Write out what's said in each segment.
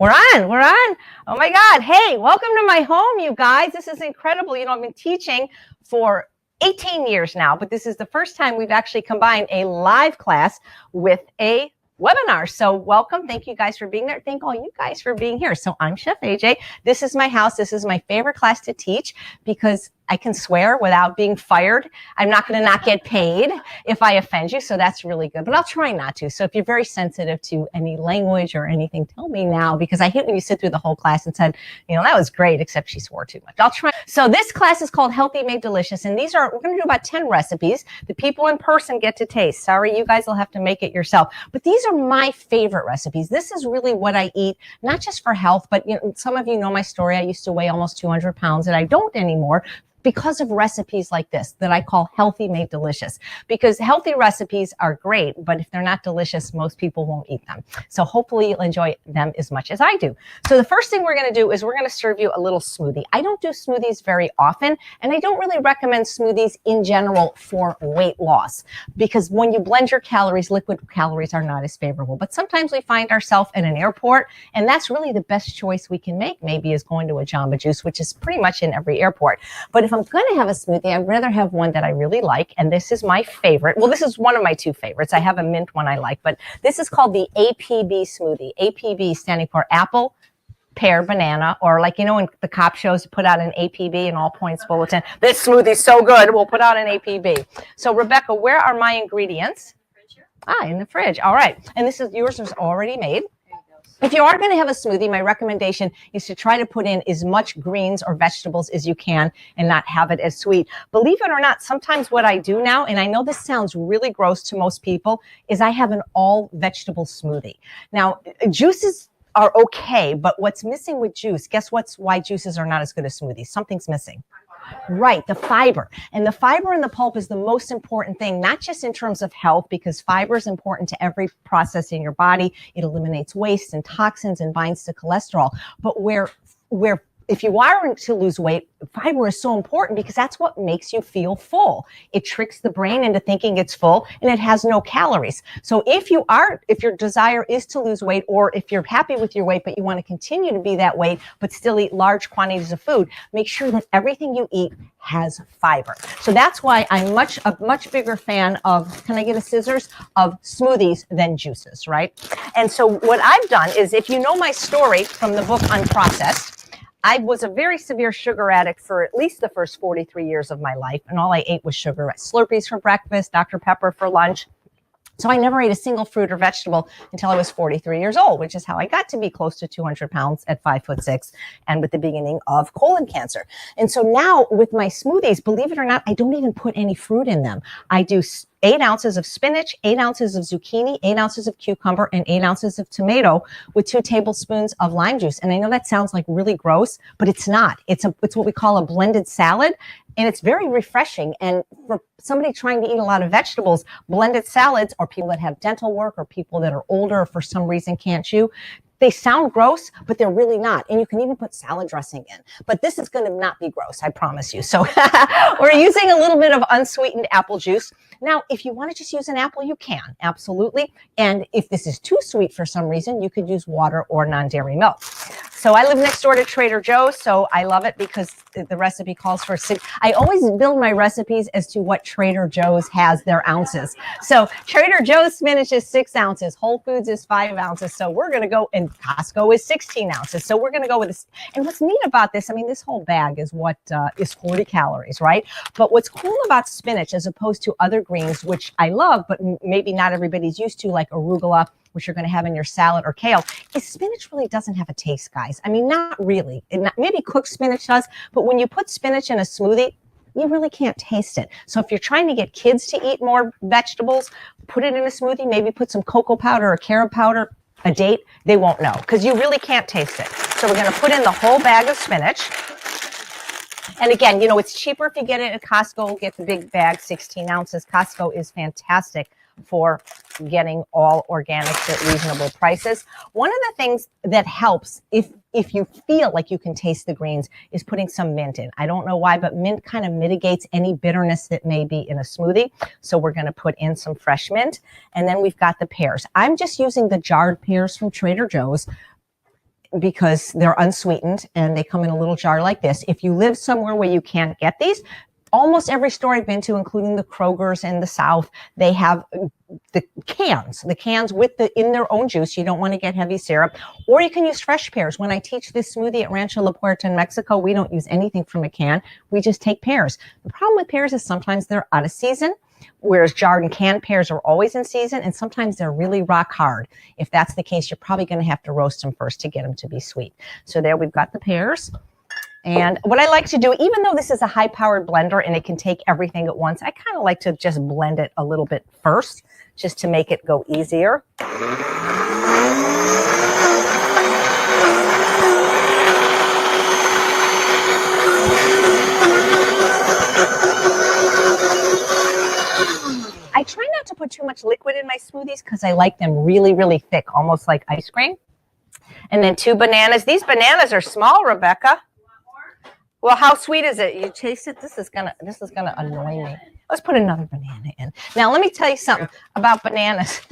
We're on. We're on. Oh my God. Hey, welcome to my home, you guys. This is incredible. I've been teaching for 18 years now, but this is the first time we've actually combined a live class with a webinar. So welcome. Thank you guys for being there. Thank all you guys for being here. So I'm Chef AJ. This is my house. This is my favorite class to teach because I can swear without being fired. I'm not going to not get paid if I offend you. So that's really good, but I'll try not to. So if you're very sensitive to any language or anything, tell me now, because I hate when you sit through the whole class and said, that was great, except she swore too much. I'll try. So this class is called Healthy Made Delicious. And we're going to do about 10 recipes. The people in person get to taste. Sorry, you guys will have to make it yourself. But these are my favorite recipes. This is really what I eat, not just for health, but some of you know my story. I used to weigh almost 200 pounds and I don't anymore, because of recipes like this that I call Healthy Made Delicious. Because healthy recipes are great, but if they're not delicious, most people won't eat them. So hopefully you'll enjoy them as much as I do. So the first thing we're going to do is we're going to serve you a little smoothie. I don't do smoothies very often, and I don't really recommend smoothies in general for weight loss, because when you blend your calories, liquid calories are not as favorable. But sometimes we find ourselves in an airport, and that's really the best choice we can make, maybe, is going to a Jamba Juice, which is pretty much in every airport. But if I'm going to have a smoothie, I'd rather have one that I really like. And this is my favorite. Well, this is one of my two favorites. I have a mint one I like, but this is called the APB smoothie. APB standing for apple, pear, banana, or in the cop shows, put out an APB, an all points bulletin. This smoothie's so good, we'll put out an APB. So Rebecca, where are my ingredients? In the fridge. All right. And yours is already made. If you are going to have a smoothie, my recommendation is to try to put in as much greens or vegetables as you can and not have it as sweet. Believe it or not, sometimes what I do now, and I know this sounds really gross to most people, is I have an all vegetable smoothie. Now, juices are okay, but what's missing with juice, guess why juices are not as good as smoothies? Something's missing. Right, the fiber. And the fiber in the pulp is the most important thing, not just in terms of health, because fiber is important to every process in your body. It eliminates waste and toxins and binds to cholesterol. But where if you are to lose weight, fiber is so important because that's what makes you feel full. It tricks the brain into thinking it's full, and it has no calories. So if your desire is to lose weight, or if you're happy with your weight, but you want to continue to be that weight, but still eat large quantities of food, make sure that everything you eat has fiber. So that's why I'm a much bigger fan of, can I get a scissors, of smoothies than juices, right? And so what I've done is, if you know my story from the book Unprocessed, I was a very severe sugar addict for at least the first 43 years of my life, and all I ate was sugar. Slurpees for breakfast, Dr. Pepper for lunch. So I never ate a single fruit or vegetable until I was 43 years old, which is how I got to be close to 200 pounds at 5'6", and with the beginning of colon cancer. And so now with my smoothies, believe it or not, I don't even put any fruit in them. I do 8 ounces of spinach, 8 ounces of zucchini, 8 ounces of cucumber, and 8 ounces of tomato with 2 tablespoons of lime juice. And I know that sounds like really gross, but it's not. It's what we call a blended salad. And it's very refreshing. And for somebody trying to eat a lot of vegetables, blended salads, or people that have dental work, or people that are older or for some reason can't chew, they sound gross, but they're really not. And you can even put salad dressing in. But this is going to not be gross, I promise you. So we're using a little bit of unsweetened apple juice. Now, if you want to just use an apple, you can, absolutely. And if this is too sweet for some reason, you could use water or non-dairy milk. So I live next door to Trader Joe's, so I love it because the recipe calls for 6. I always build my recipes as to what Trader Joe's has their ounces. So Trader Joe's spinach is 6 ounces, Whole Foods is 5 ounces. So we're going to go, and Costco is 16 ounces. So we're going to go with this. And what's neat about this, this whole bag is is 40 calories, right? But what's cool about spinach, as opposed to other greens, which I love, but maybe not everybody's used to, like arugula, which you're going to have in your salad, or kale, is spinach really doesn't have a taste, guys. Not really. Maybe cooked spinach does, but when you put spinach in a smoothie, you really can't taste it. So if you're trying to get kids to eat more vegetables, put it in a smoothie, maybe put some cocoa powder or carob powder, a date, they won't know, because you really can't taste it. So we're going to put in the whole bag of spinach. And again, it's cheaper if you get it at Costco, get the big bag, 16 ounces. Costco is fantastic for getting all organics at reasonable prices. One of the things that helps, if you feel like you can taste the greens, is putting some mint in. I don't know why, but mint kind of mitigates any bitterness that may be in a smoothie. So we're going to put in some fresh mint. And then we've got the pears. I'm just using the jarred pears from Trader Joe's. because they're unsweetened and they come in a little jar like this. If you live somewhere where you can't get these, almost every store I've been to, including the Kroger's in the South, they have the cans with in their own juice. You don't want to get heavy syrup, or you can use fresh pears. When I teach this smoothie at Rancho La Puerta in Mexico, we don't use anything from a can. We just take pears. The problem with pears is sometimes they're out of season, whereas jarred and canned pears are always in season, and sometimes they're really rock hard. If that's the case, you're probably going to have to roast them first to get them to be sweet. So there we've got the pears. And what I like to do, even though this is a high-powered blender and it can take everything at once, I kind of like to just blend it a little bit first, just to make it go easier. I try not to put too much liquid in my smoothies because I like them really, really thick, almost like ice cream. And then 2 bananas. These bananas are small, Rebecca. Well, how sweet is it? You taste it? This is gonna annoy me. Let's put another banana in. Now, let me tell you something about bananas.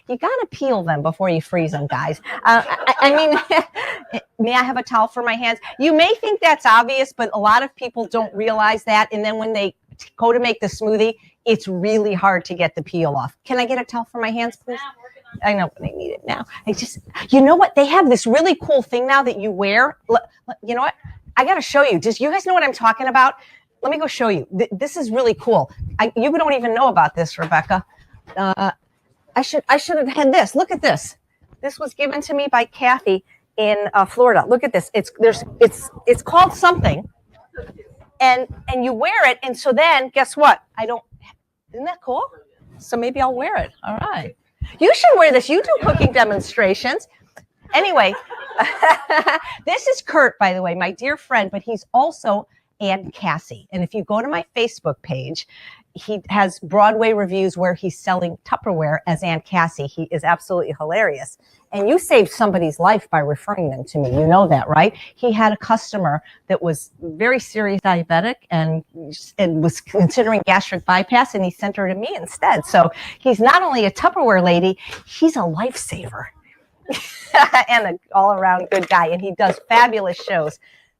You gotta peel them before you freeze them, guys. I mean, may I have a towel for my hands? You may think that's obvious, but a lot of people don't realize that. And then when they go to make the smoothie, it's really hard to get the peel off. Can I get a towel for my hands, please? I know, but I need it now. You know what? They have this really cool thing now that you wear. You know what? I got to show you. Do you guys know what I'm talking about? Let me go show you. This is really cool. You don't even know about this, Rebecca. I should have had this. Look at this. This was given to me by Kathy in Florida. Look at this. It's called something, and you wear it, and so then guess what? Isn't that cool? So maybe I'll wear it. All right. You should wear this. You do cooking demonstrations. Anyway, this is Kurt, by the way, my dear friend, but he's also Aunt Cassie. And if you go to my Facebook page, he has Broadway reviews where he's selling Tupperware as Aunt Cassie. He is absolutely hilarious. And you saved somebody's life by referring them to me. You know that, right? He had a customer that was very serious diabetic and was considering gastric bypass, and he sent her to me instead. So he's not only a Tupperware lady, he's a lifesaver. And an all-around good guy, and he does fabulous shows.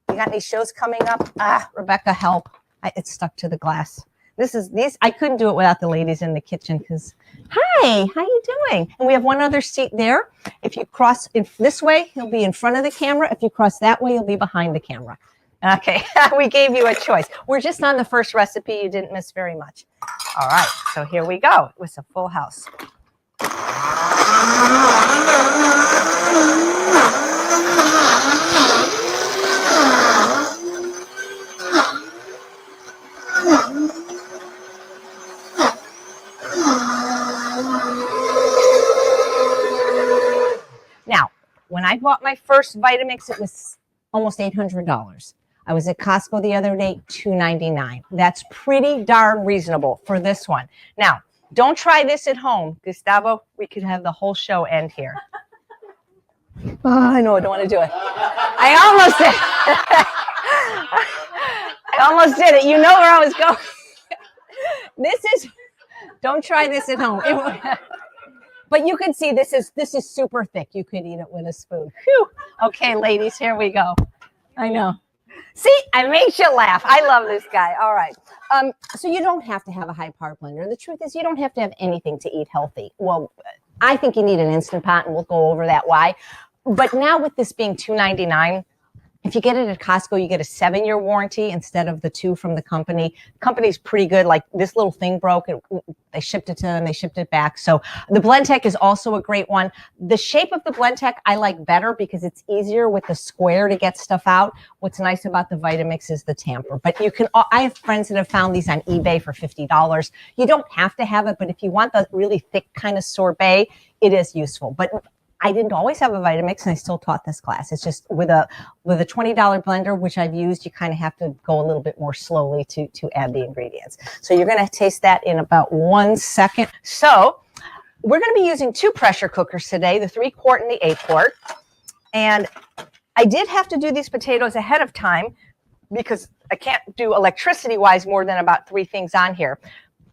You got any shows coming up? Rebecca, help. It's stuck to the glass. I couldn't do it without the ladies in the kitchen because, hi, how you doing? And we have one other seat there. If you cross this way, he'll be in front of the camera. If you cross that way, he'll be behind the camera. Okay, we gave you a choice. We're just on the first recipe. You didn't miss very much. All right, so here we go. It was a full house. Now, when I bought my first Vitamix, it was almost $800. I was at Costco the other day, $299. That's pretty darn reasonable for this one. Now, don't try this at home. Gustavo, we could have the whole show end here. Oh, I know, I don't want to do it. I almost did. I almost did it. You know where I was going. Don't try this at home. But you can see this is super thick. You could eat it with a spoon. Whew. Okay, ladies, here we go. I know. See, I made you laugh. I love this guy. All right. So you don't have to have a high-power blender. The truth is you don't have to have anything to eat healthy. Well, I think you need an Instant Pot, and we'll go over that why. But now with this being $299, if you get it at Costco, you get a 7-year warranty instead of the 2 from the company. The company's pretty good. Like this little thing broke. They shipped it to them. They shipped it back. So the Blendtec is also a great one. The shape of the Blendtec I like better because it's easier with the square to get stuff out. What's nice about the Vitamix is the tamper. But I have friends that have found these on eBay for $50. You don't have to have it, but if you want the really thick kind of sorbet, it is useful. But I didn't always have a Vitamix, and I still taught this class. It's just with a $20 blender, which I've used, you kind of have to go a little bit more slowly to add the ingredients. So you're going to taste that in about 1 second. So we're going to be using 2 pressure cookers today, the 3-quart and the 8-quart. And I did have to do these potatoes ahead of time because I can't do electricity-wise more than about 3 things on here.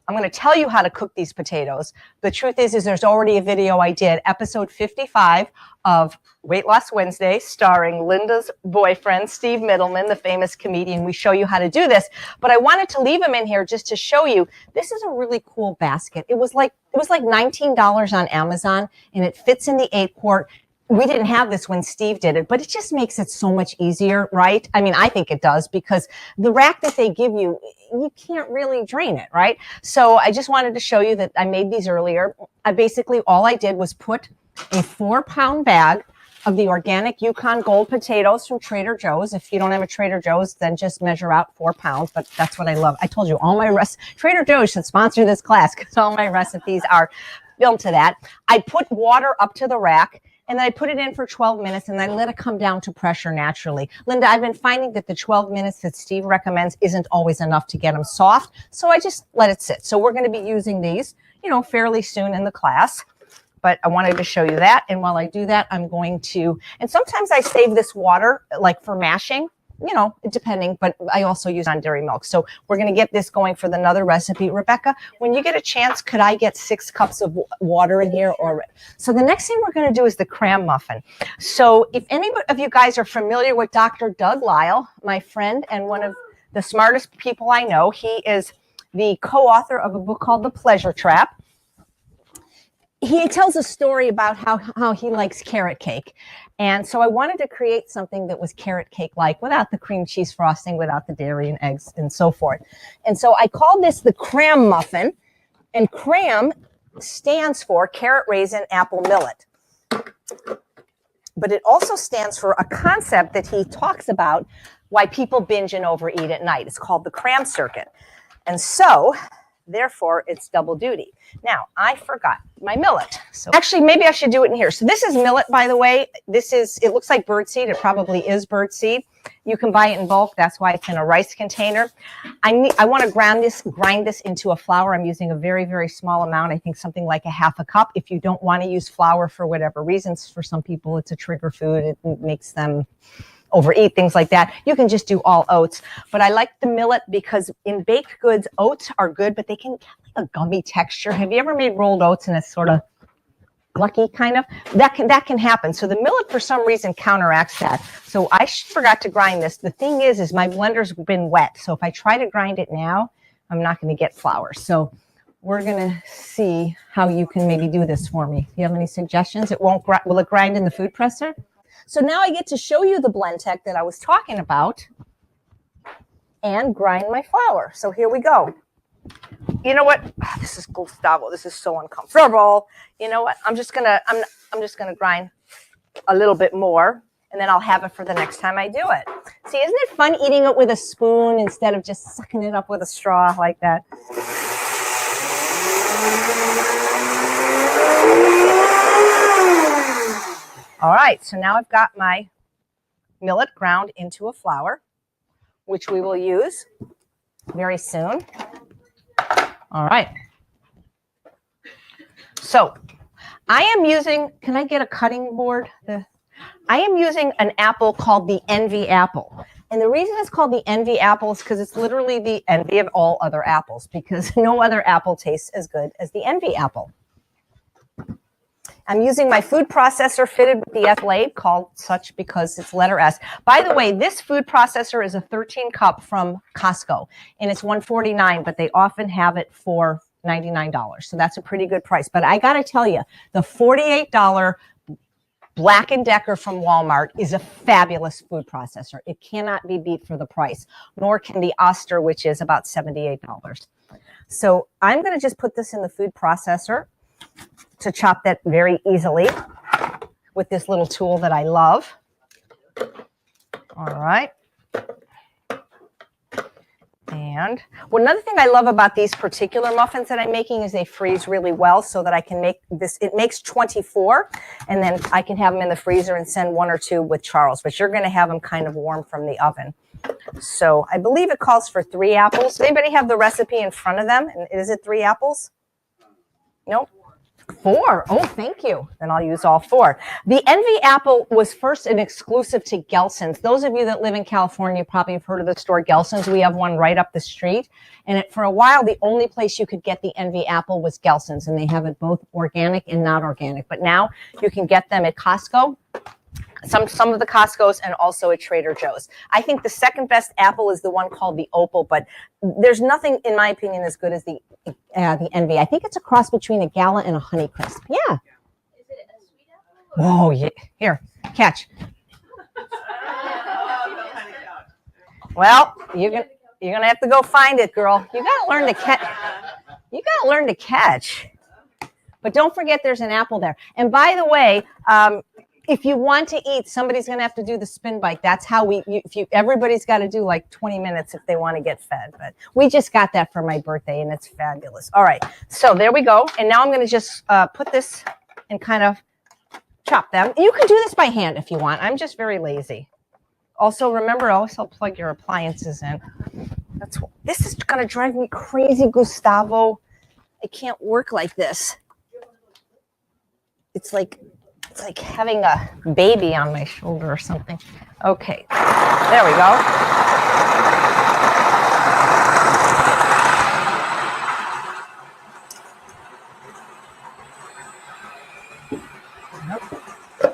I'm going to tell you how to cook these potatoes. The truth is there's already a video I did, episode 55 of Weight Loss Wednesday, starring Linda's boyfriend, Steve Middleman, the famous comedian. We show you how to do this, but I wanted to leave them in here just to show you. This is a really cool basket. It was like $19 on Amazon, and it fits in the 8-quart. We didn't have this when Steve did it, but it just makes it so much easier, right? I mean, I think it does, because the rack that they give you, you can't really drain it, right? So I just wanted to show you that I made these earlier. All I did was put a 4-pound bag of the organic Yukon Gold potatoes from Trader Joe's. If you don't have a Trader Joe's, then just measure out 4 pounds, but that's what I love. I told you all my Trader Joe's should sponsor this class, because all my recipes are built to that. I put water up to the rack, and then I put it in for 12 minutes, and I let it come down to pressure naturally. Linda, I've been finding that the 12 minutes that Steve recommends isn't always enough to get them soft, so I just let it sit. So we're going to be using these, fairly soon in the class, but I wanted to show you that. And while I do that, I'm going to, and sometimes I save this water like for mashing, depending, but I also use on dairy milk. So we're going to get this going for another recipe. Rebecca, when you get a chance, could I get 6 cups of water in here? So the next thing we're going to do is the cram muffin. So if any of you guys are familiar with Dr. Doug Lisle, my friend and one of the smartest people I know, he is the co-author of a book called The Pleasure Trap. He tells a story about how he likes carrot cake. And so I wanted to create something that was carrot cake-like, without the cream cheese frosting, without the dairy and eggs and so forth. And so I called this the cram muffin, and cram stands for carrot, raisin, apple, millet. But it also stands for a concept that he talks about, why people binge and overeat at night. It's called the cram circuit. And so therefore, it's double duty. Now, I forgot my millet. So actually, maybe I should do it in here. So this is millet, by the way. It looks like birdseed. It probably is birdseed. You can buy it in bulk. That's why it's in a rice container. I want to grind this into a flour. I'm using a very, very small amount. I think something like a half a cup. If you don't want to use flour for whatever reasons, for some people, it's a trigger food. It makes them overeat, things like that. You can just do all oats. But I like the millet because in baked goods, oats are good, but they can get like a gummy texture. Have you ever made rolled oats and it's sort of glucky kind of? That can happen. So the millet, for some reason, counteracts that. So I forgot to grind this. The thing is my blender's been wet. So if I try to grind it now, I'm not going to get flour. So we're going to see how you can maybe do this for me. Do you have any suggestions? Will it grind in the food presser? So now I get to show you the Blendtec that I was talking about and grind my flour. So here we go. You know what? This is Gustavo. This is so uncomfortable. You know what? I'm just gonna grind a little bit more, and then I'll have it for the next time I do it. See, isn't it fun eating it with a spoon instead of just sucking it up with a straw like that? All right, so now I've got my millet ground into a flour, which we will use very soon. All right. So I am using, can I get a cutting board? I am using an apple called the Envy apple. And the reason it's called the Envy apple is because it's literally the envy of all other apples, because no other apple tastes as good as the Envy apple. I'm using my food processor fitted with the S blade, called such because it's letter S. By the way, this food processor is a 13 cup from Costco, and it's $149, but they often have it for $99. So that's a pretty good price. But I got to tell you, the $48 Black & Decker from Walmart is a fabulous food processor. It cannot be beat for the price, nor can the Oster, which is about $78. So I'm going to just put this in the food processor to chop that very easily with this little tool that I love. All right. And another thing I love about these particular muffins that I'm making is they freeze really well, so that I can make this. It makes 24, and then I can have them in the freezer and send 1 or 2 with Charles, but you're going to have them kind of warm from the oven. So I believe it calls for 3 apples. Does anybody have the recipe in front of them? And is it 3 apples? Nope. 4. Oh, thank you. Then I'll use all 4. The Envy apple was first an exclusive to Gelson's. Those of you that live in California probably have heard of the store Gelson's. We have one right up the street. And for a while, the only place you could get the Envy apple was Gelson's. And they have it both organic and not organic. But now you can get them at Costco. Some of the Costco's and also at Trader Joe's. I think the second best apple is the one called the Opal, but there's nothing, in my opinion, as good as the Envy. I think it's a cross between a Gala and a Honeycrisp. Yeah. Is it a sweet apple? Oh, yeah. Here, catch. Well, you're gonna have to go find it, girl. You gotta learn to catch. You gotta learn to catch. But don't forget, there's an apple there. And by the way, if you want to eat, somebody's going to have to do the spin bike. That's how everybody's got to do like 20 minutes if they want to get fed. But we just got that for my birthday, and it's fabulous. All right, so there we go. And now I'm going to just put this and kind of chop them. You can do this by hand if you want. I'm just very lazy. Also, remember, also plug your appliances in. This is going to drive me crazy, Gustavo. I can't work like this. It's like having a baby on my shoulder or something. Okay, there we go.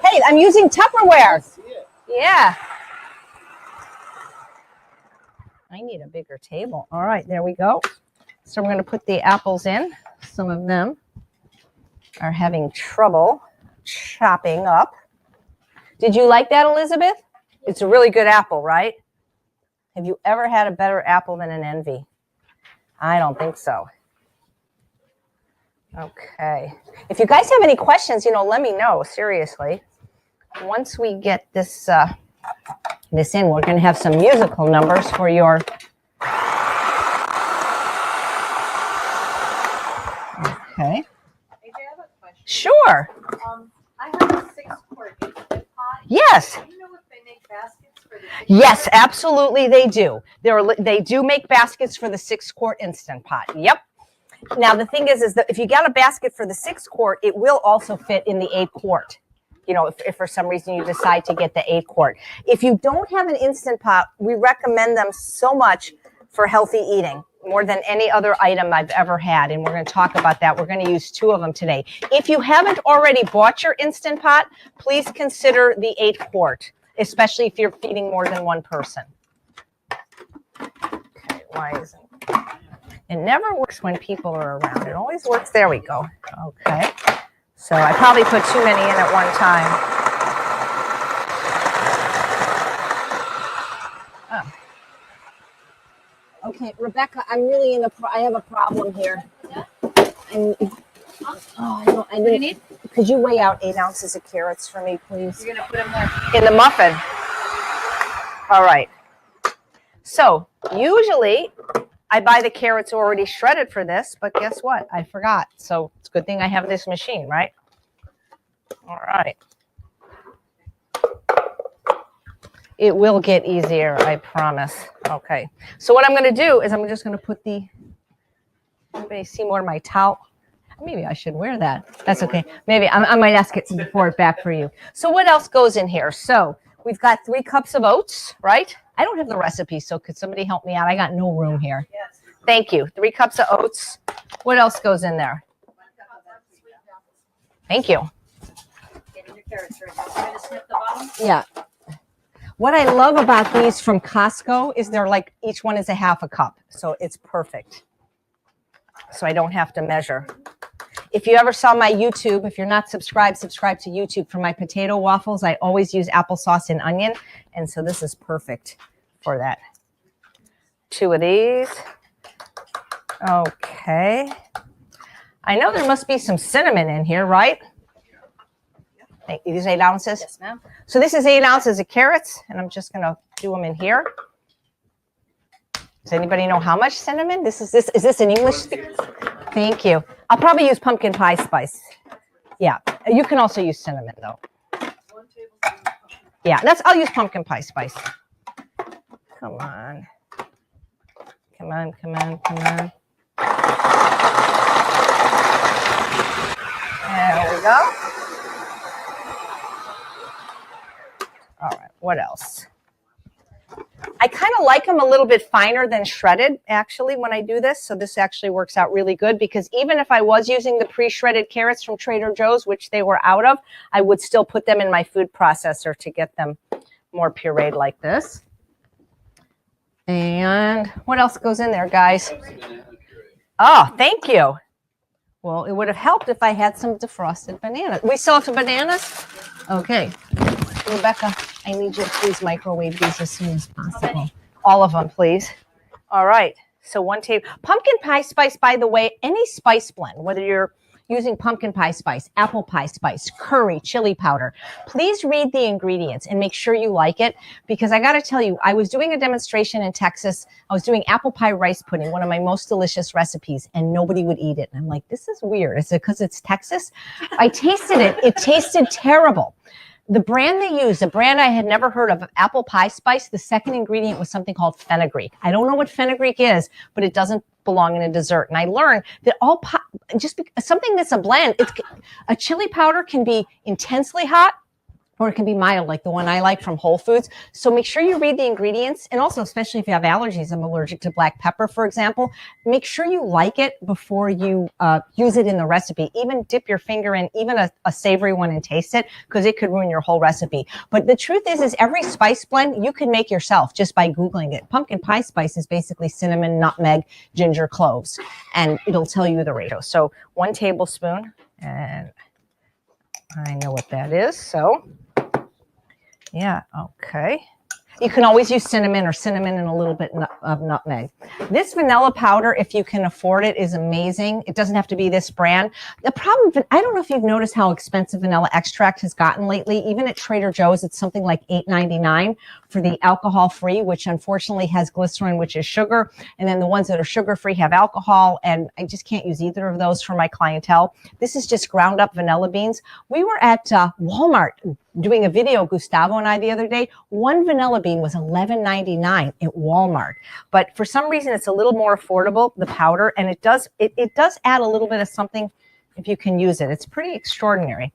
Hey, I'm using Tupperware. Yeah. I need a bigger table. All right, there we go. So we're going to put the apples in. Some of them are having trouble chopping up. Did you like that, Elizabeth? It's a really good apple, right? Have you ever had a better apple than an Envy? I don't think so. Okay. If you guys have any questions, let me know, seriously. Once we get this this in, we're going to have some musical numbers for your... Okay. Sure. I have a 6-quart Instant Pot. Yes. Do you know if they make baskets for the 6-quart? Yes, absolutely they do. They do make baskets for the 6-quart Instant Pot. Yep. Now, the thing is that if you got a basket for the 6-quart, it will also fit in the 8-quart. If for some reason you decide to get the 8-quart. If you don't have an Instant Pot, we recommend them so much for healthy eating. More than any other item I've ever had. And we're going to talk about that. We're going to use 2 of them today. If you haven't already bought your Instant Pot, please consider the 8-quart, especially if you're feeding more than one person. Okay, why isn't it? Never works when people are around. It always works. There we go. Okay. So I probably put too many in at one time. Okay, Rebecca, I'm really I have a problem here. Could you weigh out 8 ounces of carrots for me, please? You're going to put them there. In the muffin. All right. So usually I buy the carrots already shredded for this, but guess what? I forgot. So it's a good thing I have this machine, right? All right. It will get easier, I promise. Okay. So what I'm going to do is I'm just going to put anybody see more of my towel? Maybe I should wear that. That's okay. Maybe I might ask it to pour it back for you. So what else goes in here? So we've got 3 cups of oats, right? I don't have the recipe, so could somebody help me out? I got no room here. Yes. Thank you. 3 cups of oats. What else goes in there? Thank you. Getting your carrots right now. So I'm going to snip the bottom. Yeah. What I love about these from Costco is they're like, each one is a half a cup. So it's perfect. So I don't have to measure. If you ever saw my YouTube, if you're not subscribed, subscribe to YouTube for my potato waffles. I always use applesauce and onion. And so this is perfect for that. 2 of these. Okay. I know there must be some cinnamon in here, right? These 8 ounces? Yes, ma'am. So this is 8 ounces of carrots, and I'm just going to do them in here. Does anybody know how much cinnamon? Is this an English speaker? Thank you. I'll probably use pumpkin pie spice. Yeah. You can also use cinnamon, though. Yeah, I'll use pumpkin pie spice. Come on. Come on, come on, come on. we go. All right, what else? I kind of like them a little bit finer than shredded, actually, when I do this. So this actually works out really good because even if I was using the pre-shredded carrots from Trader Joe's, which they were out of, I would still put them in my food processor to get them more pureed like this. And what else goes in there, guys? Oh, thank you. Well, it would have helped if I had some defrosted bananas. We still have some bananas? Okay. Rebecca, I need you to please microwave these as soon as possible. All of them, please. All right. So 1 table. Pumpkin pie spice, by the way, any spice blend, whether you're using pumpkin pie spice, apple pie spice, curry, chili powder, please read the ingredients and make sure you like it. Because I got to tell you, I was doing a demonstration in Texas. I was doing apple pie rice pudding, one of my most delicious recipes, and nobody would eat it. And I'm like, this is weird. Is it because it's Texas? I tasted it. It tasted terrible. The brand they use, a brand I had never heard of apple pie spice, the second ingredient was something called fenugreek. I don't know what fenugreek is, but it doesn't belong in a dessert. And I learned that something that's a blend, a chili powder can be intensely hot or it can be mild, like the one I like from Whole Foods. So make sure you read the ingredients. And also, especially if you have allergies, I'm allergic to black pepper, for example, make sure you like it before you use it in the recipe. Even dip your finger in, even a savory one, and taste it, because it could ruin your whole recipe. But the truth is every spice blend you can make yourself just by Googling it. Pumpkin pie spice is basically cinnamon, nutmeg, ginger, cloves, and it'll tell you the ratio. So 1 tablespoon, and I know what that is, so yeah, okay. You can always use cinnamon and a little bit of nutmeg. This vanilla powder, if you can afford it, is amazing. It doesn't have to be this brand. The problem, I don't know if you've noticed how expensive vanilla extract has gotten lately. Even at Trader Joe's, it's something like $8.99 for the alcohol-free, which unfortunately has glycerin, which is sugar. And then the ones that are sugar-free have alcohol, and I just can't use either of those for my clientele. This is just ground up vanilla beans. We were at Walmart doing a video, Gustavo and I, the other day. 1 vanilla bean was $11.99 at Walmart. But for some reason, it's a little more affordable, the powder, and it does add a little bit of something if you can use it. It's pretty extraordinary.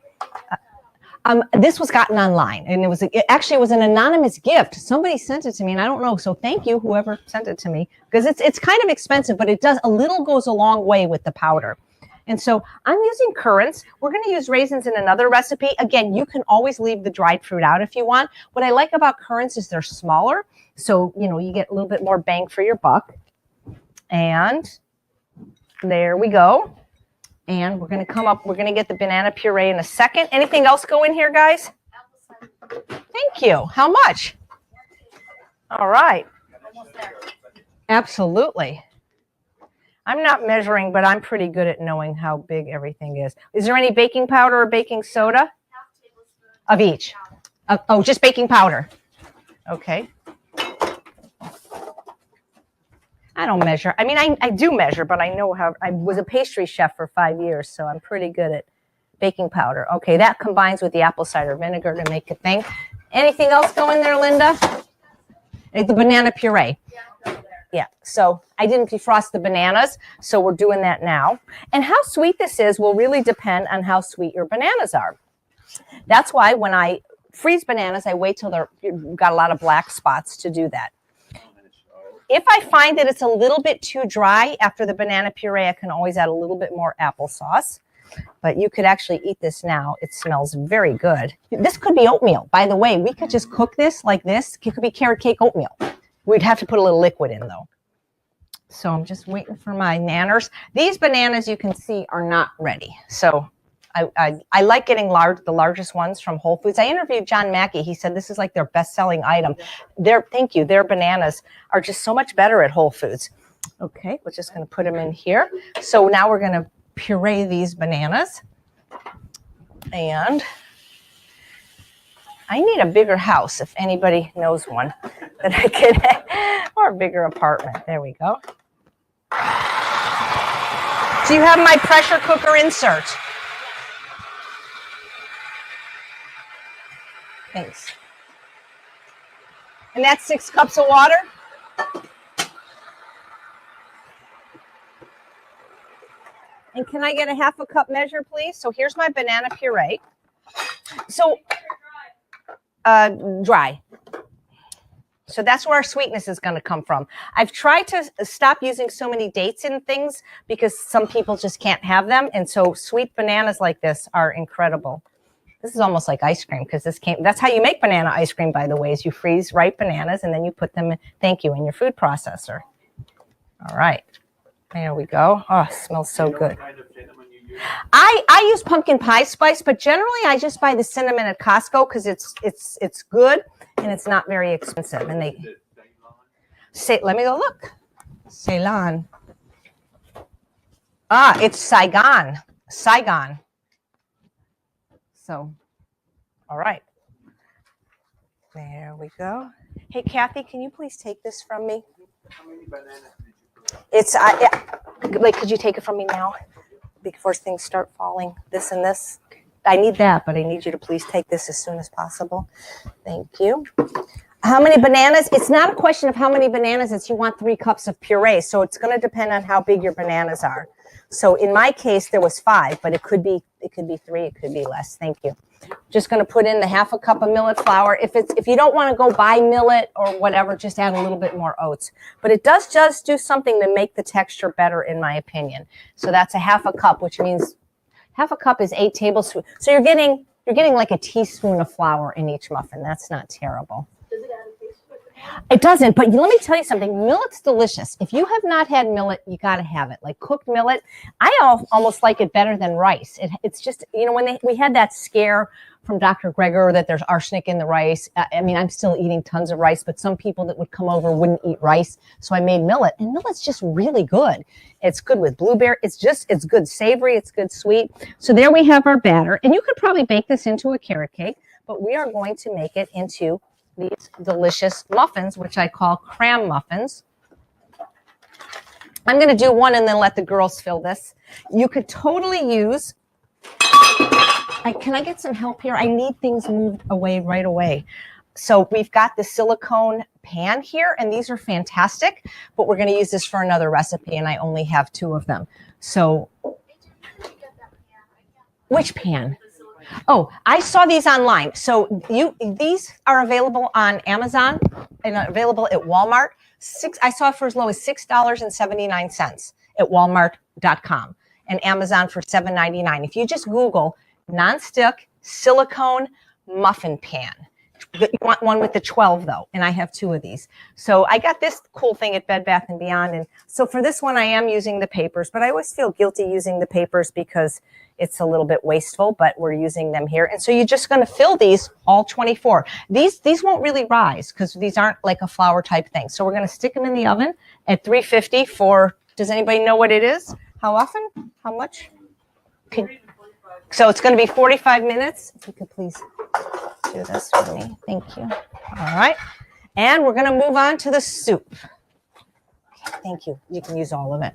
This was gotten online, and it was an anonymous gift. Somebody sent it to me, and I don't know. So thank you, whoever sent it to me, because it's kind of expensive, but a little goes a long way with the powder. And so I'm using currants. We're going to use raisins in another recipe. Again, you can always leave the dried fruit out if you want. What I like about currants is they're smaller, so you get a little bit more bang for your buck. And there we go. And we're going to get the banana puree in a second. Anything else go in here, guys? Thank you. How much? All right. Absolutely. I'm not measuring, but I'm pretty good at knowing how big everything is. Is there any baking powder or baking soda? Of each. Just baking powder. Okay. I don't measure. I mean, I do measure, but I know how. I was a pastry chef for 5 years, so I'm pretty good at baking powder. Okay, that combines with the apple cider vinegar to make a thing. Anything else go in there, Linda? The banana puree. Yeah, so I didn't defrost the bananas, so we're doing that now. And how sweet this is will really depend on how sweet your bananas are. That's why when I freeze bananas, I wait till you've got a lot of black spots to do that. If I find that it's a little bit too dry after the banana puree, I can always add a little bit more applesauce. But you could actually eat this now. It smells very good. This could be oatmeal. By the way, we could just cook this like this. It could be carrot cake oatmeal. We'd have to put a little liquid in, though. So I'm just waiting for my nanners. These bananas, you can see, are not ready. So I like getting the largest ones from Whole Foods. I interviewed John Mackey. He said this is like their best-selling item. Their bananas are just so much better at Whole Foods. Okay, we're just going to put them in here. So now we're going to puree these bananas. And I need a bigger house, if anybody knows one that I could, or a bigger apartment. There we go. Do you have my pressure cooker insert? Thanks. And that's 6 cups of water? And can I get a half a cup measure, please? So here's my banana puree. So dry. So that's where our sweetness is going to come from. I've tried to stop using so many dates in things because some people just can't have them. And so sweet bananas like this are incredible. This is almost like ice cream because that's how you make banana ice cream, by the way, is you freeze ripe bananas and then you put them in, in your food processor. All right. There we go. Oh, it smells so good. I use pumpkin pie spice, but generally I just buy the cinnamon at Costco because it's good and it's not very expensive. And let me go look. Ceylon. It's Saigon. So, all right. There we go. Hey, Kathy, can you please take this from me? How many bananas did you put? It's could you take it from me now before things start falling? This and this. I need that, but I need you to please take this as soon as possible. Thank you. How many bananas? It's not a question of how many bananas. It's you want 3 cups of puree. So it's going to depend on how big your bananas are. So in my case, there was 5, but it could be 3, it could be less. Thank you. Just going to put in the half a cup of millet flour. If you don't want to go buy millet or whatever, just add a little bit more oats. But it does just do something to make the texture better, in my opinion. So that's a half a cup, which means half a cup is 8 tablespoons. So you're getting like a teaspoon of flour in each muffin. That's not terrible. It doesn't, but let me tell you something. Millet's delicious. If you have not had millet, you got to have it. Like cooked millet, I almost like it better than rice. It's just, when we had that scare from Dr. Greger that there's arsenic in the rice. I mean, I'm still eating tons of rice, but some people that would come over wouldn't eat rice. So I made millet, and millet's just really good. It's good with blueberry. It's good savory. It's good sweet. So there we have our batter. And you could probably bake this into a carrot cake, but we are going to make it into these delicious muffins, which I call cram muffins. I'm going to do one and then let the girls fill this. You could totally use, can I get some help here? I need things moved away right away. So we've got the silicone pan here, and these are fantastic, but we're going to use this for another recipe, and I only have 2 of them. So, which pan? Oh, I saw these online. So these are available on Amazon and available at Walmart. I saw it for as low as $6.79 at Walmart.com and Amazon for $7.99. If you just Google nonstick silicone muffin pan. You want one with the 12 though, and I have 2 of these. So I got this cool thing at Bed Bath & Beyond, and so for this one I am using the papers, but I always feel guilty using the papers because it's a little bit wasteful, but we're using them here. And so you're just going to fill these all 24. These won't really rise because these aren't like a flour type thing. So we're going to stick them in the oven at 350 for, does anybody know what it is? How often? How much? So it's going to be 45 minutes. If you could please do this for me. Thank you. All right. And we're going to move on to the soup. Okay, thank you. You can use all of it.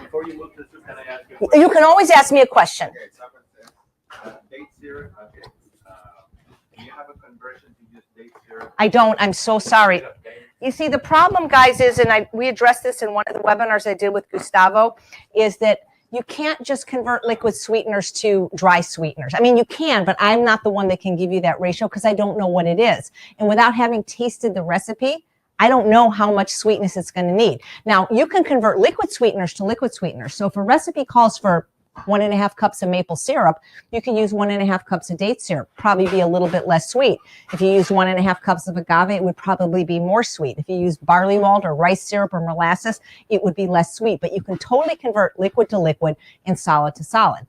Before you move to soup, can I ask you a question? You can always ask me a question. Okay, so date syrup. Okay. Do you have a conversion to just date syrup? I don't. I'm so sorry. You see, the problem, guys, is, and we addressed this in one of the webinars I did with Gustavo, is that you can't just convert liquid sweeteners to dry sweeteners. I mean, you can, but I'm not the one that can give you that ratio because I don't know what it is. And without having tasted the recipe, I don't know how much sweetness it's going to need. Now, you can convert liquid sweeteners to liquid sweeteners. So if a recipe calls for 1.5 cups of maple syrup, you can use 1.5 cups of date syrup, probably be a little bit less sweet. If you use 1.5 cups of agave, it would probably be more sweet. If you use barley malt or rice syrup or molasses, it would be less sweet. But you can totally convert liquid to liquid and solid to solid.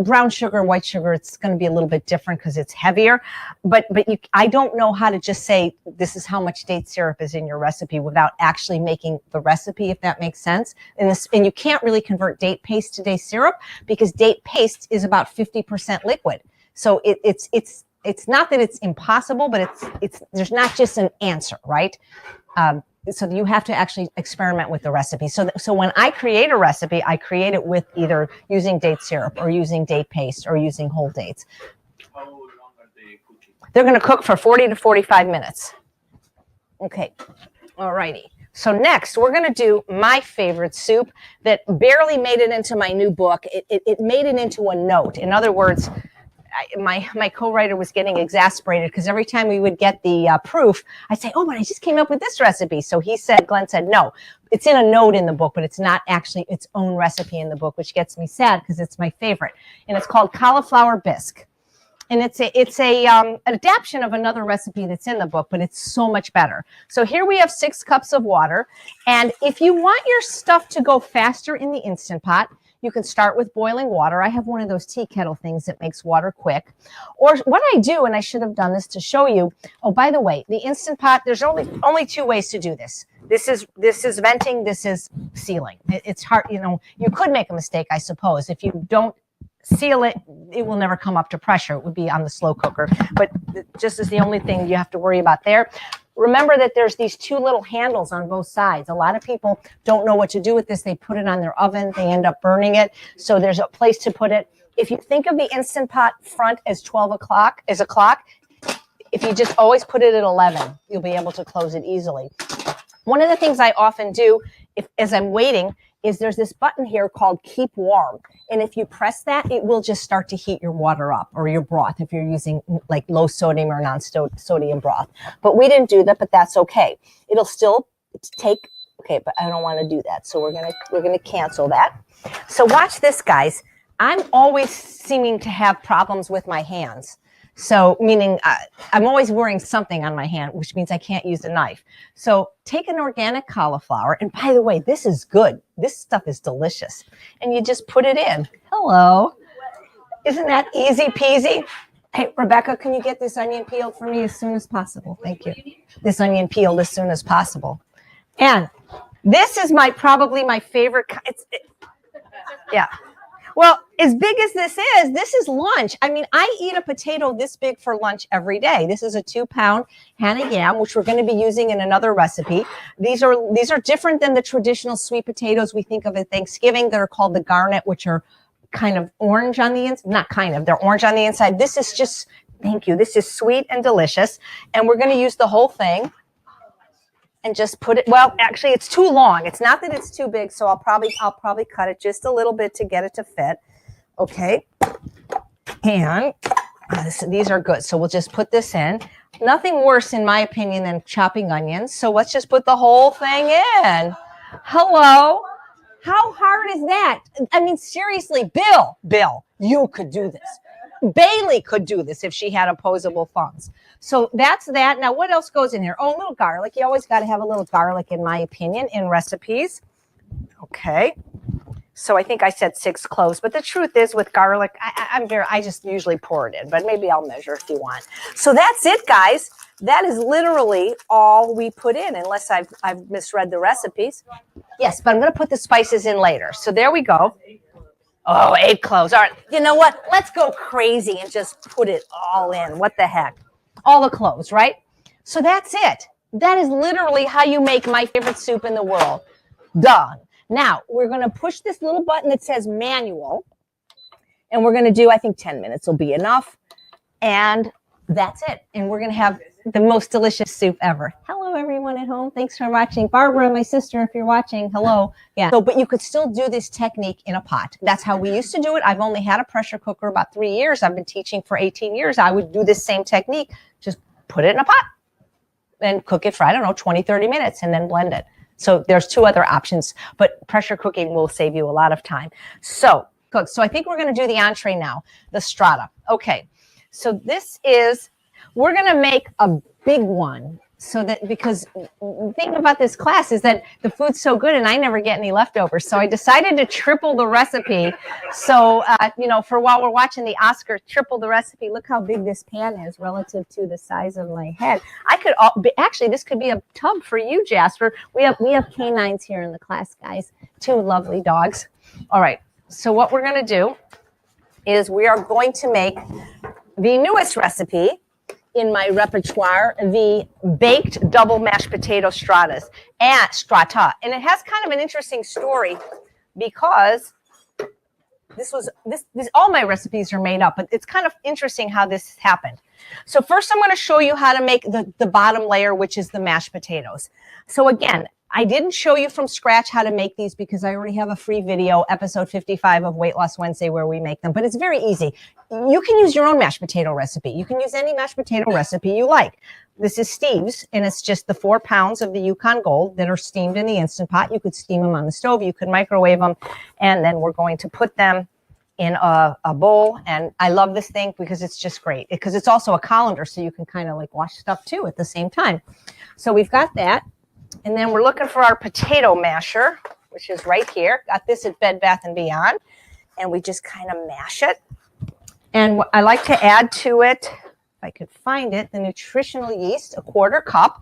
Brown sugar, white sugar, it's going to be a little bit different because it's heavier. But I don't know how to just say this is how much date syrup is in your recipe without actually making the recipe, if that makes sense. And you can't really convert date paste to date syrup because date paste is about 50% liquid. So it's not that it's impossible, but it's there's not just an answer, right? So you have to actually experiment with the recipe. So when I create a recipe, I create it with either using date syrup or using date paste or using whole dates. How long are they cooking? They're going to cook for 40 to 45 minutes. Okay. All righty. So next, we're going to do my favorite soup that barely made it into my new book. It made it into a note. In other words, my co-writer was getting exasperated because every time we would get the proof, I'd say, oh, but I just came up with this recipe. So Glenn said, no, it's in a note in the book, but it's not actually its own recipe in the book, which gets me sad because it's my favorite. And it's called cauliflower bisque. And it's an adaptation of another recipe that's in the book, but it's so much better. So here we have 6 cups of water. And if you want your stuff to go faster in the Instant Pot, you can start with boiling water. I have one of those tea kettle things that makes water quick. Or what I do, and I should have done this to show you. Oh, by the way, the Instant Pot, there's only 2 ways to do this. This is venting, this is sealing. It's hard, you could make a mistake, I suppose. If you don't seal it, it will never come up to pressure. It would be on the slow cooker. But just is the only thing you have to worry about there. Remember that there's these 2 little handles on both sides. A lot of people don't know what to do with this. They put it on their oven. They end up burning it. So there's a place to put it. If you think of the Instant Pot front as 12 o'clock, as a clock, if you just always put it at 11, you'll be able to close it easily. One of the things I often do as I'm waiting is there's this button here called Keep Warm. And if you press that, it will just start to heat your water up or your broth if you're using like low sodium or non-sodium broth. But we didn't do that, but that's okay. It'll still take, okay, but I don't want to do that. So we're gonna cancel that. So watch this, guys. I'm always seeming to have problems with my hands. So meaning I'm always wearing something on my hand, which means I can't use a knife. So take an organic cauliflower. And by the way, this is good. This stuff is delicious. And you just put it in. Hello. Isn't that easy peasy? Hey, Rebecca, can you get this onion peeled for me as soon as possible? Thank you. This onion peeled as soon as possible. And this is probably my favorite. Yeah. Well, as big as this is lunch. I mean, I eat a potato this big for lunch every day. This is a 2-pound Hannah yam, which we're going to be using in another recipe. These are different than the traditional sweet potatoes we think of at Thanksgiving that are called the garnet, which are kind of orange on the inside. Not kind of, they're orange on the inside. This is just, thank you. This is sweet and delicious. And we're going to use the whole thing. And just put it, well, actually it's too long. It's not that it's too big, so I'll probably cut it just a little bit to get it to fit. Okay. And these are good. So we'll just put this in. Nothing worse, in my opinion, than chopping onions. So let's just put the whole thing in. Hello. How hard is that? I mean, seriously, Bill, you could do this. Bailey could do this if she had opposable thumbs. So that's that. Now, what else goes in here? Oh, a little garlic. You always got to have a little garlic, in my opinion, in recipes. Okay. So I think I said 6 cloves, but the truth is with garlic, I just usually pour it in, but maybe I'll measure if you want. So that's it, guys. That is literally all we put in, unless I've misread the recipes. Yes, but I'm going to put the spices in later. So there we go. Oh, 8 cloves. All right. You know what? Let's go crazy and just put it all in. What the heck? All the cloves, right? So that's it. That is literally how you make my favorite soup in the world. Done. Now, we're going to push this little button that says manual. And we're going to do, I think 10 minutes will be enough. And that's it. And we're going to have the most delicious soup ever. Hello, everyone at home. Thanks for watching. Barbara, my sister, if you're watching, hello. Yeah. So, but you could still do this technique in a pot. That's how we used to do it. I've only had a pressure cooker about 3 years. I've been teaching for 18 years. I would do this same technique. Just put it in a pot and cook it for, I don't know, 20, 30 minutes and then blend it. So there's 2 other options, but pressure cooking will save you a lot of time. So cook. So I think we're going to do the entree now, the strata. Okay. So we're going to make a big one so that, because the thing about this class is that the food's so good and I never get any leftovers. So I decided to triple the recipe. So, for while we're watching the Oscar, triple the recipe. Look how big this pan is relative to the size of my head. Actually, this could be a tub for you, Jasper. We have canines here in the class, guys. 2 lovely dogs. All right. So what we're going to do is we are going to make the newest recipe in my repertoire, the baked double mashed potato strata. And it has kind of an interesting story because all my recipes are made up, but it's kind of interesting how this happened. So first I'm going to show you how to make the bottom layer, which is the mashed potatoes. So again, I didn't show you from scratch how to make these because I already have a free video, episode 55 of Weight Loss Wednesday, where we make them, but it's very easy. You can use your own mashed potato recipe. You can use any mashed potato recipe you like. This is Steve's, and it's just the 4 pounds of the Yukon Gold that are steamed in the Instant Pot. You could steam them on the stove. You could microwave them, and then we're going to put them in a bowl. And I love this thing because it's just great, because it's also a colander, so you can kind of like wash stuff too at the same time. So we've got that. And then we're looking for our potato masher, which is right here. Got this at Bed Bath & Beyond. And we just kind of mash it. And I like to add to it, if I could find it, the nutritional yeast, a 1/4 cup.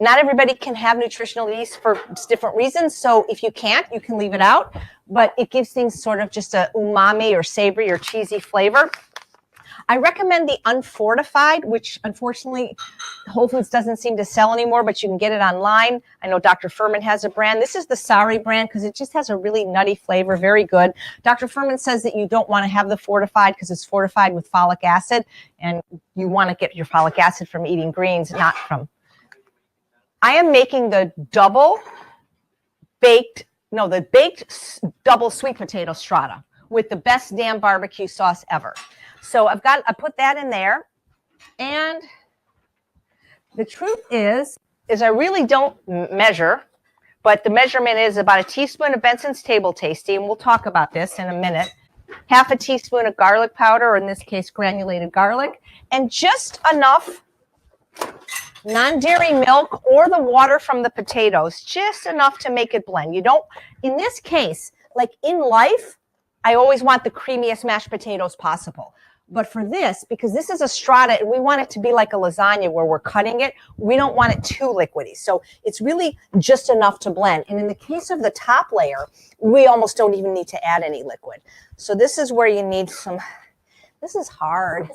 Not everybody can have nutritional yeast for different reasons. So if you can't, you can leave it out. But it gives things sort of just a umami or savory or cheesy flavor. I recommend the unfortified, which unfortunately Whole Foods doesn't seem to sell anymore, but you can get it online. I know Dr. Furman has a brand. This is the Sari brand because it just has a really nutty flavor, very good. Dr. Furman says that you don't want to have the fortified because it's fortified with folic acid, and you want to get your folic acid from eating greens, not from. I am making the baked double sweet potato strata with the best damn barbecue sauce ever. So I put that in there, and the truth is I really don't measure, but the measurement is about a teaspoon of Benson's Table Tasty, and we'll talk about this in a minute. Half a teaspoon of garlic powder, or in this case, granulated garlic, and just enough non-dairy milk or the water from the potatoes, just enough to make it blend. You don't, in this case, like in life, I always want the creamiest mashed potatoes possible. But for this, because this is a strata and we want it to be like a lasagna where we're cutting it, we don't want it too liquidy. So it's really just enough to blend. And in the case of the top layer, we almost don't even need to add any liquid. So this is where you need some, this is hard.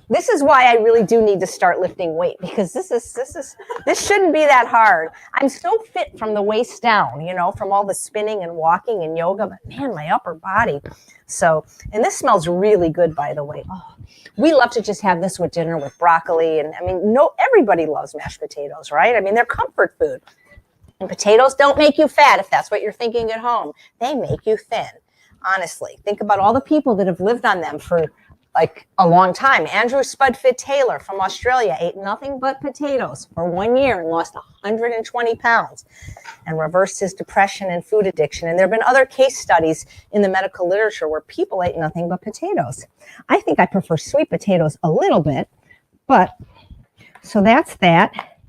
This is why I really do need to start lifting weight, because this shouldn't be that hard. I'm so fit from the waist down, from all the spinning and walking and yoga, but man, my upper body. So, and this smells really good, by the way. Oh, we love to just have this with dinner with broccoli. And everybody loves mashed potatoes, right? They're comfort food. And potatoes don't make you fat, if that's what you're thinking at home. They make you thin. Honestly, think about all the people that have lived on them for like a long time. Andrew Spudfit Taylor from Australia ate nothing but potatoes for 1 year and lost 120 pounds and reversed his depression and food addiction. And there have been other case studies in the medical literature where people ate nothing but potatoes. I think I prefer sweet potatoes a little bit, but so that's that.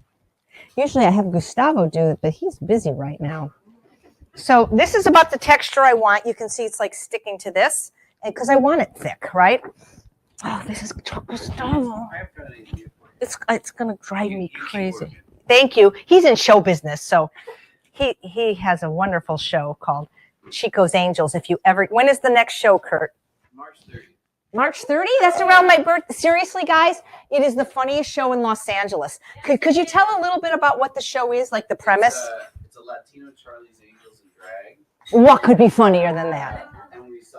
Usually I have Gustavo do it, but he's busy right now. So this is about the texture I want. You can see it's like sticking to this because I want it thick, right? Oh, this is Gustavo. It's going to drive me crazy. Thank you. He's in show business, so he has a wonderful show called Chico's Angels. When is the next show, Kurt? March 30th. March 30? That's around my birthday. Seriously, guys, it is the funniest show in Los Angeles. Could you tell a little bit about what the show is, like the premise? It's a Latino Charlie's Angels in drag. What could be funnier than that?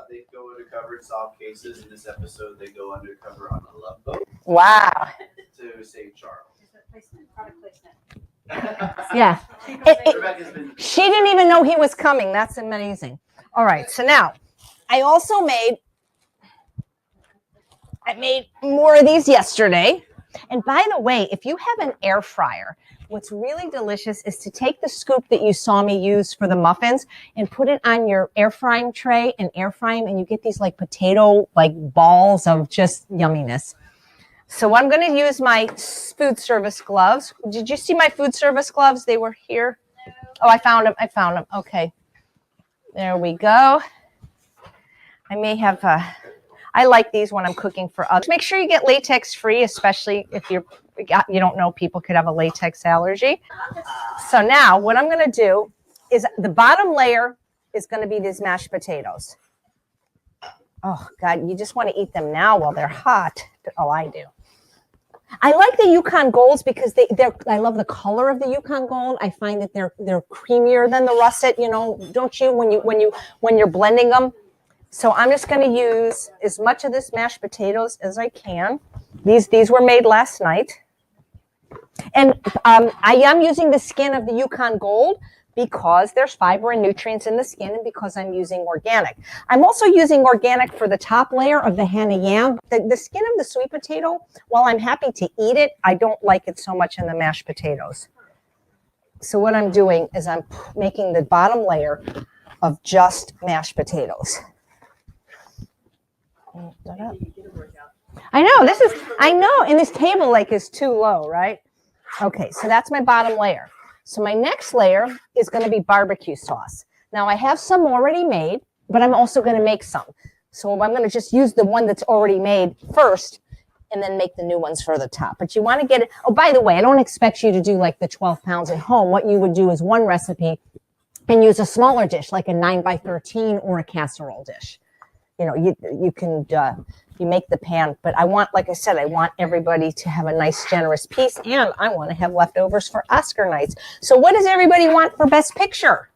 They go undercover in solved cases. In this episode, they go undercover on a love boat. Wow. To save Charles. Product placement. Yeah. Rebecca's been. She didn't even know he was coming. That's amazing. All right. So now, I also made more of these yesterday. And by the way, if you have an air fryer, what's really delicious is to take the scoop that you saw me use for the muffins and put it on your air frying tray and air fry them, and you get these like potato like balls of just yumminess. So I'm going to use my food service gloves. Did you see my food service gloves? They were here. No. Oh, I found them. Okay. There we go. I may have, I like these when I'm cooking for others. Make sure you get latex free, especially if you don't know people could have a latex allergy. So now what I'm going to do is the bottom layer is going to be these mashed potatoes. Oh, God, you just want to eat them now while they're hot. Oh, I do. I like the Yukon Golds because I love the color of the Yukon Gold. I find that they're creamier than the russet, don't you, when you're blending them. So I'm just going to use as much of this mashed potatoes as I can. These were made last night. And I am using the skin of the Yukon Gold because there's fiber and nutrients in the skin and because I'm using organic. I'm also using organic for the top layer of the Hana Yam. The skin of the sweet potato, while I'm happy to eat it, I don't like it so much in the mashed potatoes. So what I'm doing is I'm making the bottom layer of just mashed potatoes. I know, and this table like is too low, right? Okay, so that's my bottom layer. So my next layer is going to be barbecue sauce. Now I have some already made, but I'm also going to make some. So I'm going to just use the one that's already made first and then make the new ones for the top. But you want to get it. Oh, by the way, I don't expect you to do like the 12 pounds at home. What you would do is one recipe and use a smaller dish, like a 9x13 or a casserole dish. You know, you can you make the pan, but I want, like I said, I want everybody to have a nice, generous piece, and I want to have leftovers for Oscar nights. So what does everybody want for Best Picture?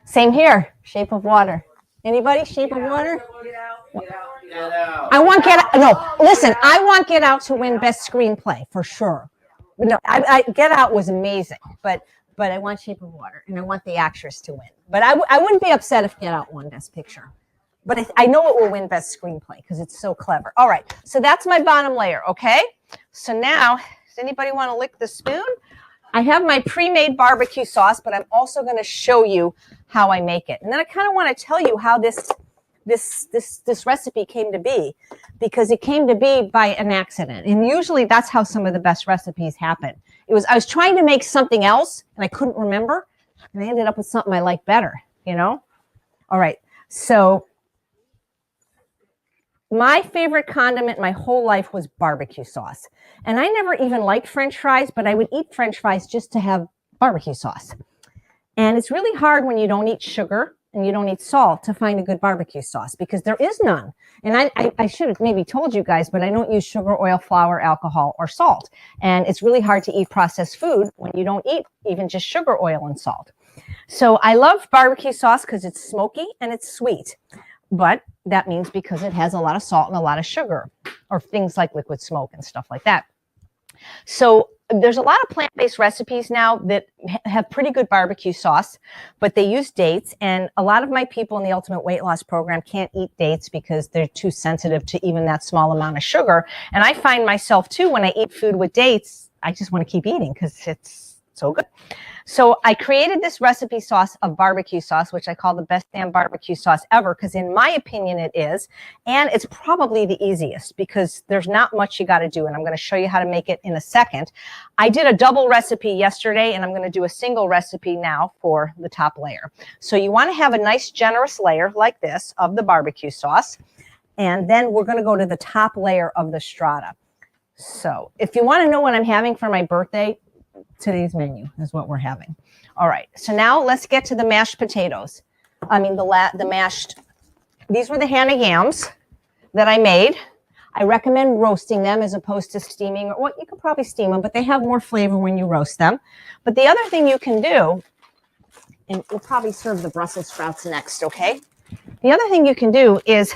Same here, Shape of Water. Anybody? Shape of Water? Get out. I want Get Out. No, listen, I want Get Out to win Best Screenplay for sure. No, Get Out was amazing, but I want Shape of Water, and I want the actress to win. But I wouldn't be upset if Get Out won Best Picture. But I know it will win Best Screenplay because it's so clever. All right, so that's my bottom layer, okay? So now, does anybody want to lick the spoon? I have my pre-made barbecue sauce, but I'm also going to show you how I make it. And then I kind of want to tell you how this recipe came to be, because it came to be by an accident. And usually that's how some of the best recipes happen. I was trying to make something else and I couldn't remember, and I ended up with something I like better, you know? All right, so my favorite condiment my whole life was barbecue sauce. And I never even liked French fries, but I would eat French fries just to have barbecue sauce. And it's really hard when you don't eat sugar and you don't eat salt to find a good barbecue sauce, because there is none. And I should have maybe told you guys, but I don't use sugar, oil, flour, alcohol, or salt. And it's really hard to eat processed food when you don't eat even just sugar, oil, and salt. So I love barbecue sauce because it's smoky and it's sweet. But that means because it has a lot of salt and a lot of sugar, or things like liquid smoke and stuff like that. So there's a lot of plant-based recipes now that have pretty good barbecue sauce, but they use dates. And a lot of my people in the Ultimate Weight Loss Program can't eat dates because they're too sensitive to even that small amount of sugar. And I find myself too, when I eat food with dates, I just want to keep eating because it's so good. So I created this recipe sauce of barbecue sauce, which I call the best damn barbecue sauce ever, because in my opinion it is. And it's probably the easiest because there's not much you got to do. And I'm going to show you how to make it in a second. I did a double recipe yesterday, and I'm going to do a single recipe now for the top layer. So you want to have a nice generous layer like this of the barbecue sauce. And then we're going to go to the top layer of the strata. So if you want to know what I'm having for my birthday, today's menu is what we're having. All right, so now let's get to the mashed potatoes. I mean, the mashed, these were the Hana Yams that I made. I recommend roasting them as opposed to steaming. Or, well, you could probably steam them, but they have more flavor when you roast them. But the other thing you can do, and we'll probably serve the Brussels sprouts next, okay? The other thing you can do is,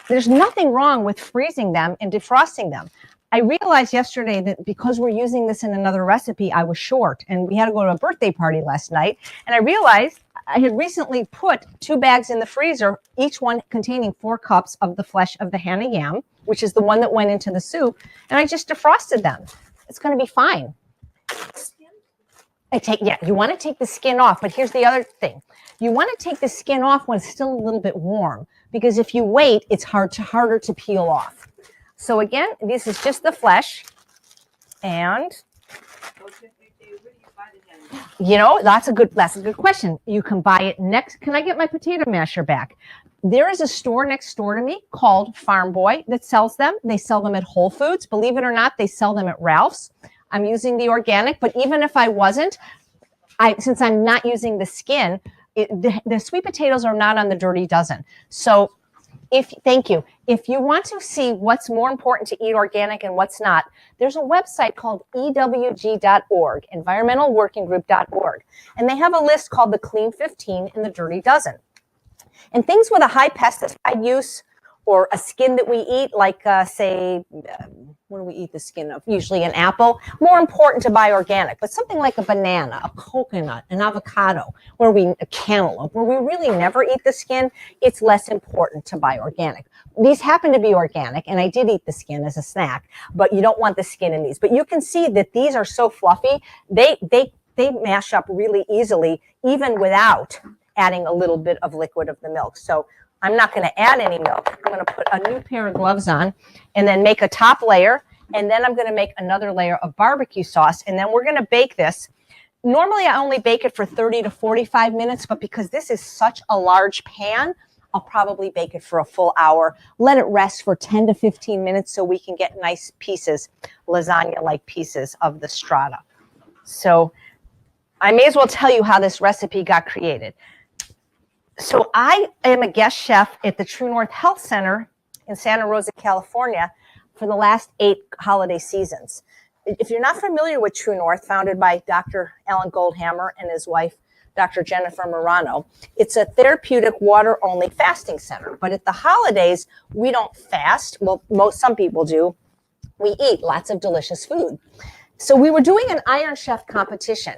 there's nothing wrong with freezing them and defrosting them. I realized yesterday that because we're using this in another recipe, I was short, and we had to go to a birthday party last night. And I realized I had recently put 2 bags in the freezer, each one containing 4 cups of the flesh of the Hana Yam, which is the one that went into the soup. And I just defrosted them. It's going to be fine. You want to take the skin off, but here's the other thing. You want to take the skin off when it's still a little bit warm, because if you wait, it's harder to peel off. So again, this is just the flesh, and you know, that's a good question. You can buy it next. Can I get my potato masher back? There is a store next door to me called Farm Boy that sells them. They sell them at Whole Foods. Believe it or not, they sell them at Ralph's. I'm using the organic, but even if I wasn't, since I'm not using the skin, the sweet potatoes are not on the Dirty Dozen. So thank you. If you want to see what's more important to eat organic and what's not, there's a website called EWG.org, environmentalworkinggroup.org. And they have a list called the Clean 15 and the Dirty Dozen. And things with a high pesticide use or a skin that we eat, like say, what do we eat the skin of? Usually an apple. More important to buy organic, but something like a banana, a coconut, an avocado, a cantaloupe, where we really never eat the skin, it's less important to buy organic. These happen to be organic, and I did eat the skin as a snack, but you don't want the skin in these. But you can see that these are so fluffy, they mash up really easily, even without adding a little bit of liquid of the milk. So I'm not going to add any milk. I'm going to put a new pair of gloves on and then make a top layer. And then I'm going to make another layer of barbecue sauce. And then we're going to bake this. Normally, I only bake it for 30 to 45 minutes, but because this is such a large pan, I'll probably bake it for a full hour. Let it rest for 10 to 15 minutes so we can get nice pieces, lasagna-like pieces of the strata. So I may as well tell you how this recipe got created. So I am a guest chef at the True North Health Center in Santa Rosa, California for the last 8 holiday seasons. If you're not familiar with True North, founded by Dr. Alan Goldhammer and his wife, Dr. Jennifer Morano, it's a therapeutic water-only fasting center. But at the holidays, we don't fast. Well, some people do. We eat lots of delicious food. So we were doing an Iron Chef competition,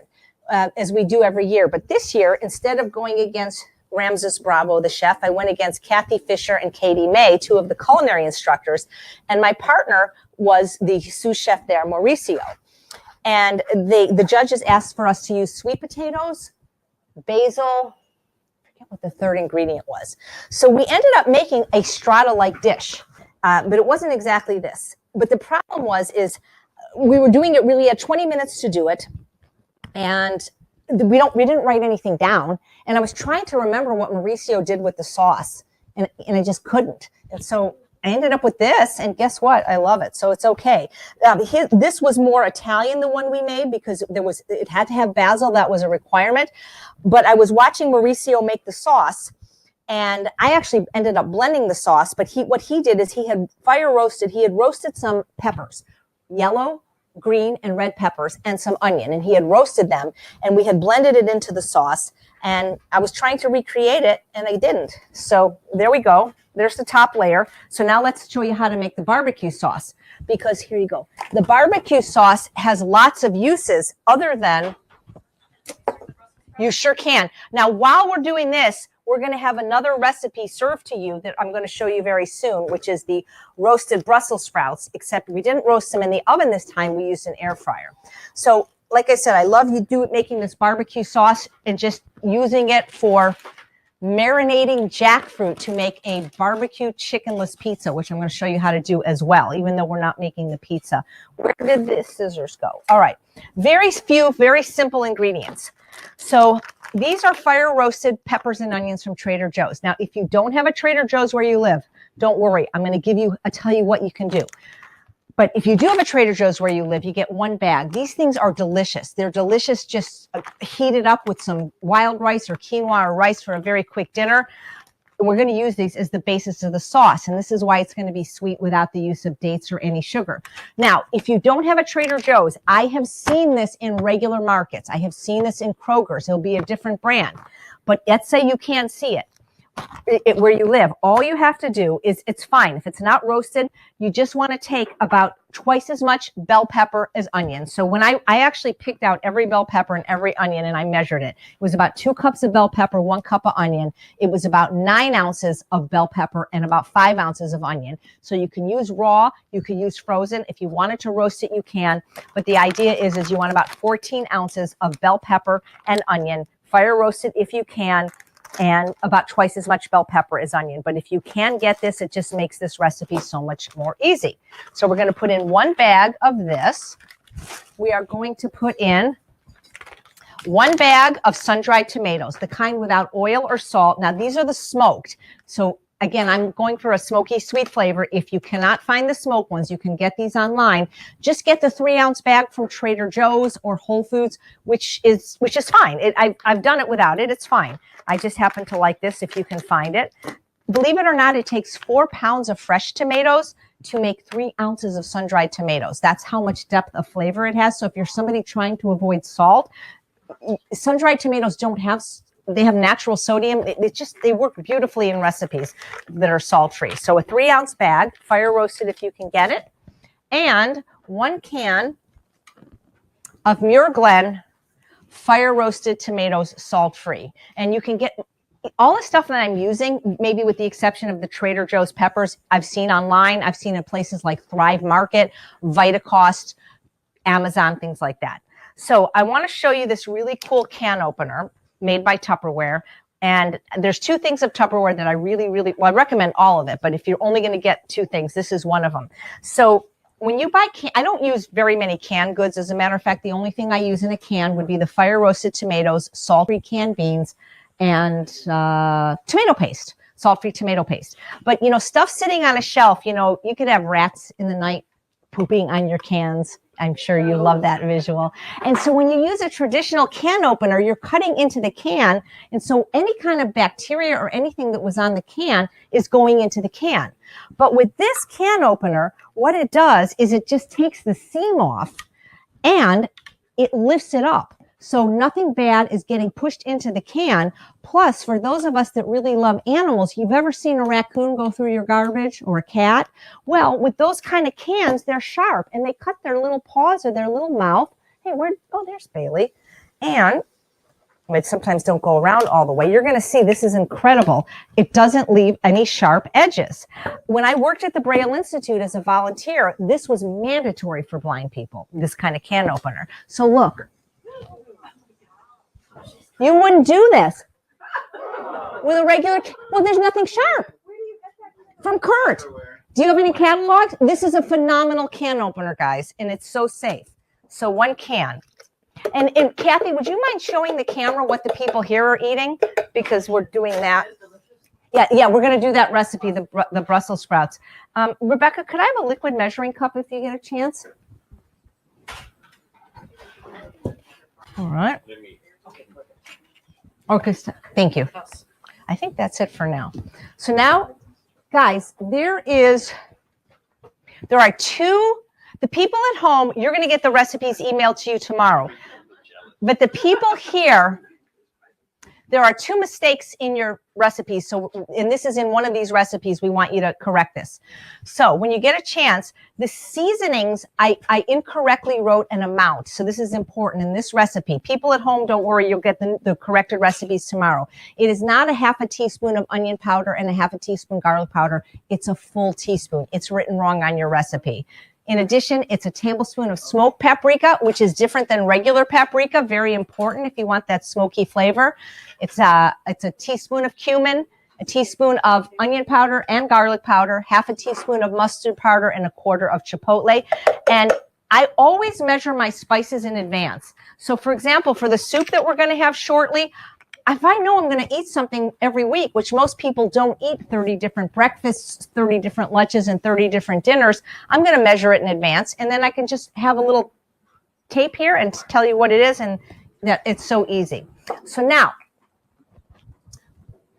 as we do every year. But this year, instead of going against Ramses Bravo, the chef, I went against Kathy Fisher and Katie May, 2 of the culinary instructors. And my partner was the sous chef there, Mauricio. And the judges asked for us to use sweet potatoes, basil, I forget what the third ingredient was. So we ended up making a strata-like dish, but it wasn't exactly this. But the problem is we were doing it really at 20 minutes to do it. And we didn't write anything down. And I was trying to remember what Mauricio did with the sauce, and I just couldn't. And so I ended up with this, and guess what? I love it. So it's okay. This was more Italian, the one we made, because it had to have basil. That was a requirement. But I was watching Mauricio make the sauce, and I actually ended up blending the sauce. But what he did is he had roasted some peppers, yellow, green, and red peppers, and some onion, and he had roasted them, and we had blended it into the sauce. And I was trying to recreate it, and I didn't. So there we go. There's the top layer. So now let's show you how to make the barbecue sauce, because here you go. The barbecue sauce has lots of uses other than, you sure can. Now, while we're doing this, we're going to have another recipe served to you that I'm going to show you very soon, which is the roasted Brussels sprouts, except we didn't roast them in the oven this time. We used an air fryer. So like I said, I love making this barbecue sauce and just using it for marinating jackfruit to make a barbecue chickenless pizza, which I'm going to show you how to do as well, even though we're not making the pizza. Where did the scissors go? All right. Very few, very simple ingredients. So these are fire roasted peppers and onions from Trader Joe's. Now, if you don't have a Trader Joe's where you live, don't worry. I'm going to tell you what you can do. But if you do have a Trader Joe's where you live, you get 1 bag. These things are delicious. They're delicious just heated up with some wild rice or quinoa or rice for a very quick dinner. And we're going to use these as the basis of the sauce. And this is why it's going to be sweet without the use of dates or any sugar. Now, if you don't have a Trader Joe's, I have seen this in regular markets. I have seen this in Kroger's. It'll be a different brand. But let's say you can't see it. Where you live, all you have to do is, it's fine. If it's not roasted, you just want to take about twice as much bell pepper as onion. So when I actually picked out every bell pepper and every onion and I measured it. It was about 2 cups of bell pepper, 1 cup of onion. It was about 9 ounces of bell pepper and about 5 ounces of onion. So you can use raw, you can use frozen. If you wanted to roast it, you can. But the idea is you want about 14 ounces of bell pepper and onion, fire roasted if you can, and about twice as much bell pepper as onion. But if you can get this, it just makes this recipe so much more easy. So we're going to put in 1 bag of this. We are going to put in 1 bag of sun-dried tomatoes, the kind without oil or salt. Now, these are the smoked. So again, I'm going for a smoky sweet flavor. If you cannot find the smoked ones, you can get these online. Just get the 3-ounce bag from Trader Joe's or Whole Foods, which is fine. I've done it without it. It's fine. I just happen to like this if you can find it. Believe it or not, it takes 4 pounds of fresh tomatoes to make 3 ounces of sun-dried tomatoes. That's how much depth of flavor it has. So if you're somebody trying to avoid salt, sun-dried tomatoes don't have they have natural sodium. They work beautifully in recipes that are salt-free. So a 3-ounce bag, fire roasted if you can get it, and 1 can of Muir Glen fire roasted tomatoes, salt-free. And you can get all the stuff that I'm using, maybe with the exception of the Trader Joe's peppers, I've seen online. I've seen in places like Thrive Market, Vitacost, Amazon, things like that. So I want to show you this really cool can opener made by Tupperware. And there's 2 things of Tupperware that I really, well, I recommend all of it. But if you're only going to get 2 things, this is one of them. So when you buy I don't use very many canned goods. As a matter of fact, the only thing I use in a can would be the fire roasted tomatoes, salt-free canned beans, and tomato paste, salt-free tomato paste. But, stuff sitting on a shelf, you could have rats in the night pooping on your cans. I'm sure you love that visual. And so when you use a traditional can opener, you're cutting into the can. And so any kind of bacteria or anything that was on the can is going into the can. But with this can opener, what it does is it just takes the seam off and it lifts it up. So nothing bad is getting pushed into the can. Plus, for those of us that really love animals, you've ever seen a raccoon go through your garbage or a cat? Well, with those kind of cans, they're sharp and they cut their little paws or their little mouth. Hey, there's Bailey. And it sometimes don't go around all the way. You're going to see this is incredible. It doesn't leave any sharp edges. When I worked at the Braille Institute as a volunteer, this was mandatory for blind people, this kind of can opener. So look. You wouldn't do this with a regular, well, there's nothing sharp. From Kurt. Do you have any catalogs? This is a phenomenal can opener, guys, and it's so safe. So 1 can. And Kathy, would you mind showing the camera what the people here are eating? Because we're doing that. Yeah, we're going to do that recipe, the Brussels sprouts. Rebecca, could I have a liquid measuring cup if you get a chance? All right. Okay, thank you. I think that's it for now. So now, guys, there are 2, the people at home, you're going to get the recipes emailed to you tomorrow. But the people here, there are 2 mistakes in your recipes. So, and this is in one of these recipes, we want you to correct this. So when you get a chance, the seasonings, I incorrectly wrote an amount. So this is important in this recipe. People at home, don't worry, you'll get the corrected recipes tomorrow. It is not a 1/2 teaspoon of onion powder and a 1/2 teaspoon garlic powder. It's a full teaspoon. It's written wrong on your recipe. In addition, it's a tablespoon of smoked paprika, which is different than regular paprika. Very important if you want that smoky flavor. It's a teaspoon of cumin, a teaspoon of onion powder and garlic powder, 1/2 teaspoon of mustard powder, and 1/4 of chipotle. And I always measure my spices in advance. So for example, for the soup that we're going to have shortly, if I know I'm going to eat something every week, which most people don't eat 30 different breakfasts, 30 different lunches, and 30 different dinners, I'm going to measure it in advance. And then I can just have a little tape here and tell you what it is. And that it's so easy. So now,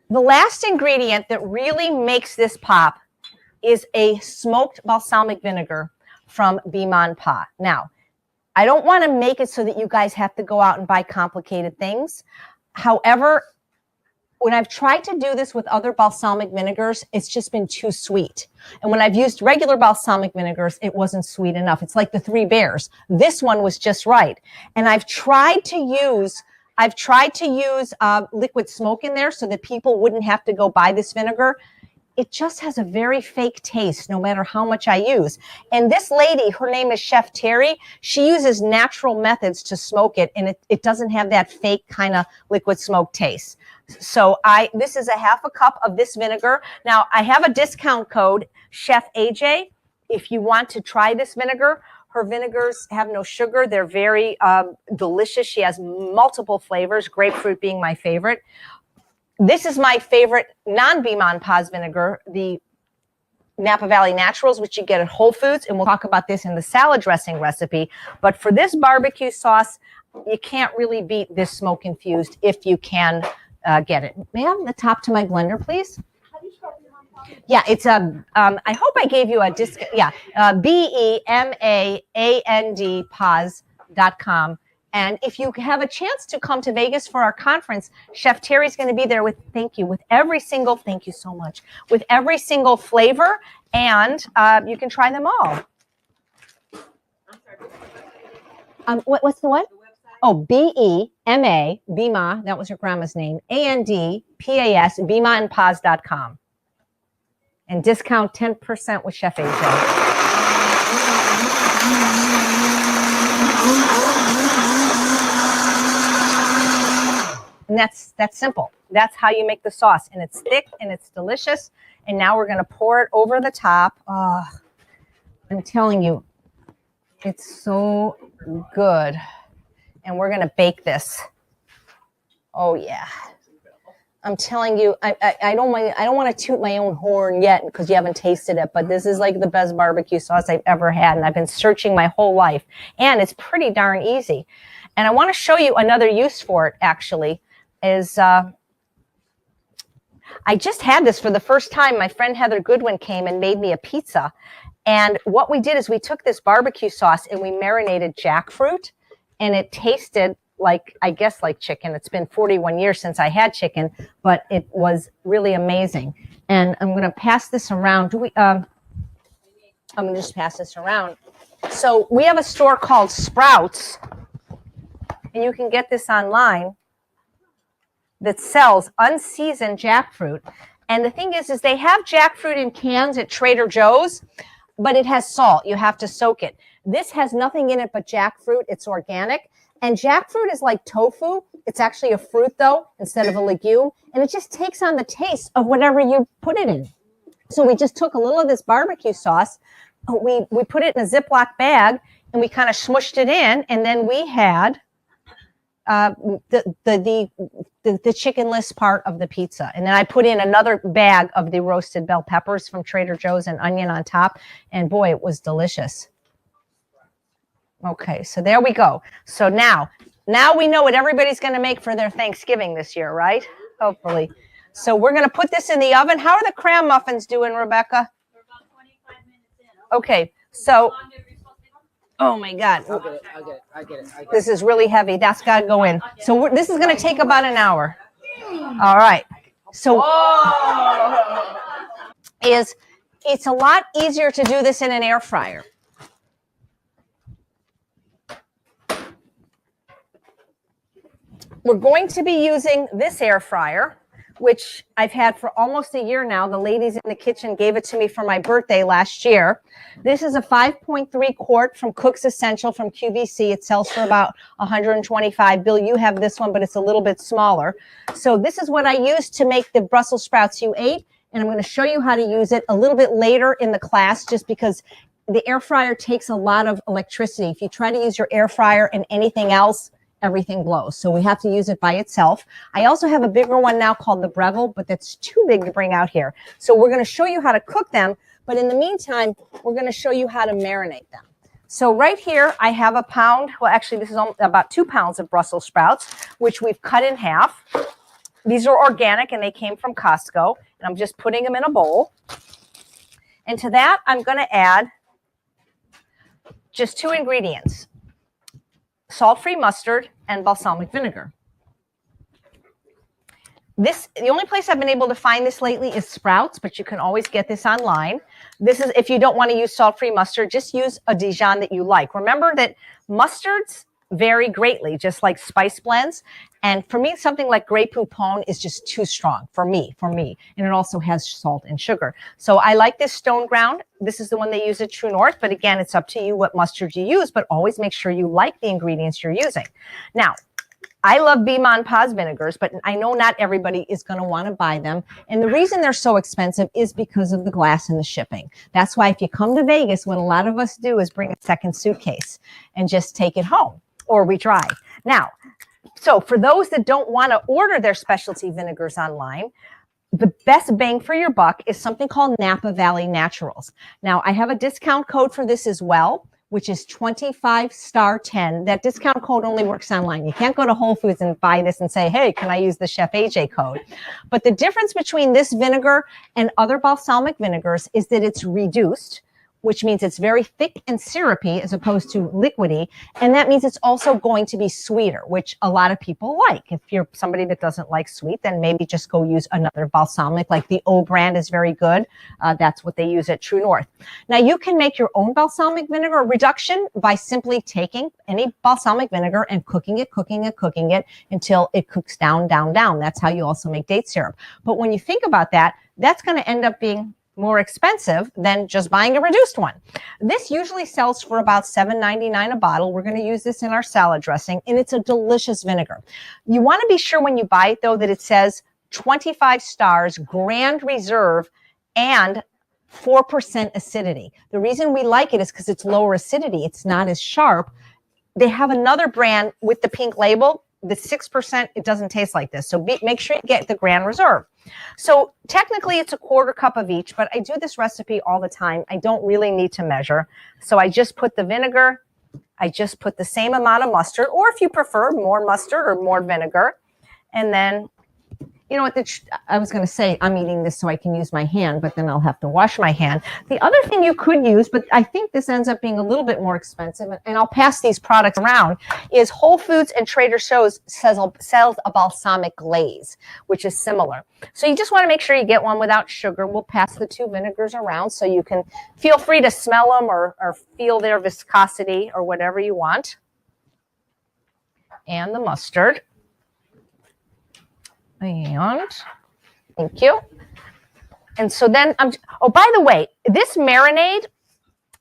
the last ingredient that really makes this pop is a smoked balsamic vinegar from Be Mon Pa. Now, I don't want to make it so that you guys have to go out and buy complicated things. However, when I've tried to do this with other balsamic vinegars, it's just been too sweet. And when I've used regular balsamic vinegars, it wasn't sweet enough. It's like the Three Bears. This one was just right. And I've tried to use liquid smoke in there so that people wouldn't have to go buy this vinegar. It just has a very fake taste no matter how much I use. And this lady, her name is Chef Terry, she uses natural methods to smoke it, and it doesn't have that fake kind of liquid smoke taste. So this is a 1/2 cup of this vinegar. Now, I have a discount code, Chef AJ, if you want to try this vinegar. Her vinegars have no sugar. They're very delicious. She has multiple flavors, grapefruit being my favorite. This is my favorite non-Be Mon Pa's vinegar, the Napa Valley Naturals, which you get at Whole Foods. And we'll talk about this in the salad dressing recipe. But for this barbecue sauce, you can't really beat this smoke infused if you can get it. May I have the top to my blender, please? Yeah, it's I hope I gave you a disc. Yeah, BEMAAND paz.com. And if you have a chance to come to Vegas for our conference, Chef Terry's going to be there with every single, thank you so much, with every single flavor, and you can try them all. What's the what? Oh, B-E-M-A, Bema, that was your grandma's name, A-N-D-P-A-S, BemaandPaz.com. And discount 10% with Chef AJ. And that's simple. That's how you make the sauce. And it's thick and it's delicious. And now we're going to pour it over the top. Oh, I'm telling you, it's so good. And we're going to bake this. Oh, yeah. I'm telling you, I don't want to toot my own horn yet because you haven't tasted it, but this is like the best barbecue sauce I've ever had. And I've been searching my whole life. And it's pretty darn easy. And I want to show you another use for it, actually. I just had this for the first time. My friend Heather Goodwin came and made me a pizza. And what we did is we took this barbecue sauce and we marinated jackfruit, and it tasted like, I guess, like chicken. It's been 41 years since I had chicken, but it was really amazing. And I'm going to pass this around. I'm going to just pass this around. So we have a store called Sprouts, and you can get this online, that sells unseasoned jackfruit. And the thing is they have jackfruit in cans at Trader Joe's, but it has salt. You have to soak it. This has nothing in it but jackfruit. It's organic. And jackfruit is like tofu. It's actually a fruit, though, instead of a legume. And it just takes on the taste of whatever you put it in. So we just took a little of this barbecue sauce. We put it in a Ziploc bag, and we kind of smushed it in. And then we had the chickenless part of the pizza. And then I put in another bag of the roasted bell peppers from Trader Joe's and onion on top. And boy, it was delicious. Okay, so there we go. So now we know what everybody's going to make for their Thanksgiving this year, right? Hopefully. So we're going to put this in the oven. How are the cram muffins doing, Rebecca? We're about 25 minutes in. Okay, so, How long have you supposed to go? oh my God. I get it. This is really heavy. That's got to go in. So this is going to take about an hour. All right. So it's a lot easier to do this in an air fryer. We're going to be using this air fryer, which I've had for almost a year now. The ladies in the kitchen gave it to me for my birthday last year. This is a 5.3 quart from Cook's Essential from QVC. It sells for about $125. Bill, you have this one, but it's a little bit smaller. So this is what I used to make the Brussels sprouts you ate, and I'm going to show you how to use it a little bit later in the class, just because the air fryer takes a lot of electricity. If you try to use your air fryer and anything else, everything blows. So we have to use it by itself. I also have a bigger one now called the Breville, but that's too big to bring out here. So we're going to show you how to cook them. But in the meantime, we're going to show you how to marinate them. So right here, I have a pound. Well, actually, this is about 2 pounds of Brussels sprouts, which we've cut in half. These are organic, and they came from Costco. And I'm just putting them in a bowl. And to that, I'm going to add just 2 ingredients: salt-free mustard and balsamic vinegar. The only place I've been able to find this lately is Sprouts, but you can always get this online. This is, if you don't want to use salt-free mustard, just use a Dijon that you like. Remember that mustards vary greatly, just like spice blends. And for me, something like Grey Poupon is just too strong for me. And it also has salt and sugar. So I like this stone ground. This is the one they use at True North. But again, it's up to you what mustard you use, but always make sure you like the ingredients you're using. Now, I love Bema and Paz vinegars, but I know not everybody is going to want to buy them. And the reason they're so expensive is because of the glass and the shipping. That's why if you come to Vegas, what a lot of us do is bring a second suitcase and just take it home, or we try. Now, so for those that don't want to order their specialty vinegars online, the best bang for your buck is something called Napa Valley Naturals. Now, I have a discount code for this as well, which is 25STAR10. That discount code only works online. You can't go to Whole Foods and buy this and say, hey, can I use the Chef AJ code? But the difference between this vinegar and other balsamic vinegars is that it's reduced, which means it's very thick and syrupy as opposed to liquidy. And that means it's also going to be sweeter, which a lot of people like. If you're somebody that doesn't like sweet, then maybe just go use another balsamic, like the O brand is very good. That's what they use at True North. Now you can make your own balsamic vinegar reduction by simply taking any balsamic vinegar and cooking it until it cooks down. That's how you also make date syrup. But when you think about that, that's going to end up being more expensive than just buying a reduced one. This usually sells for about $7.99 a bottle. We're going to use this in our salad dressing, and it's a delicious vinegar. You want to be sure when you buy it, though, that it says 25 stars, Grand Reserve, and 4% acidity. The reason we like it is because it's lower acidity. It's not as sharp. They have another brand with the pink label. The 6%, it doesn't taste like this. So make sure you get the Grand Reserve. So technically it's a quarter cup of each, but I do this recipe all the time. I don't really need to measure. So I just put the vinegar. I just put the same amount of mustard, or if you prefer more mustard or more vinegar. And then, you know what, I was going to say I'm eating this so I can use my hand, but then I'll have to wash my hand. The other thing you could use, but I think this ends up being a little bit more expensive, and I'll pass these products around, is Whole Foods and Trader Joe's sells a balsamic glaze, which is similar. So you just want to make sure you get one without sugar. We'll pass the two vinegars around so you can feel free to smell them or feel their viscosity or whatever you want. And the mustard. And thank you. And so then oh, by the way, this marinade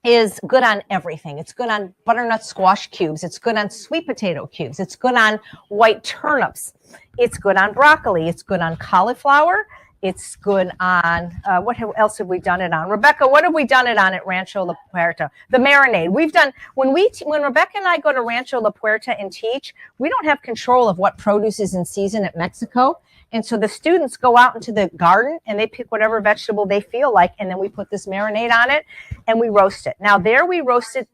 is good on everything. It's good on butternut squash cubes. It's good on sweet potato cubes. It's good on white turnips. It's good on broccoli. It's good on cauliflower. It's good on, what else have we done it on? Rebecca, what have we done it on at Rancho La Puerta? The marinade. We've done, when Rebecca and I go to Rancho La Puerta and teach, we don't have control of what produce is in season at Mexico. And so the students go out into the garden and they pick whatever vegetable they feel like. And then we put this marinade on it and we roast it. Now there we roasted,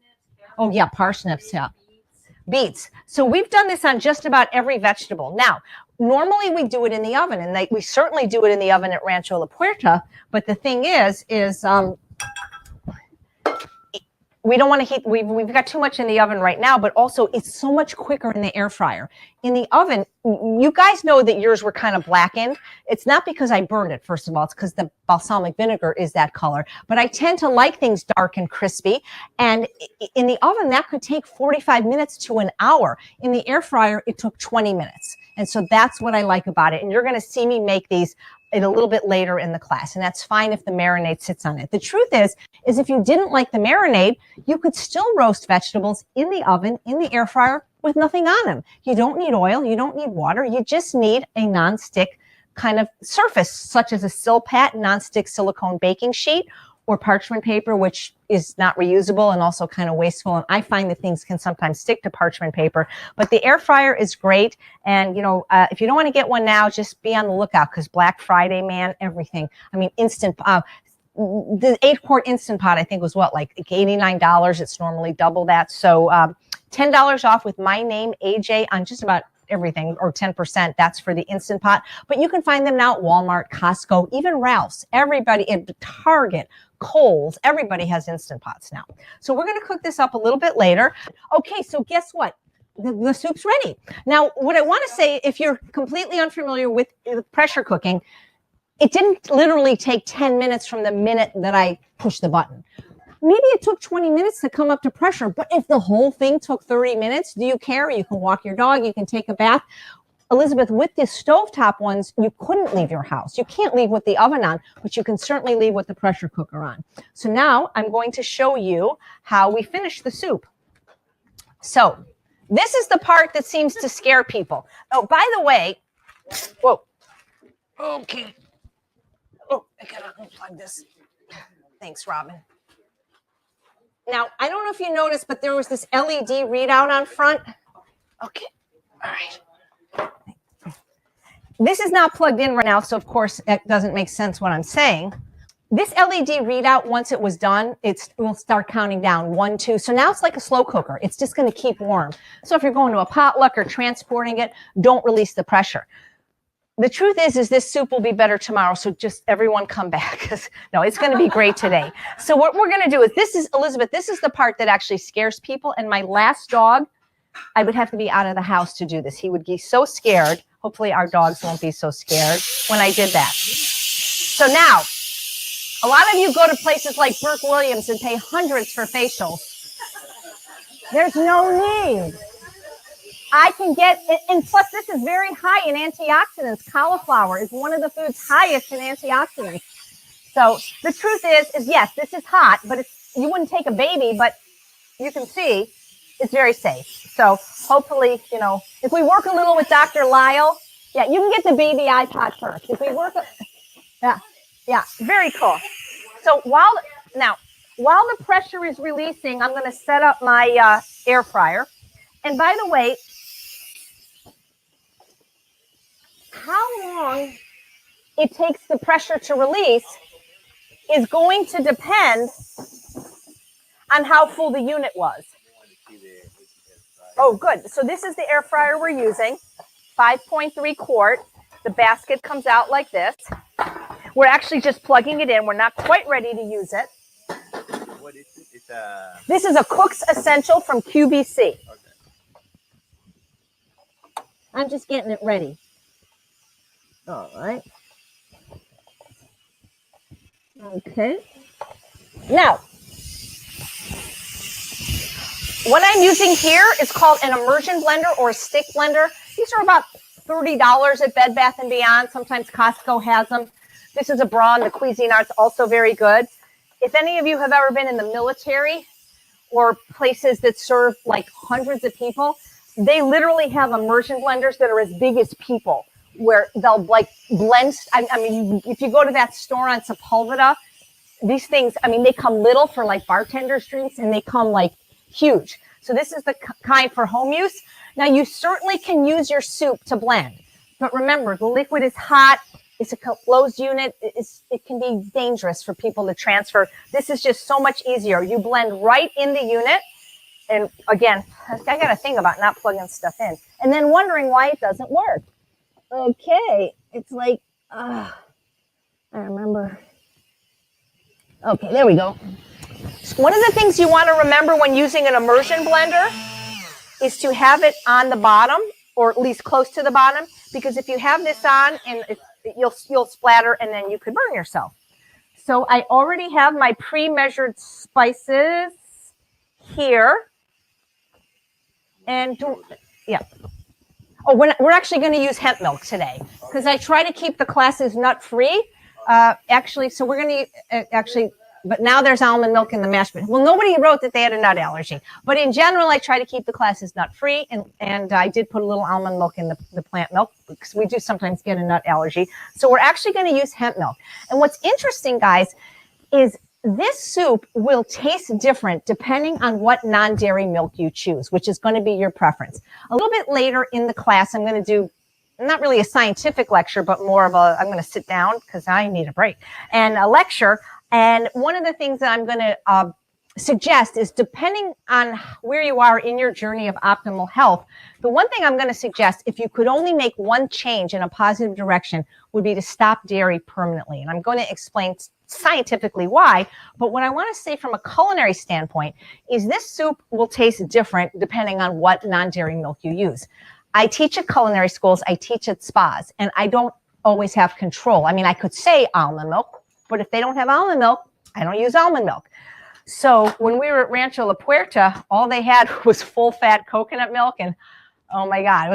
oh yeah, parsnips, yeah. Beets. So we've done this on just about every vegetable. Now, normally we do it in the oven, and we certainly do it in the oven at Rancho La Puerta. But the thing is we don't want to heat. We've got too much in the oven right now, but also it's so much quicker in the air fryer. In the oven, you guys know that yours were kind of blackened. It's not because I burned it, first of all. It's because the balsamic vinegar is that color. But I tend to like things dark and crispy. And in the oven, that could take 45 minutes to an hour. In the air fryer, it took 20 minutes. And so that's what I like about it. And you're going to see me make these a little bit later in the class, and that's fine if the marinade sits on it. The truth is if you didn't like the marinade, you could still roast vegetables in the oven, in the air fryer, with nothing on them. You don't need oil, you don't need water, you just need a nonstick kind of surface, such as a Silpat nonstick silicone baking sheet, or parchment paper, which is not reusable and also kind of wasteful. And I find that things can sometimes stick to parchment paper, but the air fryer is great. And, if you don't want to get one now, just be on the lookout, because Black Friday, man, everything. I mean, instant, the 8-quart Instant Pot, I think was like $89. It's normally double that. So $10 off with my name, AJ, on just about everything, or 10%. That's for the Instant Pot. But you can find them now at Walmart, Costco, even Ralph's. Everybody at Target, Kohl's, everybody has Instant Pots now. So we're going to cook this up a little bit later. Okay, so guess what? The soup's ready. Now, what I want to say, if you're completely unfamiliar with pressure cooking, it didn't literally take 10 minutes from the minute that I pushed the button. Maybe it took 20 minutes to come up to pressure, but if the whole thing took 30 minutes, do you care? You can walk your dog, you can take a bath. Elizabeth, with the stovetop ones, you couldn't leave your house. You can't leave with the oven on, but you can certainly leave with the pressure cooker on. So now I'm going to show you how we finish the soup. So this is the part that seems to scare people. Oh, by the way, whoa. Okay. Oh, I gotta unplug this. Thanks, Robin. Now, I don't know if you noticed, but there was this LED readout on front. Okay. All right. This is not plugged in right now, so of course it doesn't make sense what I'm saying. This LED readout, once it was done, it will start counting down 1, 2. So now it's like a slow cooker. It's just going to keep warm. So if you're going to a potluck or transporting it, don't release the pressure. the truth is this soup will be better tomorrow. So just everyone come back. 'Cause no, it's going to be great today. So what we're going to do is Elizabeth, this is the part that actually scares people. And my last dog, I would have to be out of the house to do this. He would be so scared. Hopefully our dogs won't be so scared when I did that. So now, a lot of you go to places like Burke Williams and pay hundreds for facials. There's no need. I can get, and plus this is very high in antioxidants. Cauliflower is one of the foods highest in antioxidants. So the truth is yes, this is hot, but you wouldn't take a baby, but you can see it's very safe. So hopefully, if we work a little with Dr. Lyle, yeah, you can get the baby iPod first. If we work, yeah, very cool. So while the pressure is releasing, I'm going to set up my air fryer. And by the way, how long it takes the pressure to release is going to depend on how full the unit was. Oh, good. So this is the air fryer we're using, 5.3 quart. The basket comes out like this. We're actually just plugging it in. We're not quite ready to use it. What is it? This is a Cook's Essential from QVC. Okay. I'm just getting it ready. All right. Okay. Now, what I'm using here is called an immersion blender or a stick blender. These are about $30 at Bed Bath & Beyond. Sometimes Costco has them. This is a Braun. The Cuisinart's also very good. If any of you have ever been in the military or places that serve like hundreds of people, they literally have immersion blenders that are as big as people, where they'll like blend. I mean, if you go to that store on Sepulveda, these things, I mean, they come little for like bartender's drinks and they come like huge. So this is the kind for home use. Now you certainly can use your soup to blend, but remember the liquid is hot. It's a closed unit. It can be dangerous for people to transfer. This is just so much easier. You blend right in the unit. And again, I got to think about not plugging stuff in and then wondering why it doesn't work. Okay. It's like, I remember. Okay, there we go. So one of the things you want to remember when using an immersion blender is to have it on the bottom or at least close to the bottom, because if you have this on and you'll splatter and then you could burn yourself. So I already have my pre-measured spices here. And yeah. Oh, we're actually going to use hemp milk today because I try to keep the classes nut-free. Actually, so we're going to but now there's almond milk in the mashed potatoes. Well, nobody wrote that they had a nut allergy, but in general, I try to keep the classes nut-free, and I did put a little almond milk in the plant milk because we do sometimes get a nut allergy. So we're actually going to use hemp milk. And what's interesting, guys, is this soup will taste different depending on what non-dairy milk you choose, which is going to be your preference. A little bit later in the class, I'm going to do not really a scientific lecture, but more of I'm going to sit down because I need a break and a lecture. And one of the things that I'm going to suggest is, depending on where you are in your journey of optimal health, the one thing I'm going to suggest, if you could only make one change in a positive direction, would be to stop dairy permanently. And I'm going to explain scientifically why, but what I want to say from a culinary standpoint is this soup will taste different depending on what non-dairy milk you use. I teach at culinary schools, I teach at spas, and I don't always have control. I mean, I could say almond milk, but if they don't have almond milk, I don't use almond milk. So when we were at Rancho La Puerta, all they had was full-fat coconut milk, and oh my God,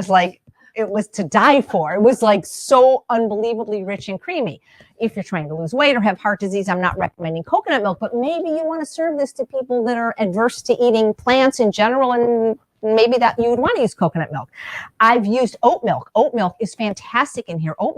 it was to die for. It was like so unbelievably rich and creamy. If you're trying to lose weight or have heart disease, I'm not recommending coconut milk, but maybe you want to serve this to people that are adverse to eating plants in general, and maybe that you would want to use coconut milk. I've used oat milk. Oat milk is fantastic in here. Oat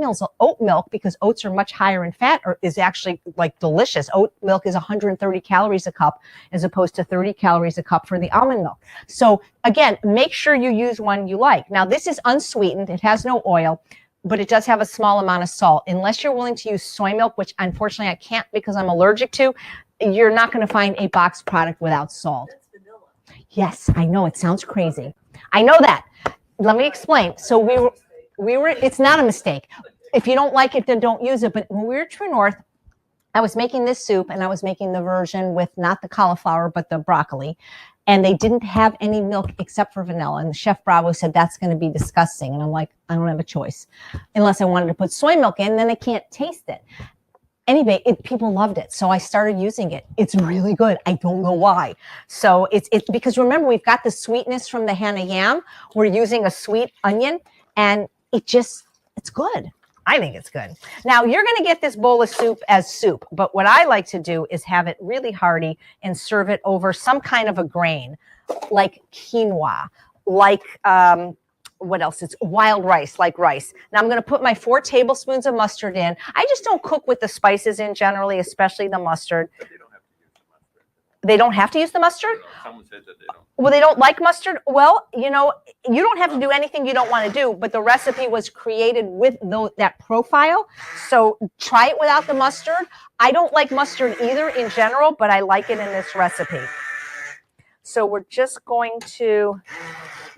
milk, because oats are much higher in fat, is actually like delicious. Oat milk is 130 calories a cup as opposed to 30 calories a cup for the almond milk. So again, make sure you use one you like. Now this is unsweetened. It has no oil, but it does have a small amount of salt. Unless you're willing to use soy milk, which unfortunately I can't because I'm allergic to, you're not going to find a boxed product without salt. Yes, I know. It sounds crazy. I know that. Let me explain. So we were, it's not a mistake. If you don't like it, then don't use it. But when we were at True North, I was making this soup and I was making the version with not the cauliflower, but the broccoli. And they didn't have any milk except for vanilla. And Chef Bravo said, that's going to be disgusting. And I'm like, I don't have a choice. Unless I wanted to put soy milk in, then I can't taste it. Anyway, people loved it. So I started using it. It's really good. I don't know why. So it's because remember, we've got the sweetness from the Hana yam. We're using a sweet onion and it's good. I think it's good. Now, you're going to get this bowl of soup as soup, but what I like to do is have it really hearty and serve it over some kind of a grain, like quinoa, like, what else? It's wild rice, like rice. Now, I'm going to put my 4 tablespoons of mustard in. I just don't cook with the spices in generally, especially the mustard. But they don't have to use the mustard. They don't have to use the mustard? Someone said that they don't. Well, they don't like mustard. Well, you don't have to do anything you don't want to do, but the recipe was created with that profile. So try it without the mustard. I don't like mustard either in general, but I like it in this recipe. So we're just going to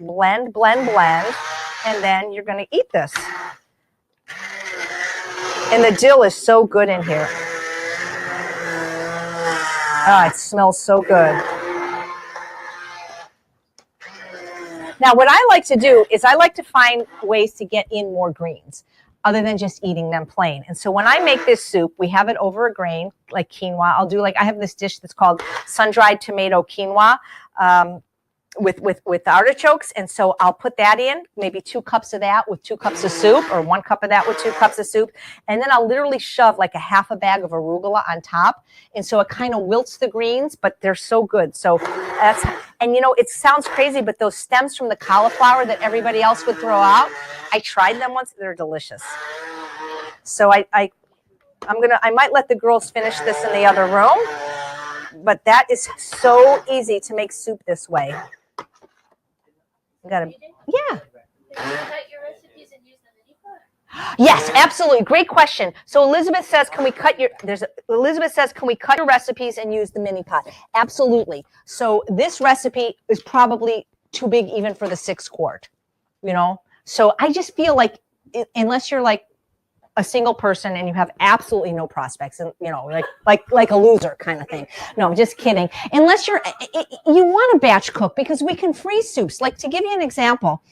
blend, and then you're going to eat this. And the dill is so good in here. Oh, it smells so good. Now, what I like to do is I like to find ways to get in more greens other than just eating them plain. And so when I make this soup, we have it over a grain, like quinoa. I have this dish that's called sun-dried tomato quinoa with artichokes. And so I'll put that in, maybe 2 cups of that with 2 cups of soup, or 1 cup of that with 2 cups of soup. And then I'll literally shove like a half a bag of arugula on top. And so it kind of wilts the greens, but they're so good. So and it sounds crazy, but those stems from the cauliflower that everybody else would throw out, I tried them once. They're delicious. So I might let the girls finish this in the other room, but that is so easy to make soup this way. Yeah. Can you cut your recipes and use the mini pot? Yes, absolutely. Great question. So Elizabeth says, can we cut your recipes and use the mini pot? Absolutely. So this recipe is probably too big even for the 6 quart, So I just feel like unless you're like a single person and you have absolutely no prospects and like a loser kind of thing. No, I'm just kidding. Unless you want to batch cook, because we can freeze soups. Like, to give you an example,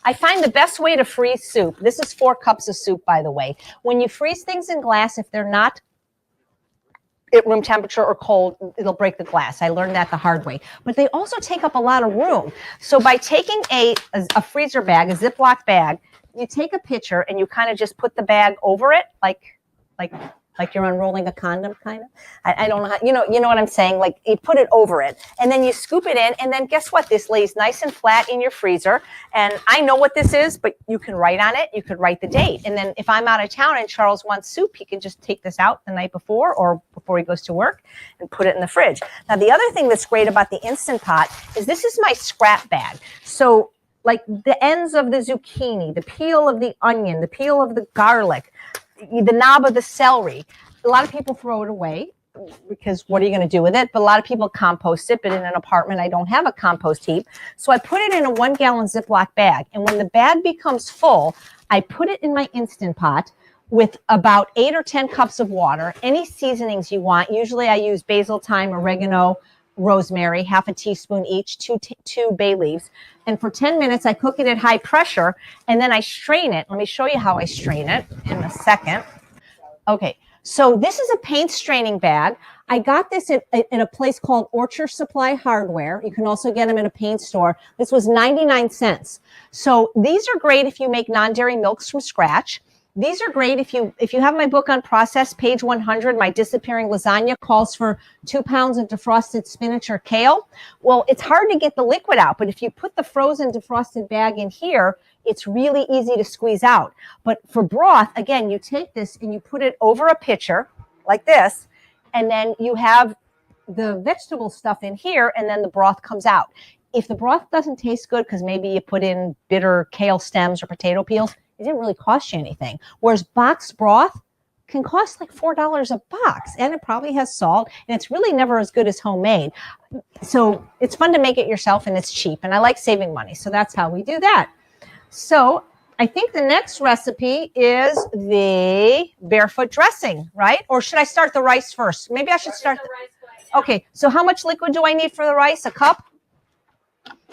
I find the best way to freeze soup, this is 4 cups of soup, by the way. When you freeze things in glass, if they're not at room temperature or cold, it'll break the glass. I learned that the hard way. But they also take up a lot of room. So by taking a freezer bag, a Ziploc bag, you take a pitcher and you kind of just put the bag over it, like you're unrolling a condom, kind of. I don't know how, you know what I'm saying? Like, you put it over it, and then you scoop it in, and then guess what? This lays nice and flat in your freezer. And I know what this is, but you can write on it. You could write the date. And then if I'm out of town and Charles wants soup, he can just take this out the night before or before he goes to work and put it in the fridge. Now, the other thing that's great about the Instant Pot is this is my scrap bag. So, like, the ends of the zucchini, the peel of the onion, the peel of the garlic, the knob of the celery. A lot of people throw it away because what are you going to do with it? But a lot of people compost it. But in an apartment, I don't have a compost heap. So I put it in a 1-gallon Ziploc bag. And when the bag becomes full, I put it in my Instant Pot with about 8 or 10 cups of water, any seasonings you want. Usually I use basil, thyme, oregano, rosemary, half a teaspoon each, two bay leaves. And for 10 minutes, I cook it at high pressure, and then I strain it. Let me show you how I strain it in a second. Okay, so this is a paint straining bag. I got this in a place called Orchard Supply Hardware. You can also get them in a paint store. This was 99 cents. So these are great if you make non-dairy milks from scratch. These are great if you have my book on process, page 100, my disappearing lasagna calls for 2 pounds of defrosted spinach or kale. Well, it's hard to get the liquid out, but if you put the frozen defrosted bag in here, it's really easy to squeeze out. But for broth, again, you take this and you put it over a pitcher like this, and then you have the vegetable stuff in here, and then the broth comes out. If the broth doesn't taste good because maybe you put in bitter kale stems or potato peels, it didn't really cost you anything. Whereas boxed broth, can cost like $4 a box, and it probably has salt, and it's really never as good as homemade. So it's fun to make it yourself, and it's cheap, and I like saving money. So that's how we do that. So I think the next recipe is the barefoot dressing, right? Or should I start the rice first? Maybe I should start. Okay, so how much liquid do I need for the rice? A cup?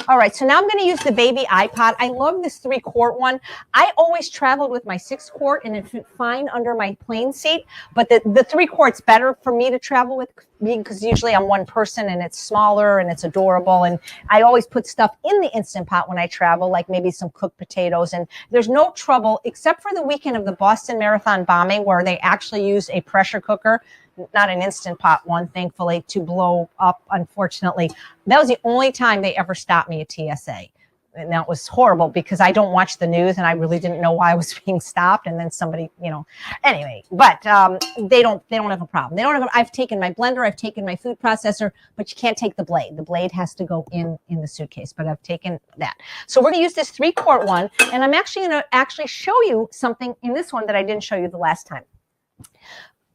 All right, so now I'm going to use the baby iPod. I love this 3-quart one. I always traveled with my 6-quart, and it fit fine under my plane seat. But the 3-quart's better for me to travel with because usually I'm one person, and it's smaller and it's adorable. And I always put stuff in the Instant Pot when I travel, like maybe some cooked potatoes. And there's no trouble, except for the weekend of the Boston Marathon bombing, where they actually used a pressure cooker. Not an Instant Pot one, thankfully, to blow up, unfortunately. That was the only time they ever stopped me at TSA. And that was horrible because I don't watch the news and I really didn't know why I was being stopped. And then somebody, anyway, but they don't have a problem. I've taken my blender, I've taken my food processor, but you can't take the blade. The blade has to go in the suitcase, but I've taken that. So we're going to use this 3-quart one. And I'm actually going to show you something in this one that I didn't show you the last time.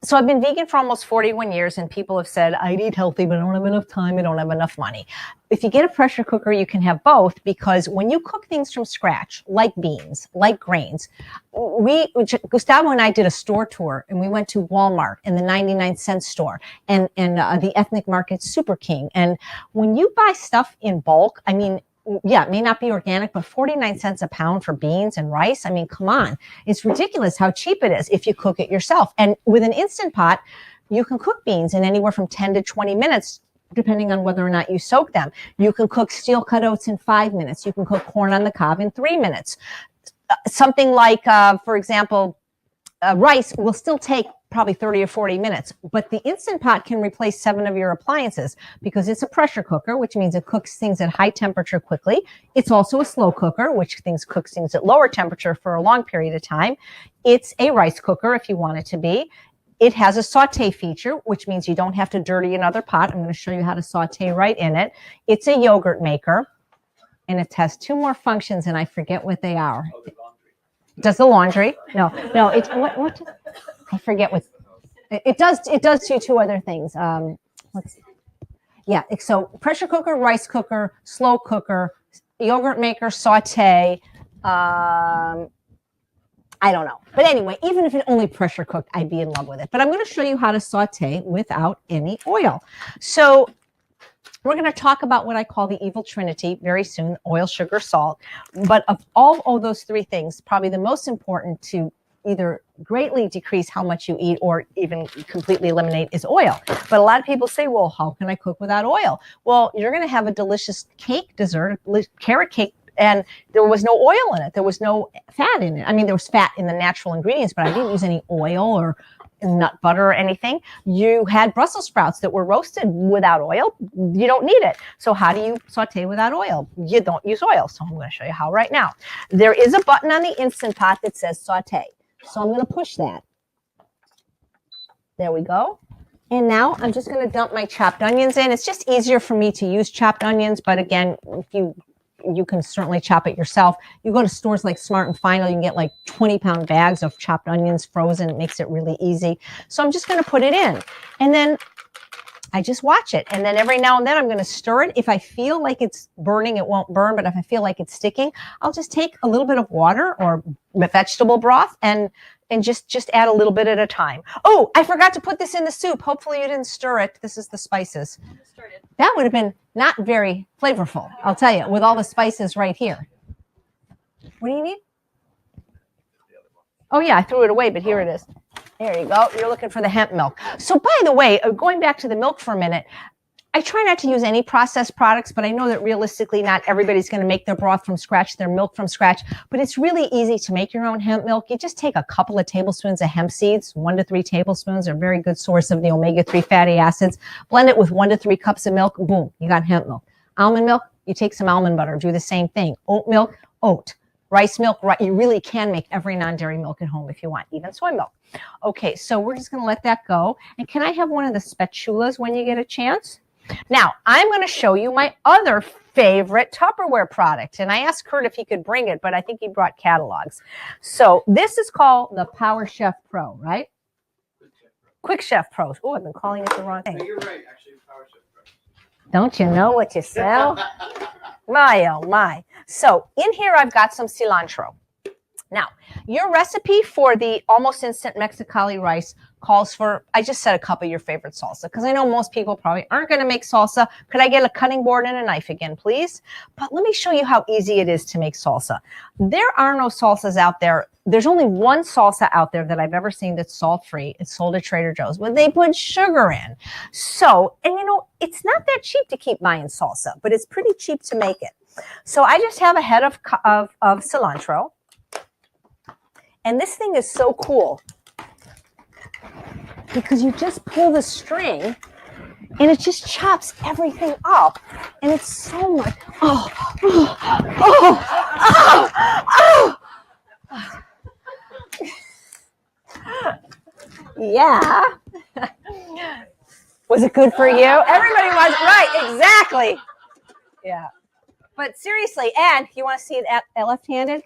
So I've been vegan for almost 41 years, and people have said, I eat healthy, but I don't have enough time. I don't have enough money. If you get a pressure cooker, you can have both, because when you cook things from scratch, like beans, like grains, Gustavo and I did a store tour, and we went to Walmart and the 99-cent store and the ethnic market Super King. And when you buy stuff in bulk, I mean, yeah, it may not be organic, but 49 cents a pound for beans and rice. I mean, come on. It's ridiculous how cheap it is if you cook it yourself. And with an Instant Pot, you can cook beans in anywhere from 10 to 20 minutes, depending on whether or not you soak them. You can cook steel cut oats in 5 minutes. You can cook corn on the cob in 3 minutes. Something like, for example, rice will still take probably 30 or 40 minutes, but the Instant Pot can replace 7 of your appliances because it's a pressure cooker, which means it cooks things at high temperature quickly. It's also a slow cooker, which cooks things at lower temperature for a long period of time. It's a rice cooker if you want it to be. It has a saute feature, which means you don't have to dirty another pot. I'm going to show you how to saute right in it. It's a yogurt maker, and it has 2 more functions, and I forget what they are. Does the laundry? No. It's what? I forget what it does. It does do 2 other things. Let's see. Yeah. So pressure cooker, rice cooker, slow cooker, yogurt maker, saute. I don't know. But anyway, even if it only pressure cooked, I'd be in love with it. But I'm going to show you how to saute without any oil. So we're going to talk about what I call the evil trinity very soon: oil, sugar, salt. But of all those 3 things, probably the most important to either greatly decrease how much you eat or even completely eliminate is oil. But a lot of people say, well, how can I cook without oil? Well, you're going to have a delicious cake dessert, carrot cake, and there was no oil in it. There was no fat in it. I mean, there was fat in the natural ingredients, but I didn't use any oil or nut butter or anything. You had Brussels sprouts that were roasted without oil. You don't need it. So how do you saute without oil? You don't use oil. So I'm going to show you how right now. There is a button on the Instant Pot that says saute. So I'm going to push that. There we go. And now I'm just going to dump my chopped onions in. It's just easier for me to use chopped onions. But again, if you can certainly chop it yourself. You go to stores like Smart and Final, you can get like 20-pound bags of chopped onions frozen. It makes it really easy. So I'm just going to put it in. And then I just watch it. And then every now and then I'm going to stir it. If I feel like it's burning, it won't burn. But if I feel like it's sticking, I'll just take a little bit of water or vegetable broth and just add a little bit at a time. Oh, I forgot to put this in the soup. Hopefully you didn't stir it. This is the spices. That would have been not very flavorful, I'll tell you, with all the spices right here. What do you need? Oh, yeah, I threw it away, but here it is. There you go. You're looking for the hemp milk. So by the way, going back to the milk for a minute, I try not to use any processed products, but I know that realistically not everybody's going to make their broth from scratch, their milk from scratch, but it's really easy to make your own hemp milk. You just take a couple of tablespoons of hemp seeds, 1 to 3 tablespoons are a very good source of the omega-3 fatty acids. Blend it with 1 to 3 cups of milk. Boom, you got hemp milk. Almond milk, you take some almond butter, do the same thing. Oat milk, oat. Rice milk, you really can make every non-dairy milk at home if you want, even soy milk. Okay, so we're just going to let that go. And can I have one of the spatulas when you get a chance? Now, I'm going to show you my other favorite Tupperware product. And I asked Kurt if he could bring it, but I think he brought catalogs. So this is called the Power Chef Pro, right? Quick Chef Pros. Oh, I've been calling it the wrong So thing. you're right, actually, Power Chef Pro. Don't you know what you sell? My, oh my. So in here, I've got some cilantro. Now, your recipe for the almost instant Mexicali rice calls for, I just said a cup of your favorite salsa, because I know most people probably aren't going to make salsa. Could I get a cutting board and a knife again, please? But let me show you how easy it is to make salsa. There are no salsas out there. There's only one salsa out there that I've ever seen that's salt-free. It's sold at Trader Joe's, but they put sugar in. So, and you know, it's not that cheap to keep buying salsa, but it's pretty cheap to make it. So I just have a head of cilantro. And this thing is so cool because you just pull the string and it just chops everything up. And it's so much, Yeah. Was it good for you? Everybody was, right, exactly. Yeah. But seriously, and you want to see it left-handed?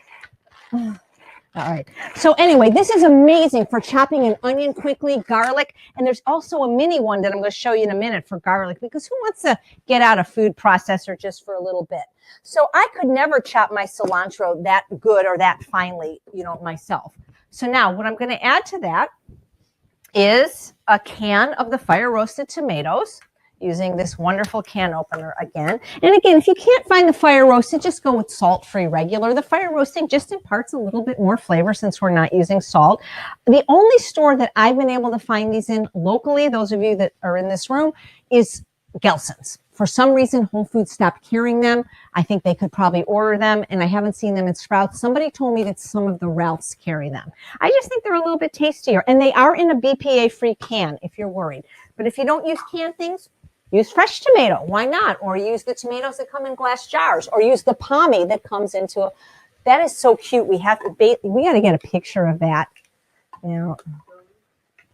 All right. So anyway, this is amazing for chopping an onion quickly, garlic, and there's also a mini one that I'm going to show you in a minute for garlic, because who wants to get out a food processor just for a little bit? So I could never chop my cilantro that good or that finely, you know, myself. So now what I'm going to add to that is a can of the fire roasted tomatoes, using this wonderful can opener again. And again, if you can't find the fire roasted, just go with salt-free regular. The fire roasting just imparts a little bit more flavor since we're not using salt. The only store that I've been able to find these in locally, those of you that are in this room, is Gelson's. For some reason, Whole Foods stopped carrying them. I think they could probably order them, and I haven't seen them in Sprouts. Somebody told me that some of the Ralphs carry them. I just think they're a little bit tastier, and they are in a BPA-free can if you're worried. But if you don't use canned things, use fresh tomato. Why not? Or use the tomatoes that come in glass jars, or use the pommy that comes into a. That is so cute. We got to get a picture of that. You know,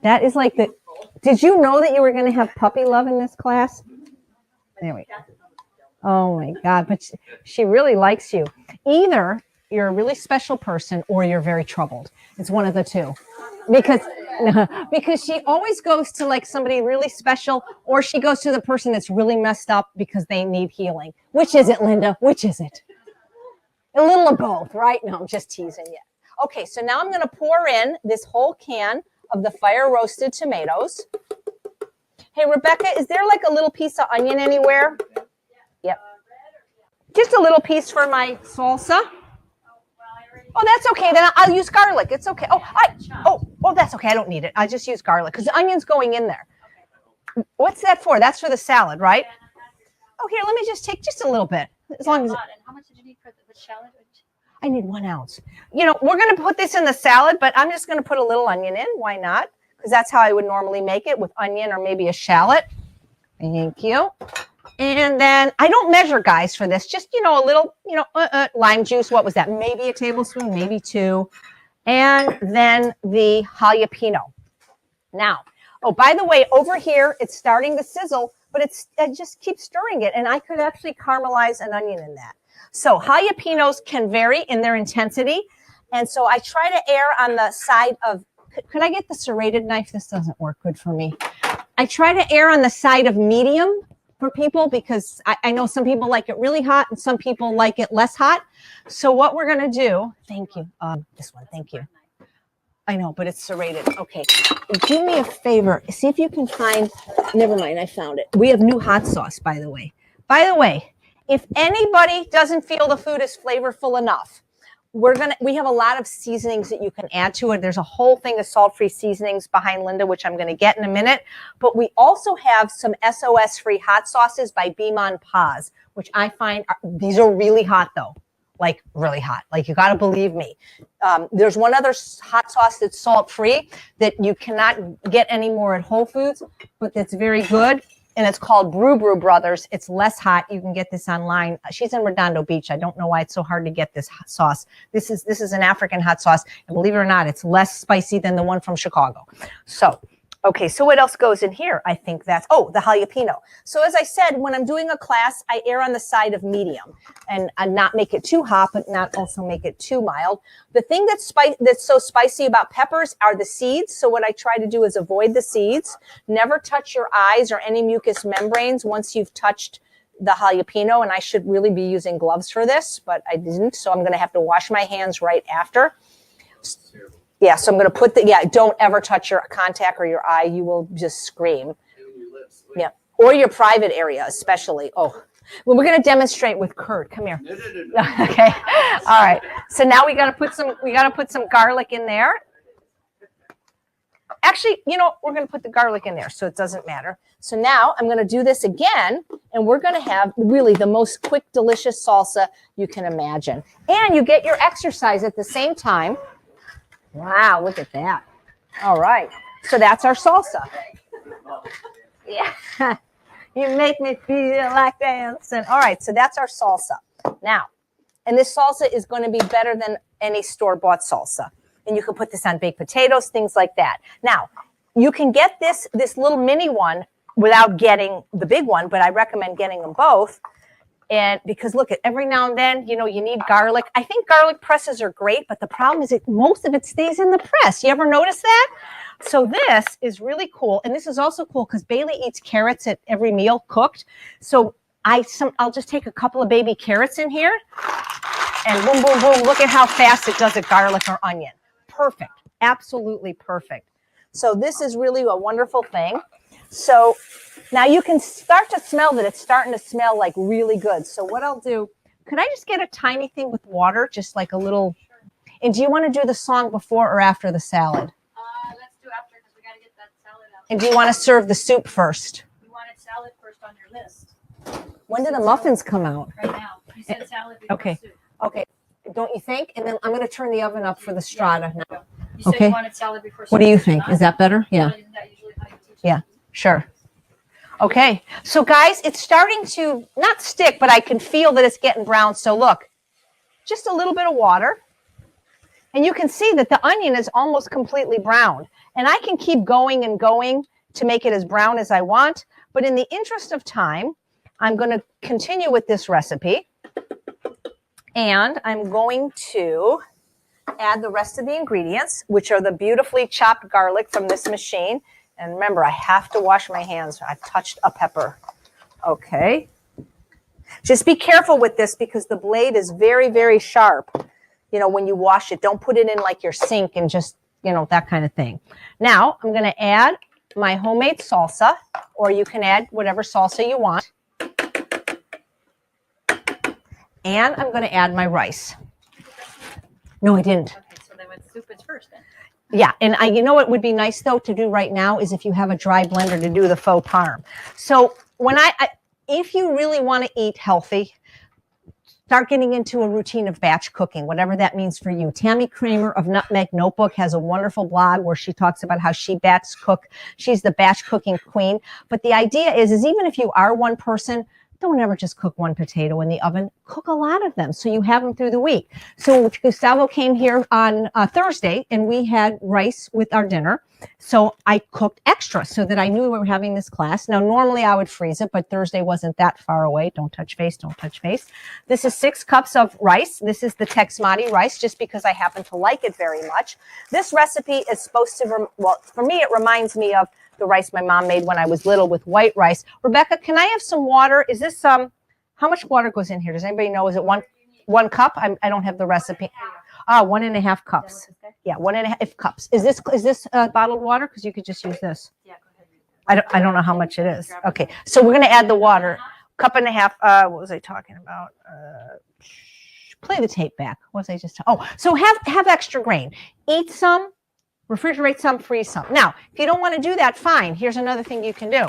that is like the. Did you know that you were going to have puppy love in this class? There we go. Oh my God! But she really likes you. Either you're a really special person, or you're very troubled. It's one of the two. Because she always goes to like somebody really special, or she goes to the person that's really messed up because they need healing. Which is it, Linda? Which is it? A little of both, right? No, I'm just teasing you. Okay, so now I'm going to pour in this whole can of the fire roasted tomatoes. Hey, Rebecca, is there like a little piece of onion anywhere? Yep. Just a little piece for my salsa. Oh, that's okay. Then I'll use garlic. It's okay. Oh, that's okay. I don't need it. I just use garlic because the onion's going in there. What's that for? That's for the salad, right? Oh, here, let me just take just a little bit. As long as. And how much did you need for the shallot? I need 1 ounce. You know, we're going to put this in the salad, but I'm just going to put a little onion in. Why not? Because that's how I would normally make it, with onion or maybe a shallot. Thank you. And then I don't measure, guys, for this. Just, you know, a little, you know, lime juice. What was that? Maybe a tablespoon, maybe 2. And then the jalapeno. Now, oh, by the way, over here, it's starting to sizzle, but I just keep stirring it. And I could actually caramelize an onion in that. So jalapenos can vary in their intensity. And so I try to err on the side of, could I get the serrated knife? This doesn't work good for me. I try to err on the side of medium for people, because I know some people like it really hot and some people like it less hot. So what we're going to do, thank you. This one, thank you. I know, but it's serrated. Okay. Do me a favor. See if you can find, never mind, I found it. We have new hot sauce, by the way. By the way, if anybody doesn't feel the food is flavorful enough, we have a lot of seasonings that you can add to it. There's a whole thing of salt-free seasonings behind Linda, which I'm going to get in a minute. But we also have some SOS-free hot sauces by Be Mon Paz, which I find these are really hot, though. Like really hot. Like, you got to believe me. There's one other hot sauce that's salt-free that you cannot get anymore at Whole Foods, but that's very good. And it's called Brew Brothers. It's less hot. You can get this online. She's in Redondo Beach. I don't know why it's so hard to get this hot sauce. This is an African hot sauce. And believe it or not, it's less spicy than the one from Chicago. So Okay, so what else goes in here? I think that's, oh, the jalapeno. So as I said, when I'm doing a class, I err on the side of medium and not make it too hot, but not also make it too mild. The thing that's so spicy about peppers are the seeds. So what I try to do is avoid the seeds. Never touch your eyes or any mucous membranes once you've touched the jalapeno. And I should really be using gloves for this, but I didn't. So I'm going to have to wash my hands right after. Yeah, so I'm going to put don't ever touch your contact or your eye. You will just scream. Yeah, or your private area, especially. Oh, well, we're going to demonstrate with Kurt. Come here. No. Okay. All right. So now we got to put some garlic in there. Actually, we're going to put the garlic in there, so it doesn't matter. So now I'm going to do this again, and we're going to have really the most quick, delicious salsa you can imagine. And you get your exercise at the same time. Wow, look at that. All right. So that's our salsa. Yeah. You make me feel like dancing. All right. So that's our salsa. Now, and this salsa is going to be better than any store-bought salsa. And you can put this on baked potatoes, things like that. Now, you can get this little mini one without getting the big one, but I recommend getting them both. And because look, at every now and then, you need garlic. I think garlic presses are great, but the problem is most of it stays in the press. You ever notice that? So this is really cool. And this is also cool because Bailey eats carrots at every meal cooked. So I'll just take a couple of baby carrots in here and boom, boom, boom. Look at how fast it does at garlic or onion. Perfect. Absolutely perfect. So this is really a wonderful thing. So now you can start to smell that it's starting to smell like really good. So what I'll do, could I just get a tiny thing with water, just like a little, and do you want to do the song before or after the salad? Let's do after because we got to get that salad out. And do you want to serve the soup first? We wanted salad first on your list. When did the muffins come out? Right now. You said salad before Okay. soup. Okay. Don't you think? And then I'm going to turn the oven up for the strata now. You said Okay. you wanted salad before soup. What do you think? Is that better? Yeah. Isn't that usually how you teach? Yeah. Sure. Okay. So guys, it's starting to not stick, but I can feel that it's getting brown. So look, just a little bit of water. And you can see that the onion is almost completely brown. And I can keep going and going to make it as brown as I want. But in the interest of time, I'm going to continue with this recipe. And I'm going to add the rest of the ingredients, which are the beautifully chopped garlic from this machine. And remember, I have to wash my hands. I've touched a pepper. Okay. Just be careful with this because the blade is very, very sharp. When you wash it, don't put it in like your sink and just, that kind of thing. Now, I'm going to add my homemade salsa, or you can add whatever salsa you want. And I'm going to add my rice. No, I didn't. Okay, so then when soup is first then. Yeah, and what would be nice though to do right now is if you have a dry blender to do the faux parm. So when if you really want to eat healthy, start getting into a routine of batch cooking, whatever that means for you. Tammy Kramer of Nutmeg Notebook has a wonderful blog where she talks about how she batch cook. She's the batch cooking queen. But the idea is even if you are one person, don't ever just cook one potato in the oven. Cook a lot of them so you have them through the week. So Gustavo came here on Thursday and we had rice with our dinner. So I cooked extra so that I knew we were having this class. Now, normally I would freeze it, but Thursday wasn't that far away. Don't touch face, don't touch face. This is 6 cups of rice. This is the Texmati rice just because I happen to like it very much. This recipe is supposed to, for me, it reminds me of the rice my mom made when I was little with white rice. Rebecca, can I have some water? Is this how much water goes in here? Does anybody know? Is it one cup? I don't have the recipe. 1.5 cups. Yeah, 1.5 cups. Is this bottled water? Because you could just use this. Yeah, go ahead. I don't know how much it is. Okay, so we're gonna add the water. 1.5 cups. What was I talking about? Play the tape back. What was I just? So have extra grain. Eat some. Refrigerate some, freeze some. Now, if you don't want to do that, fine. Here's another thing you can do.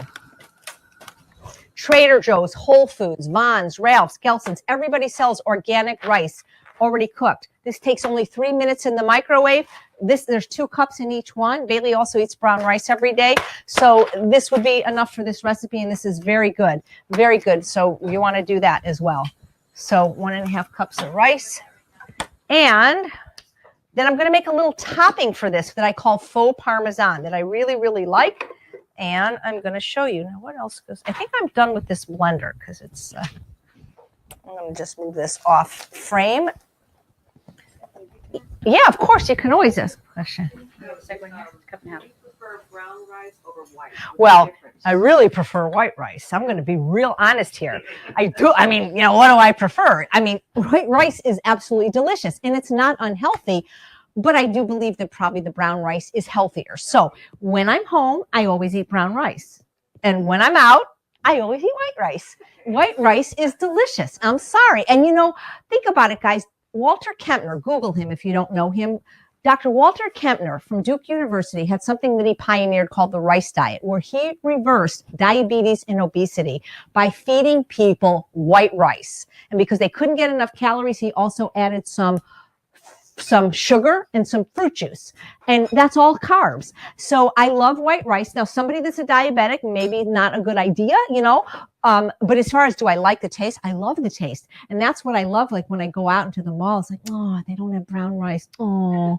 Trader Joe's, Whole Foods, Vons, Ralph's, Gelson's, everybody sells organic rice already cooked. This takes only 3 minutes in the microwave. There's 2 cups in each one. Bailey also eats brown rice every day. So this would be enough for this recipe, and this is very good. Very good. So you want to do that as well. So 1.5 cups of rice. And Then I'm going to make a little topping for this that I call faux parmesan that I really, really like. And I'm going to show you. Now, what else goes? I think I'm done with this blender because it's, I'm going to just move this off frame. Yeah, of course, you can always ask a question. Cup and a half. Prefer brown rice over white? Well, I really prefer white rice. I'm going to be real honest here. I do. I mean, you know, what do I prefer? I mean, white rice is absolutely delicious and it's not unhealthy, but I do believe that probably the brown rice is healthier. So when I'm home, I always eat brown rice. And when I'm out, I always eat white rice. White rice is delicious. I'm sorry. And you know, think about it, guys. Walter Kempner, Google him if you don't know him. Dr. Walter Kempner from Duke University had something that he pioneered called the rice diet, where he reversed diabetes and obesity by feeding people white rice. And because they couldn't get enough calories, he also added some sugar and some fruit juice. And that's all carbs. So I love white rice. Now, somebody that's a diabetic, maybe not a good idea, you know. But as far as do I like the taste? I love the taste. And that's what I love. Like when I go out into the mall, it's like, oh, they don't have brown rice. Oh,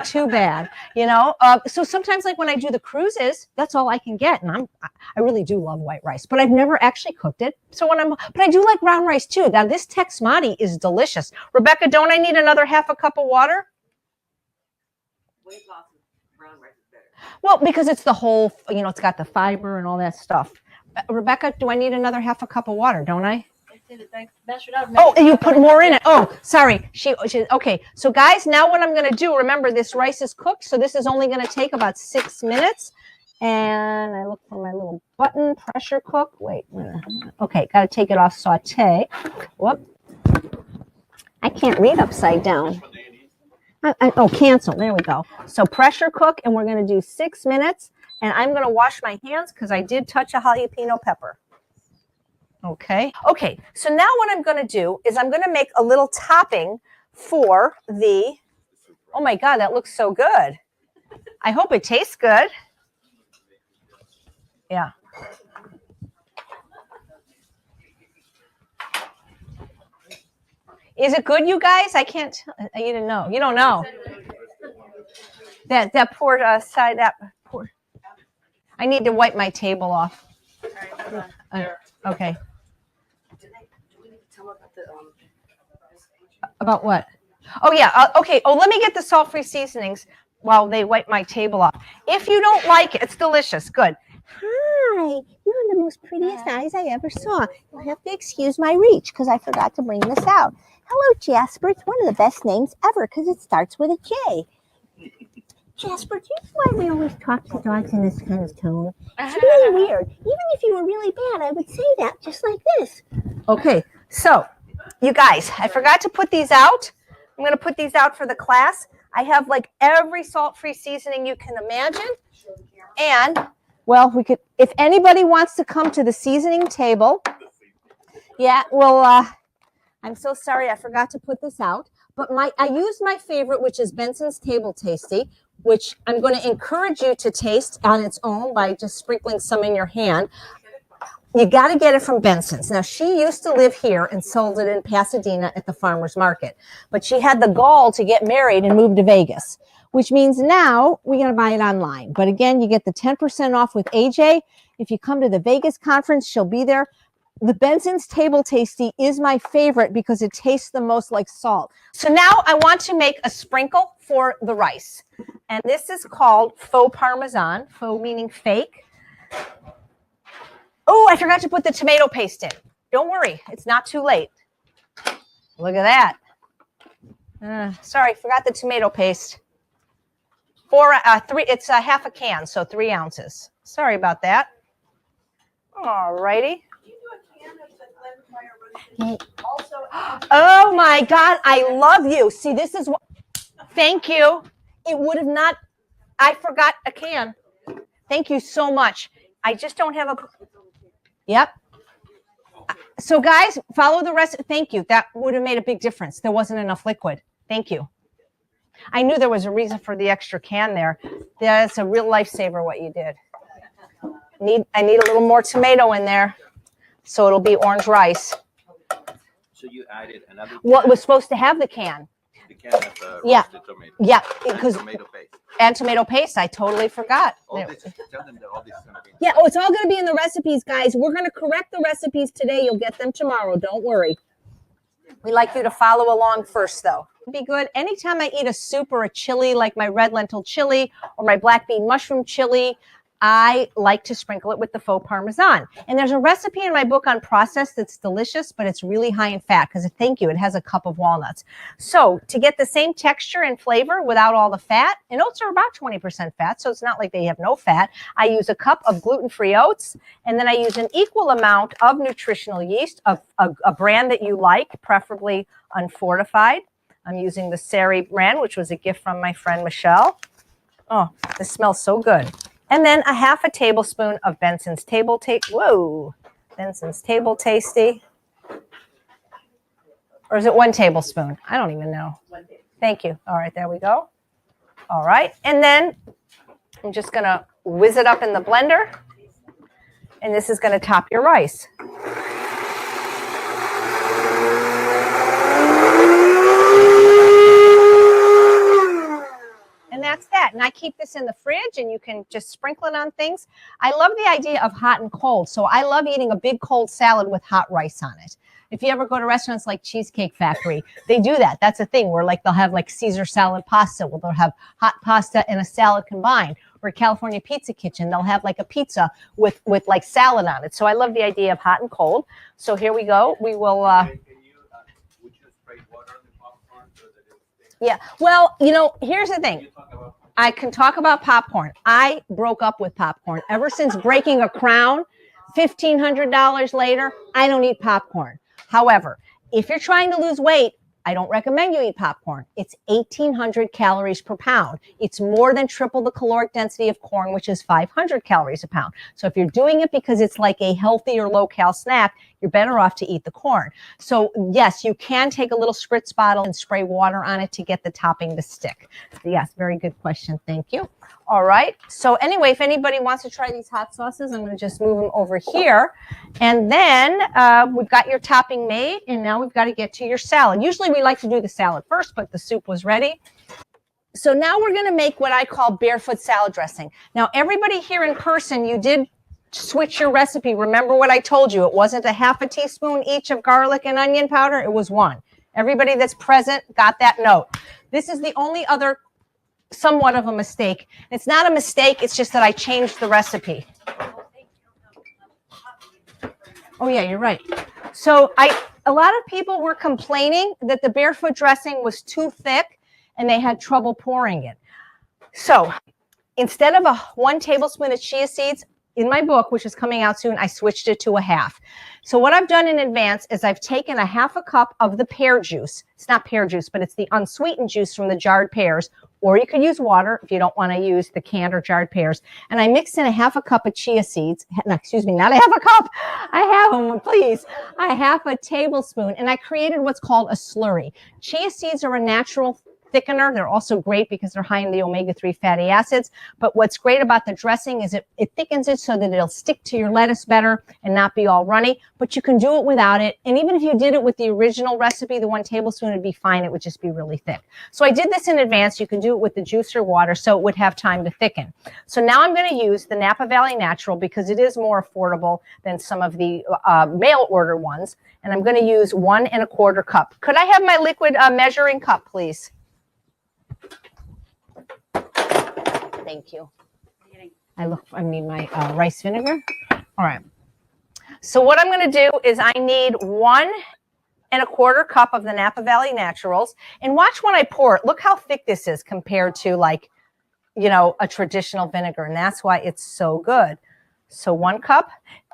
too bad. You know, so sometimes like when I do the cruises, that's all I can get. And I really do love white rice, but I've never actually cooked it. So but I do like brown rice too. Now this Tex-Mati is delicious. Rebecca, don't I need another half a cup of water? Weight loss with brown rice is better. Well, because it's the whole, you know, it's got the fiber and all that stuff. Rebecca, do I need another half a cup of water? Don't I? Oh, and you put more in it. Oh, sorry. She okay. So guys, now what I'm going to do, remember this rice is cooked. So this is only going to take about 6 minutes. And I look for my little button, pressure cook. Wait, okay. Got to take it off saute. Whoop. I can't read upside down. Cancel. There we go. So pressure cook, and we're going to do 6 minutes. And I'm going to wash my hands because I did touch a jalapeno pepper. Okay. Okay. So now what I'm going to do is I'm going to make a little topping for the, oh my God, that looks so good. I hope it tastes good. Yeah. Is it good, you guys? I can't, you didn't know. You don't know. That poor side, that poor. I need to wipe my table off. Okay. About what? Oh, yeah. Okay. Oh, let me get the salt-free seasonings while they wipe my table off. If you don't like it, it's delicious. Good. Hi. You have the most prettiest eyes I ever saw. You'll have to excuse my reach because I forgot to bring this out. Hello, Jasper. It's one of the best names ever because it starts with a J. Jasper, do you know why we always talk to dogs in this kind of tone? It's really weird. Even if you were really bad, I would say that just like this. Okay, so you guys, I forgot to put these out. I'm going to put these out for the class. I have like every salt-free seasoning you can imagine. And, well, we could, if anybody wants to come to the seasoning table. Yeah, well, I'm so sorry I forgot to put this out. But I used my favorite, which is Benson's Table Tasty, which I'm going to encourage you to taste on its own by just sprinkling some in your hand. You got to get it from Benson's. Now, she used to live here and sold it in Pasadena at the farmer's market. But she had the gall to get married and move to Vegas, which means now we're going to buy it online. But again, you get the 10% off with AJ. If you come to the Vegas conference, she'll be there. The Benson's Table Tasty is my favorite because it tastes the most like salt. So now I want to make a sprinkle for the rice. And this is called faux parmesan, faux meaning fake. Oh, I forgot to put the tomato paste in. Don't worry, it's not too late. Look at that. Sorry, forgot the tomato paste. It's a half a can, so 3 ounces. Sorry about that. All righty. Oh my God, I love you. See, this is what, thank you. It would have not, I forgot a can. Thank you so much. I just don't have a, yep. So guys, follow the rest. Thank you. That would have made a big difference. There wasn't enough liquid. Thank you. I knew there was a reason for the extra can there. That's a real lifesaver what you did. I need a little more tomato in there so it'll be orange rice. So you added another. Well, it was supposed to have the can. The can has a Yeah. roasted tomato. Yeah, And because tomato paste. and tomato paste. I totally forgot. All this, tell them that all this is gonna be. Yeah, oh, it's all going to be in the recipes, guys. We're going to correct the recipes today. You'll get them tomorrow. Don't worry. We like you to follow along first, though. It'd be good. Anytime I eat a soup or a chili, like my red lentil chili or my black bean mushroom chili, I like to sprinkle it with the faux Parmesan. And there's a recipe in my book on processed that's delicious, but it's really high in fat because, thank you, it has a cup of walnuts. So to get the same texture and flavor without all the fat, and oats are about 20% fat, so it's not like they have no fat, I use a cup of gluten-free oats, and then I use an equal amount of nutritional yeast, of a brand that you like, preferably unfortified. I'm using the Sari brand, which was a gift from my friend Michelle. Oh, this smells so good. And then a half a tablespoon of Benson's Table Tasty. Whoa, Benson's Table Tasty. Or is it 1 tablespoon? I don't even know. Thank you. All right, there we go. All right, and then I'm just going to whiz it up in the blender. And this is going to top your rice. And that's that. And I keep this in the fridge and you can just sprinkle it on things. I love the idea of hot and cold. So I love eating a big cold salad with hot rice on it. If you ever go to restaurants like Cheesecake Factory, they do that. That's a thing where like they'll have like Caesar salad pasta, where they'll have hot pasta and a salad combined. Or California Pizza Kitchen, they'll have like a pizza with like salad on it. So I love the idea of hot and cold. So here we go. We will... Would you spray water on the popcorn so that it will stay? Yeah. Well, you know, here's the thing. I can talk about popcorn. I broke up with popcorn. Ever since breaking a crown, $1,500 later, I don't eat popcorn. However, if you're trying to lose weight, I don't recommend you eat popcorn. It's 1,800 calories per pound. It's more than triple the caloric density of corn, which is 500 calories a pound. So if you're doing it because it's like a healthy or low-cal snack, you're better off to eat the corn. So yes, you can take a little spritz bottle and spray water on it to get the topping to stick. Yes, very good question. Thank you. All right. So anyway, if anybody wants to try these hot sauces, I'm going to just move them over here. And then we've got your topping made, and now we've got to get to your salad. Usually we like to do the salad first, but the soup was ready. So now we're going to make what I call barefoot salad dressing. Now, everybody here in person, you did switch your recipe. Remember what I told you. It wasn't a half a teaspoon each of garlic and onion powder. It was 1. Everybody that's present got that note. This is the only other somewhat of a mistake. It's not a mistake. It's just that I changed the recipe. Oh, yeah, you're right. So a lot of people were complaining that the barefoot dressing was too thick and they had trouble pouring it. So instead of 1 tablespoon of chia seeds, in my book, which is coming out soon, I switched it to a half. So what I've done in advance is I've taken a half a cup of the pear juice. It's not pear juice, but it's the unsweetened juice from the jarred pears. Or you could use water if you don't want to use the canned or jarred pears. And I mixed in a half a cup of chia seeds. No, excuse me, not a half a cup. I have them, please. A half a tablespoon. And I created what's called a slurry. Chia seeds are a natural thickener. They're also great because they're high in the omega-3 fatty acids. But what's great about the dressing is it thickens it so that it'll stick to your lettuce better and not be all runny. But you can do it without it. And even if you did it with the original recipe, the 1 tablespoon would be fine. It would just be really thick. So I did this in advance. You can do it with the juice or water so it would have time to thicken. So now I'm going to use the Napa Valley Natural because it is more affordable than some of the mail order ones. And I'm going to use 1 1/4 cup. Could I have my liquid measuring cup, please? Thank you. I need my rice vinegar. All right. So what I'm going to do is I need 1 1/4 cup of the Napa Valley Naturals. And watch when I pour it. Look how thick this is compared to like, you know, a traditional vinegar. And that's why it's so good. So 1 cup.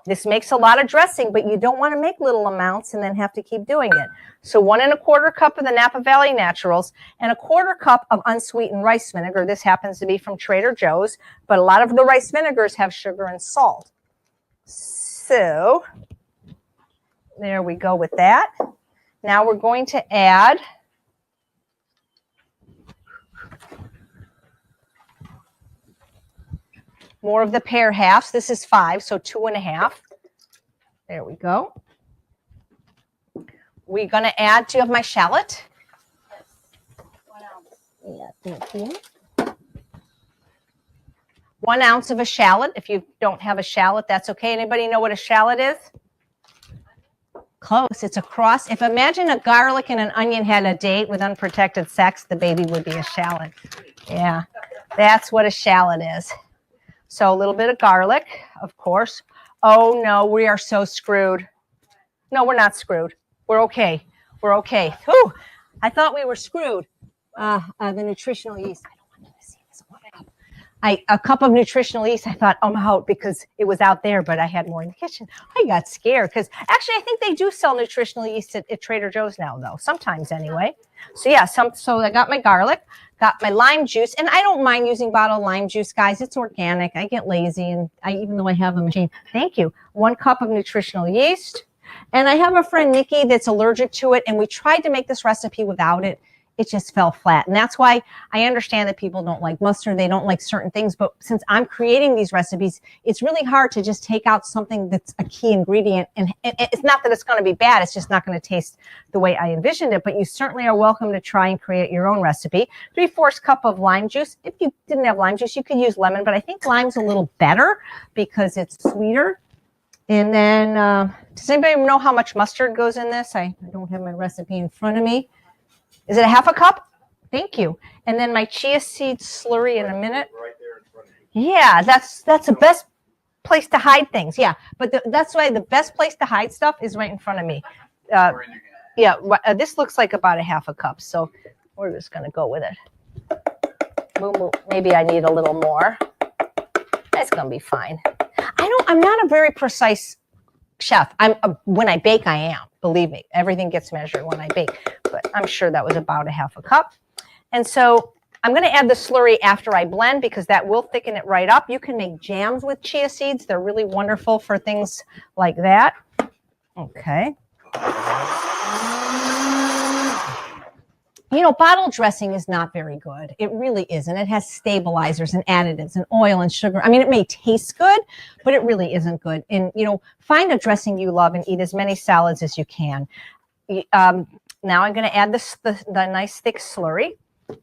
This makes a lot of dressing, but you don't want to make little amounts and then have to keep doing it. So 1 1/4 cup of the Napa Valley Naturals and 1/4 cup of unsweetened rice vinegar. This happens to be from Trader Joe's, but a lot of the rice vinegars have sugar and salt. So there we go with that. Now we're going to add more of the pear halves. This is 5, so 2 1/2. There we go. We're going to add, do you have my shallot? Yes. Yeah, thank you. 1 ounce of a shallot. If you don't have a shallot, that's okay. Anybody know what a shallot is? Close. It's a cross. If imagine a garlic and an onion had a date with unprotected sex, the baby would be a shallot. Yeah, that's what a shallot is. So a little bit of garlic, of course. Oh no, we are so screwed. No, we're not screwed. We're okay. We're okay. Whew, I thought we were screwed. The nutritional yeast. I don't want them to see this. A cup of nutritional yeast. I thought I'm out because it was out there, but I had more in the kitchen. I got scared because actually I think they do sell nutritional yeast at Trader Joe's now, though. Sometimes anyway. So yeah, so I got my garlic, got my lime juice, and I don't mind using bottled lime juice, guys. It's organic. I get lazy, and even though I have a machine. Thank you. 1 cup of nutritional yeast. And I have a friend, Nikki, that's allergic to it, and we tried to make this recipe without it. It just fell flat. And that's why I understand that people don't like mustard. They don't like certain things. But since I'm creating these recipes, it's really hard to just take out something that's a key ingredient. And it's not that it's going to be bad. It's just not going to taste the way I envisioned it. But you certainly are welcome to try and create your own recipe. 3/4 cup of lime juice. If you didn't have lime juice, you could use lemon. But I think lime's a little better because it's sweeter. And then, does anybody know how much mustard goes in this? I don't have my recipe in front of me. Is it a 1/2 cup? Thank you. And then my chia seed slurry in a minute. Right there in front of you. Yeah, that's the best place to hide things. Yeah, but that's why the best place to hide stuff is right in front of me. Or in your hand. Yeah, this looks like about a 1/2 cup, so we're just going to go with it. Boom, boom. Maybe I need a little more. That's going to be fine. I'm not a very precise chef. When I bake, I am. Believe me, everything gets measured when I bake. But I'm sure that was about a 1/2 cup. And so I'm going to add the slurry after I blend because that will thicken it right up. You can make jams with chia seeds. They're really wonderful for things like that. Okay. You know, bottle dressing is not very good. It really isn't. It has stabilizers and additives and oil and sugar. I mean, it may taste good, but it really isn't good. And, you know, find a dressing you love and eat as many salads as you can. Now I'm going to add the nice thick slurry. Do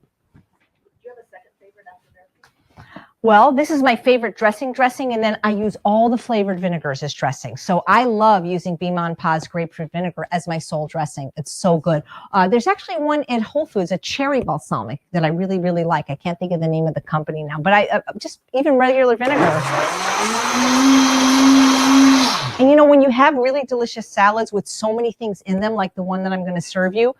you have a second favorite after that? Well, this is my favorite dressing, and then I use all the flavored vinegars as dressing. So I love using Be Mon Pa's grapefruit vinegar as my sole dressing. It's so good. There's actually one at Whole Foods, a cherry balsamic that I really, really like. I can't think of the name of the company now, but I just even regular vinegar. And you know, when you have really delicious salads with so many things in them, like the one that I'm going to serve you,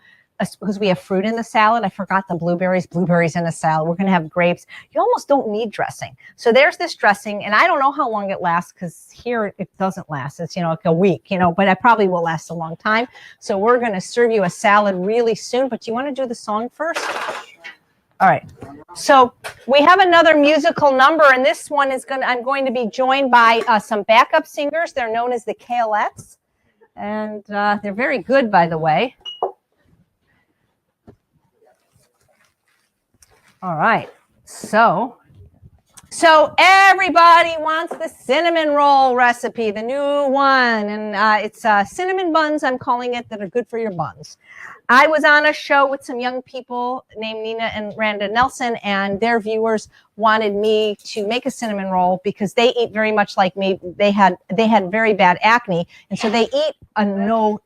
because we have fruit in the salad. I forgot the blueberries in a salad. We're going to have grapes. You almost don't need dressing. So there's this dressing, and I don't know how long it lasts because here it doesn't last. It's, you know, like a week, you know, but I probably will last a long time. So we're going to serve you a salad really soon. But do you want to do the song first? All right. So we have another musical number, and this one is I'm going to be joined by some backup singers. They're known as the Kalettes, and they're very good, by the way. All right, so everybody wants the cinnamon roll recipe, the new one, and it's cinnamon buns, I'm calling it, that are good for your buns. I was on a show with some young people named Nina and Randa Nelson, and their viewers wanted me to make a cinnamon roll because they eat very much like me. They had very bad acne, and so they eat a no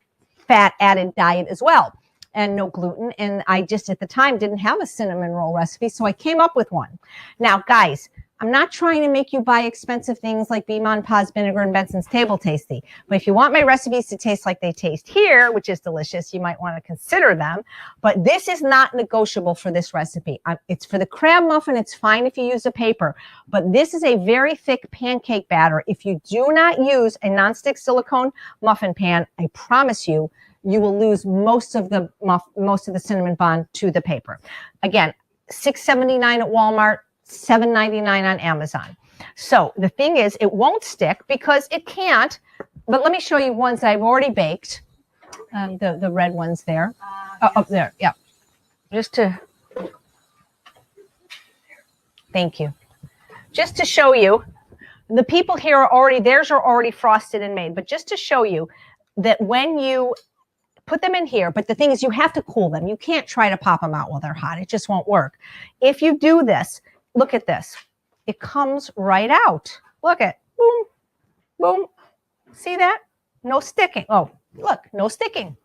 fat added diet as well. And no gluten. And I just at the time didn't have a cinnamon roll recipe, so I came up with one. Now, guys, I'm not trying to make you buy expensive things like Be Mon Pa's vinegar and Benson's Table Tasty. But if you want my recipes to taste like they taste here, which is delicious, you might want to consider them. But this is not negotiable for this recipe. It's for the crab muffin. It's fine if you use a paper. But this is a very thick pancake batter. If you do not use a nonstick silicone muffin pan, I promise you, you will lose most of the cinnamon bun to the paper. Again, $6.79 at Walmart, $7.99 on Amazon. So the thing is, it won't stick because it can't. But let me show you ones that I've already baked. The red ones there. Up there, yeah. Thank you. Just to show you, the people here theirs are already frosted and made. But just to show you that when you put them in here. But the thing is, you have to cool them. You can't try to pop them out while they're hot. It just won't work. If you do this, look at this. It comes right out. Look at, boom, boom. See that? No sticking. Oh, look, no sticking.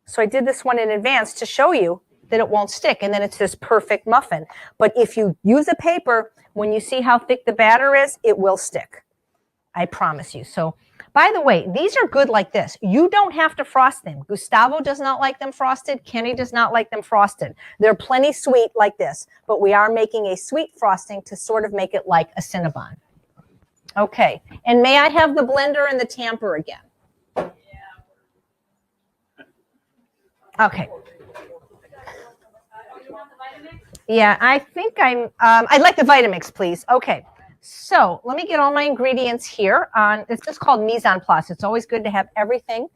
So I did this one in advance to show you that it won't stick, and then it's this perfect muffin. But if you use a paper, when you see how thick the batter is, it will stick. I promise you. So, by the way, these are good like this. You don't have to frost them. Gustavo does not like them frosted. Kenny does not like them frosted. They're plenty sweet like this, but we are making a sweet frosting to sort of make it like a Cinnabon. Okay, and may I have the blender and the tamper again? Okay. Yeah, I think I'd like the Vitamix, please. Okay, so let me get all my ingredients here. It's just called mise en place. It's always good to have everything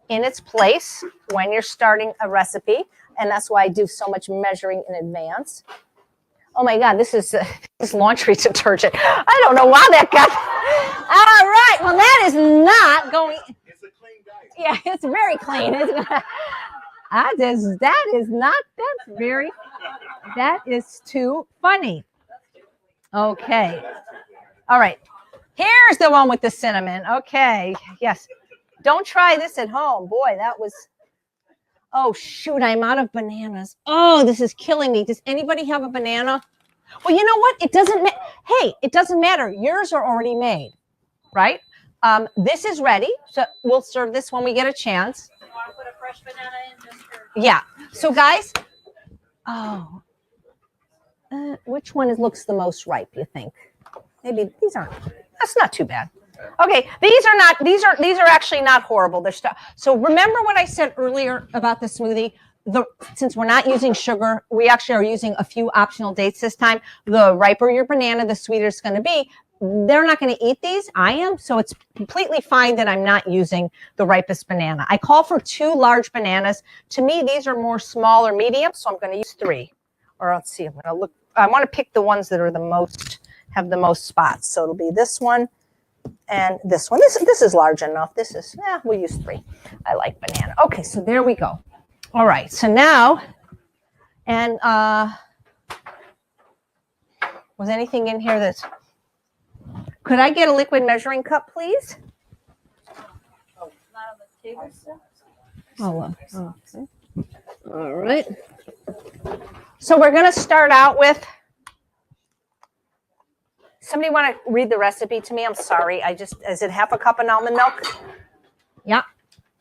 in its place when you're starting a recipe, and that's why I do so much measuring in advance. Oh my God, this is laundry detergent. I don't know why that got. All right, well that is not going. It's a clean diet. Yeah, it's very clean. That is too funny. Okay. All right. Here's the one with the cinnamon. Okay. Yes. Don't try this at home. Boy, that was, oh shoot, I'm out of bananas. Oh, this is killing me. Does anybody have a banana? Well, you know what? It doesn't hey, it doesn't matter. Yours are already made, right? This is ready. So we'll serve this when we get a chance. You want to put a fresh banana in just for... Yeah. So guys, which one looks the most ripe, you think? Maybe these aren't. That's not too bad. Okay, these are actually not horrible. They're so remember what I said earlier about the smoothie? Since we're not using sugar, we actually are using a few optional dates this time. The riper your banana, the sweeter it's going to be. They're not going to eat these. I am, so it's completely fine that I'm not using the ripest banana. I call for 2 large bananas. To me, these are more small or medium, so I'm going to use 3. Or let's see, I'm going to look. I want to pick the ones that are have the most spots. So it'll be this one and this one. This is large enough. We'll use 3. I like banana. Okay, so there we go. All right, so now, and was anything in here that's, could I get a liquid measuring cup, please? Not on the table still? Oh, okay. All right. So we're going to start out with, somebody want to read the recipe to me? I'm sorry. Is it half a cup of almond milk? Yeah.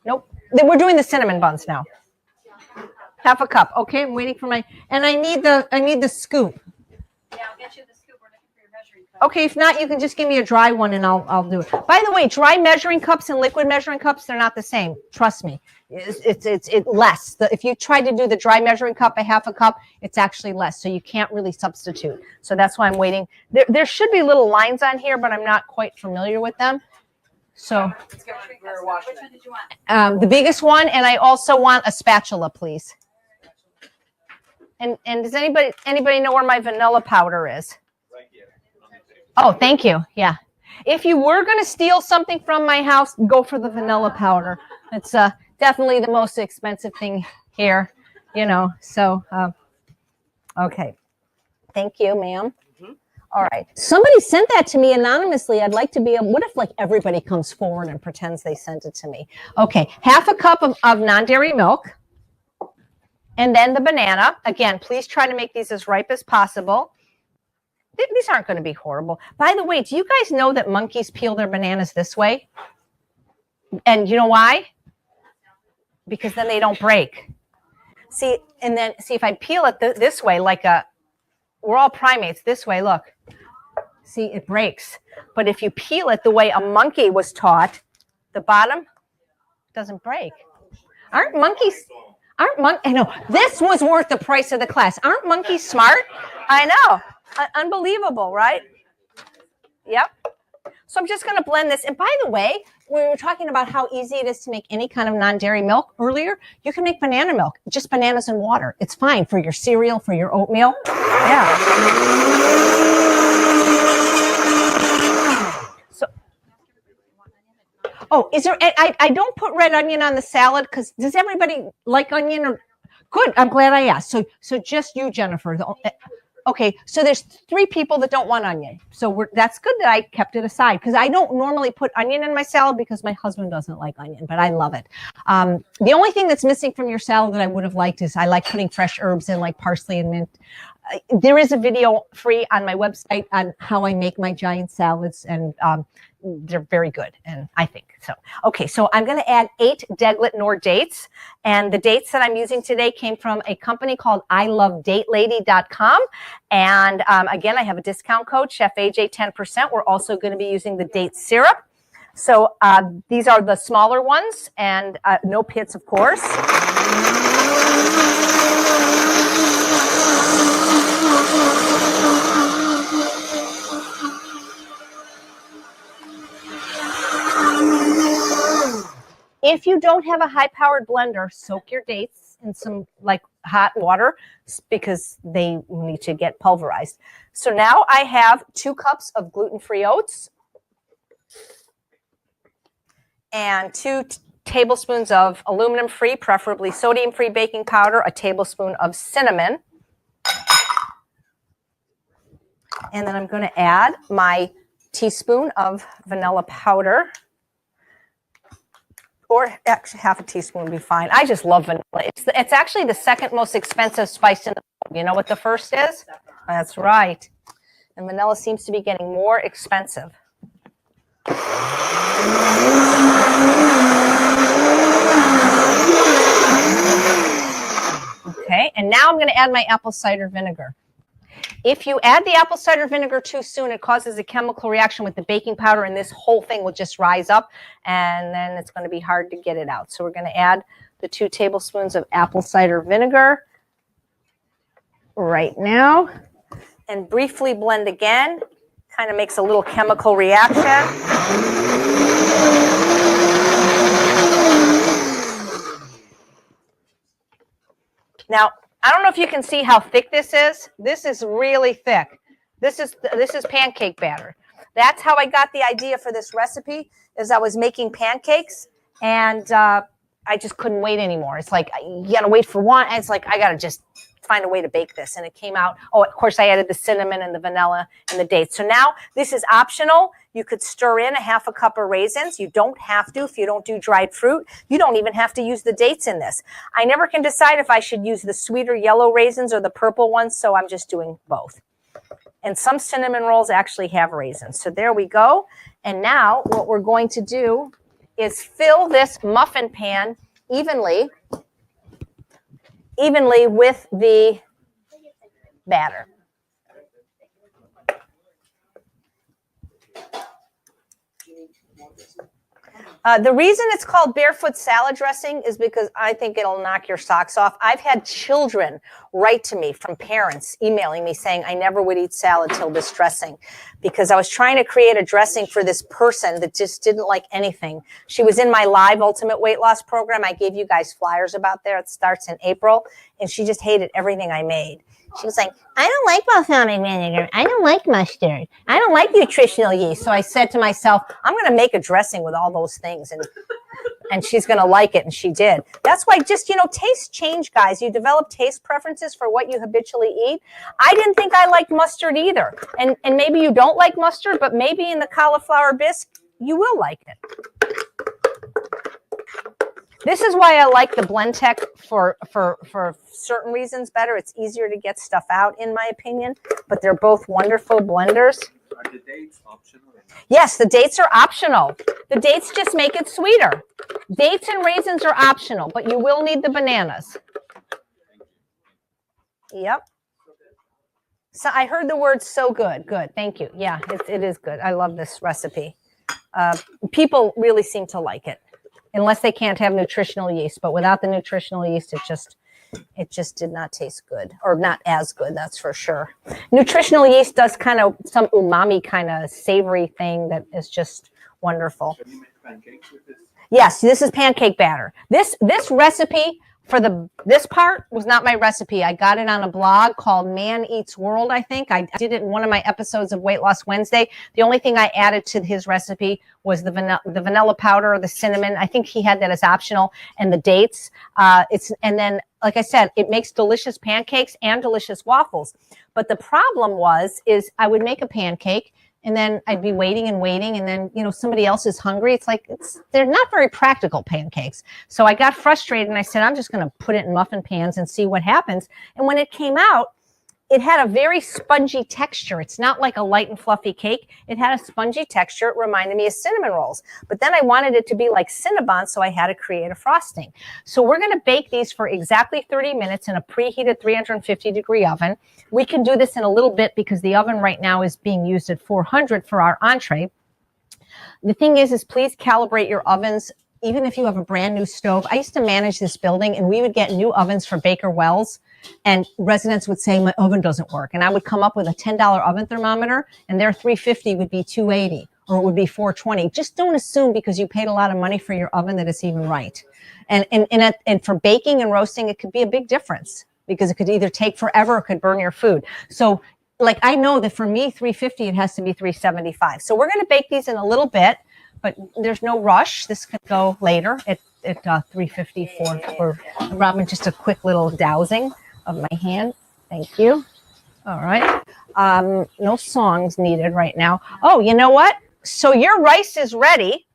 Nope. We're doing the cinnamon buns now. Half a cup. Okay, I'm waiting for and I need the scoop. Yeah, I'll get you the scoop. We're looking for your measuring cup. Okay, if not, you can just give me a dry one and I'll do it. By the way, dry measuring cups and liquid measuring cups, they're not the same. Trust me. It's less. If you try to do the dry measuring cup, a half a cup, it's actually less. So you can't really substitute. So that's why I'm waiting. There should be little lines on here, but I'm not quite familiar with them. So Which one did you want? the biggest one, and I also want a spatula, please. And does anybody know where my vanilla powder is? Right here. Oh, thank you. Yeah. If you were going to steal something from my house, go for the vanilla powder. It's definitely the most expensive thing here, So, okay. Thank you, ma'am. All right. Somebody sent that to me anonymously. I'd like to be what if everybody comes forward and pretends they sent it to me? Okay. Half a cup of non-dairy milk. And then the banana. Again, please try to make these as ripe as possible. These aren't going to be horrible. By the way, do you guys know that monkeys peel their bananas this way? And you know why? Because then they don't break. See, if I peel it this way, we're all primates this way, look. See, it breaks. But if you peel it the way a monkey was taught, the bottom doesn't break. Aren't monkeys... I know, this was worth the price of the class. Aren't monkeys smart? I know. Unbelievable, right? Yep. So I'm just going to blend this. And by the way, we were talking about how easy it is to make any kind of non-dairy milk earlier. You can make banana milk, just bananas and water. It's fine for your cereal, for your oatmeal. Yeah. So, Oh, is there? I don't put red onion on the salad because does everybody like onion? Or good. I'm glad I asked. So just you, Jennifer. Okay, so there's 3 people that don't want onion. So that's good that I kept it aside because I don't normally put onion in my salad because my husband doesn't like onion, but I love it. The only thing that's missing from your salad that I would have liked is I like putting fresh herbs in like parsley and mint. There is a video free on my website on how I make my giant salads, and they're very good, and I think so. Okay, so I'm going to add 8 Deglet Nor dates, and the dates that I'm using today came from a company called ilovedatelady.com, and again, I have a discount code, Chef AJ 10%. We're also going to be using the date syrup. So these are the smaller ones, and no pits, of course. If you don't have a high-powered blender, soak your dates in some like hot water because they need to get pulverized. So now I have 2 cups of gluten-free oats and 2 tablespoons of aluminum-free, preferably sodium-free baking powder, a tablespoon of cinnamon. And then I'm going to add my teaspoon of vanilla powder. Or actually half a teaspoon would be fine. I just love vanilla. It's actually the 2nd most expensive spice in the world. You know what the first is? That's right. And vanilla seems to be getting more expensive. Okay, and now I'm going to add my apple cider vinegar. If you add the apple cider vinegar too soon, it causes a chemical reaction with the baking powder, and this whole thing will just rise up, and then it's going to be hard to get it out. So we're going to add the 2 tablespoons of apple cider vinegar right now, and briefly blend again. Kind of makes a little chemical reaction. Now, I don't know if you can see how thick this is. This is really thick. This is pancake batter. That's how I got the idea for this recipe, is I was making pancakes, and I just couldn't wait anymore. It's like, you got to wait for one, and it's like, I got to just find a way to bake this. And it came out, oh, of course, I added the cinnamon and the vanilla and the dates. So now this is optional. You could stir in a half a cup of raisins. You don't have to if you don't do dried fruit. You don't even have to use the dates in this. I never can decide if I should use the sweeter yellow raisins or the purple ones, so I'm just doing both. And some cinnamon rolls actually have raisins. So there we go. And now what we're going to do is fill this muffin pan evenly with the batter. The reason it's called barefoot salad dressing is because I think it'll knock your socks off. I've had children write to me from parents emailing me saying I never would eat salad till this dressing, because I was trying to create a dressing for this person that just didn't like anything. She was in my live ultimate weight loss program. I gave you guys flyers about there. It starts in April, and she just hated everything I made. She was like, I don't like balsamic vinegar. I don't like mustard. I don't like nutritional yeast. So I said to myself, I'm going to make a dressing with all those things, and she's going to like it, and she did. That's why just, tastes change, guys. You develop taste preferences for what you habitually eat. I didn't think I liked mustard either. And maybe you don't like mustard, but maybe in the cauliflower bisque, you will like it. This is why I like the Blendtec for certain reasons better. It's easier to get stuff out, in my opinion, but they're both wonderful blenders. Are the dates optional? Yes, the dates are optional. The dates just make it sweeter. Dates and raisins are optional, but you will need the bananas. Yep. So I heard the word so good. Good. Thank you. Yeah, it is good. I love this recipe. People really seem to like it. Unless they can't have nutritional yeast, but without the nutritional yeast, it just did not taste good, or not as good, that's for sure. Nutritional yeast does kind of some umami kind of savory thing that is just wonderful. Can you make pancakes with this? Yes, this is pancake batter. This recipe for this part was not my recipe. I got it on a blog called Man Eats World, I think. I did it in one of my episodes of Weight Loss Wednesday. The only thing I added to his recipe was the vanilla powder or the cinnamon. I think he had that as optional, and the dates. And then, like I said, it makes delicious pancakes and delicious waffles. But the problem is I would make a pancake, and then I'd be waiting, and then, somebody else is hungry. They're not very practical pancakes. So I got frustrated and I said, I'm just going to put it in muffin pans and see what happens. And when it came out, it had a very spongy texture. It's not like a light and fluffy cake. It had a spongy texture. It reminded me of cinnamon rolls. But then I wanted it to be like Cinnabon, so I had to create a frosting. So we're going to bake these for exactly 30 minutes in a preheated 350-degree oven. We can do this in a little bit because the oven right now is being used at 400 for our entree. The thing is please calibrate your ovens. Even if you have a brand new stove. I used to manage this building, and we would get new ovens for Baker Wells, and residents would say, my oven doesn't work. And I would come up with a $10 oven thermometer, and their 350 would be 280, or it would be 420. Just don't assume because you paid a lot of money for your oven that it's even right. And for baking and roasting, it could be a big difference because it could either take forever or it could burn your food. So I know that for me, 350, it has to be 375. So we're going to bake these in a little bit. But there's no rush. This could go later at 350 for Robin. Just a quick little dousing of my hand. Thank you. All right. No songs needed right now. Oh, you know what? So your rice is ready.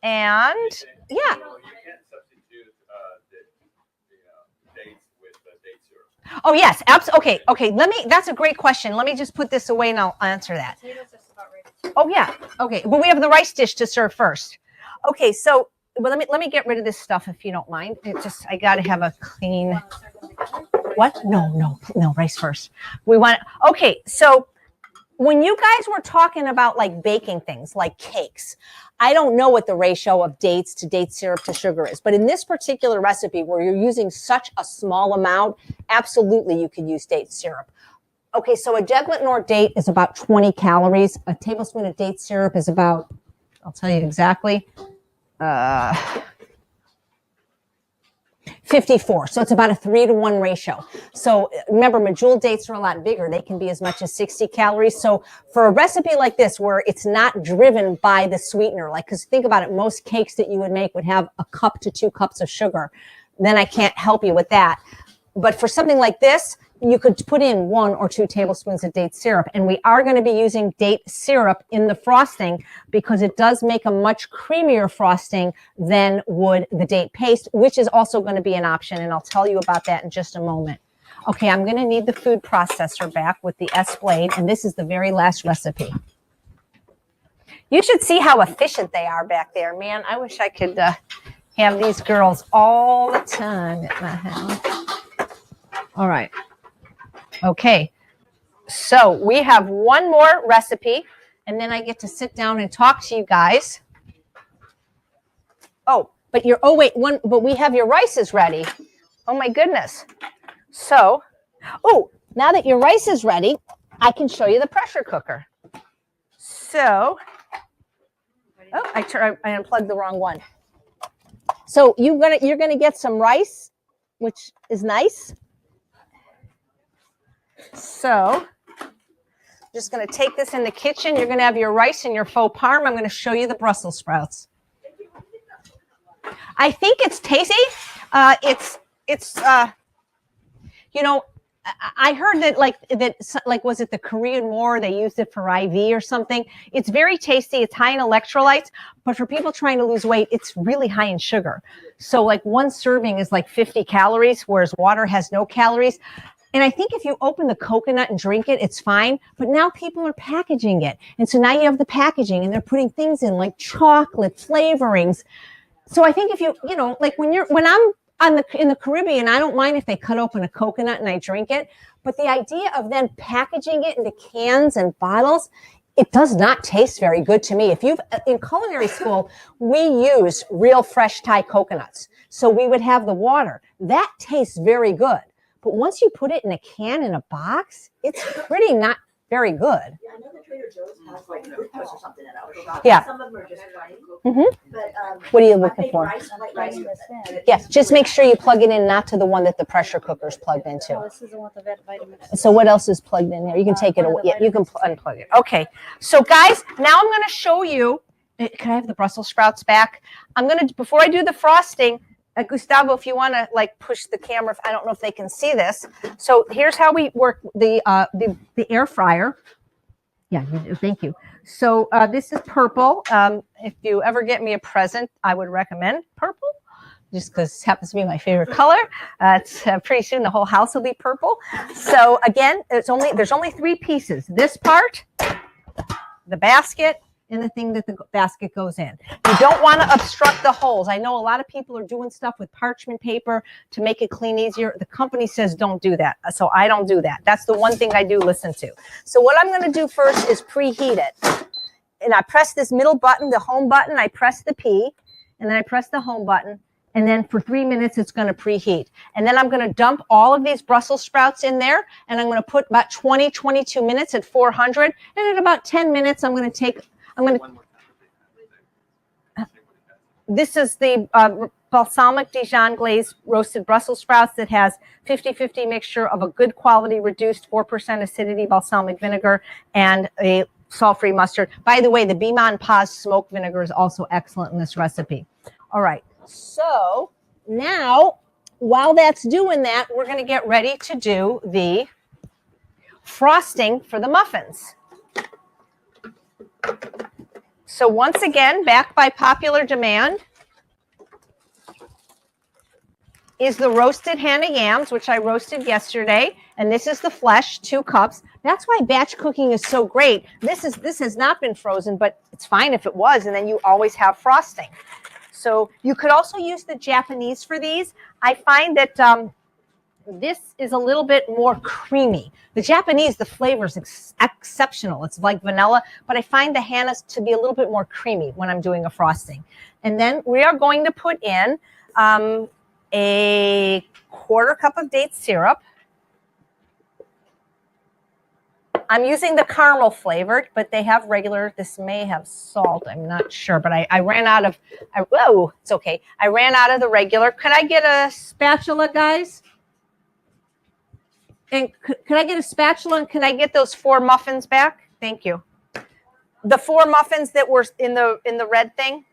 And yeah. You can't substitute the dates with the date syrup. Oh, yes. Absolutely. Okay. That's a great question. Let me just put this away and I'll answer that. Potatoes are about ready. Oh yeah. Okay. But we have the rice dish to serve first. Okay. So let me get rid of this stuff if you don't mind. I got to have a clean. What? No. Rice first. Okay. So when you guys were talking about like baking things like cakes, I don't know what the ratio of dates to date syrup to sugar is, but in this particular recipe where you're using such a small amount, absolutely you could use date syrup. Okay, so a Deglet Nord date is about 20 calories. A tablespoon of date syrup is about, I'll tell you exactly, 54. So it's about a 3-to-1 ratio. So remember, medjool dates are a lot bigger. They can be as much as 60 calories. So for a recipe like this, where it's not driven by the sweetener, because think about it, most cakes that you would make would have a cup to 2 cups of sugar. Then I can't help you with that. But for something like this, you could put in 1 or 2 tablespoons of date syrup. And we are going to be using date syrup in the frosting because it does make a much creamier frosting than would the date paste, which is also going to be an option. And I'll tell you about that in just a moment. Okay, I'm going to need the food processor back with the S-Blade. And this is the very last recipe. You should see how efficient they are back there. Man, I wish I could have these girls all the time at my house. All right. Okay, so we have one more recipe, and then I get to sit down and talk to you guys. Oh, but but we have your rice is ready. Oh my goodness. So, now that your rice is ready, I can show you the pressure cooker. So, I unplugged the wrong one. So you're gonna get some rice, which is nice. So just going to take this in the kitchen. You're going to have your rice and your faux parm. I'm going to show you the Brussels sprouts. I think it's tasty. I heard that was it the Korean War? They used it for IV or something. It's very tasty. It's high in electrolytes, but for people trying to lose weight, it's really high in sugar. So one serving is 50 calories, whereas water has no calories. And I think if you open the coconut and drink it, it's fine. But now people are packaging it. And so now you have the packaging and they're putting things in like chocolate flavorings. So I think if when I'm in the Caribbean, I don't mind if they cut open a coconut and I drink it. But the idea of then packaging it into cans and bottles, it does not taste very good to me. In culinary school, we use real fresh Thai coconuts. So we would have the water. That tastes very good. But once you put it in a can in a box, it's pretty not very good. Yeah, another trick Trader Joe's has like glucose or something in it. Yeah. Some of them are just plain. Mhm. But What are you I looking make for? rice, white rice with it. Yes, just make sure you plug it in, not to the one that the pressure cooker's plugged Oh, into. this is the one with the vitamins. So what else is plugged in there? You can take it away. Yeah, you can unplug it. Okay. So guys, now I'm going to show you. Can I have the Brussels sprouts back? I'm going to, before I do the frosting, Gustavo, if you want to like push the camera, I don't know if they can see this. So here's how we work the air fryer. Yeah, thank you. So this is purple. If you ever get me a present, I would recommend purple, just because it happens to be my favorite color. It's pretty soon the whole house will be purple. So again, there's only 3 pieces. This part, the basket, and the thing that the basket goes in. You don't want to obstruct the holes. I know a lot of people are doing stuff with parchment paper to make it clean easier. The company says don't do that. So I don't do that. That's the one thing I do listen to. So what I'm going to do first is preheat it. And I press this middle button, the home button. I press the P, and then I press the home button. And then for 3 minutes, it's going to preheat. And then I'm going to dump all of these Brussels sprouts in there. And I'm going to put about 20, 22 minutes at 400. And at about 10 minutes, I'm going to take... This is the balsamic Dijon glazed roasted Brussels sprouts that has 50-50 mixture of a good quality reduced 4% acidity balsamic vinegar and a salt-free mustard. By the way, the Be Mon Paz smoked vinegar is also excellent in this recipe. All right, so now while that's doing that, we're going to get ready to do the frosting for the muffins. So once again, back by popular demand, is the roasted Hannah yams, which I roasted yesterday. And this is the flesh, 2 cups. That's why batch cooking is so great. This has not been frozen, but it's fine if it was, and then you always have frosting. So you could also use the Japanese for these. I find that this is a little bit more creamy. The Japanese, the flavor is exceptional. It's like vanilla, but I find the Hannah's to be a little bit more creamy when I'm doing a frosting. And then we are going to put in a 1/4 cup of date syrup. I'm using the caramel flavored, but they have regular. This may have salt. I'm not sure, but I ran out of, oh, it's okay. I ran out of the regular. Could I get a spatula, guys? And could I get a spatula and can I get those 4 muffins back? Thank you. The 4 muffins that were in the red thing.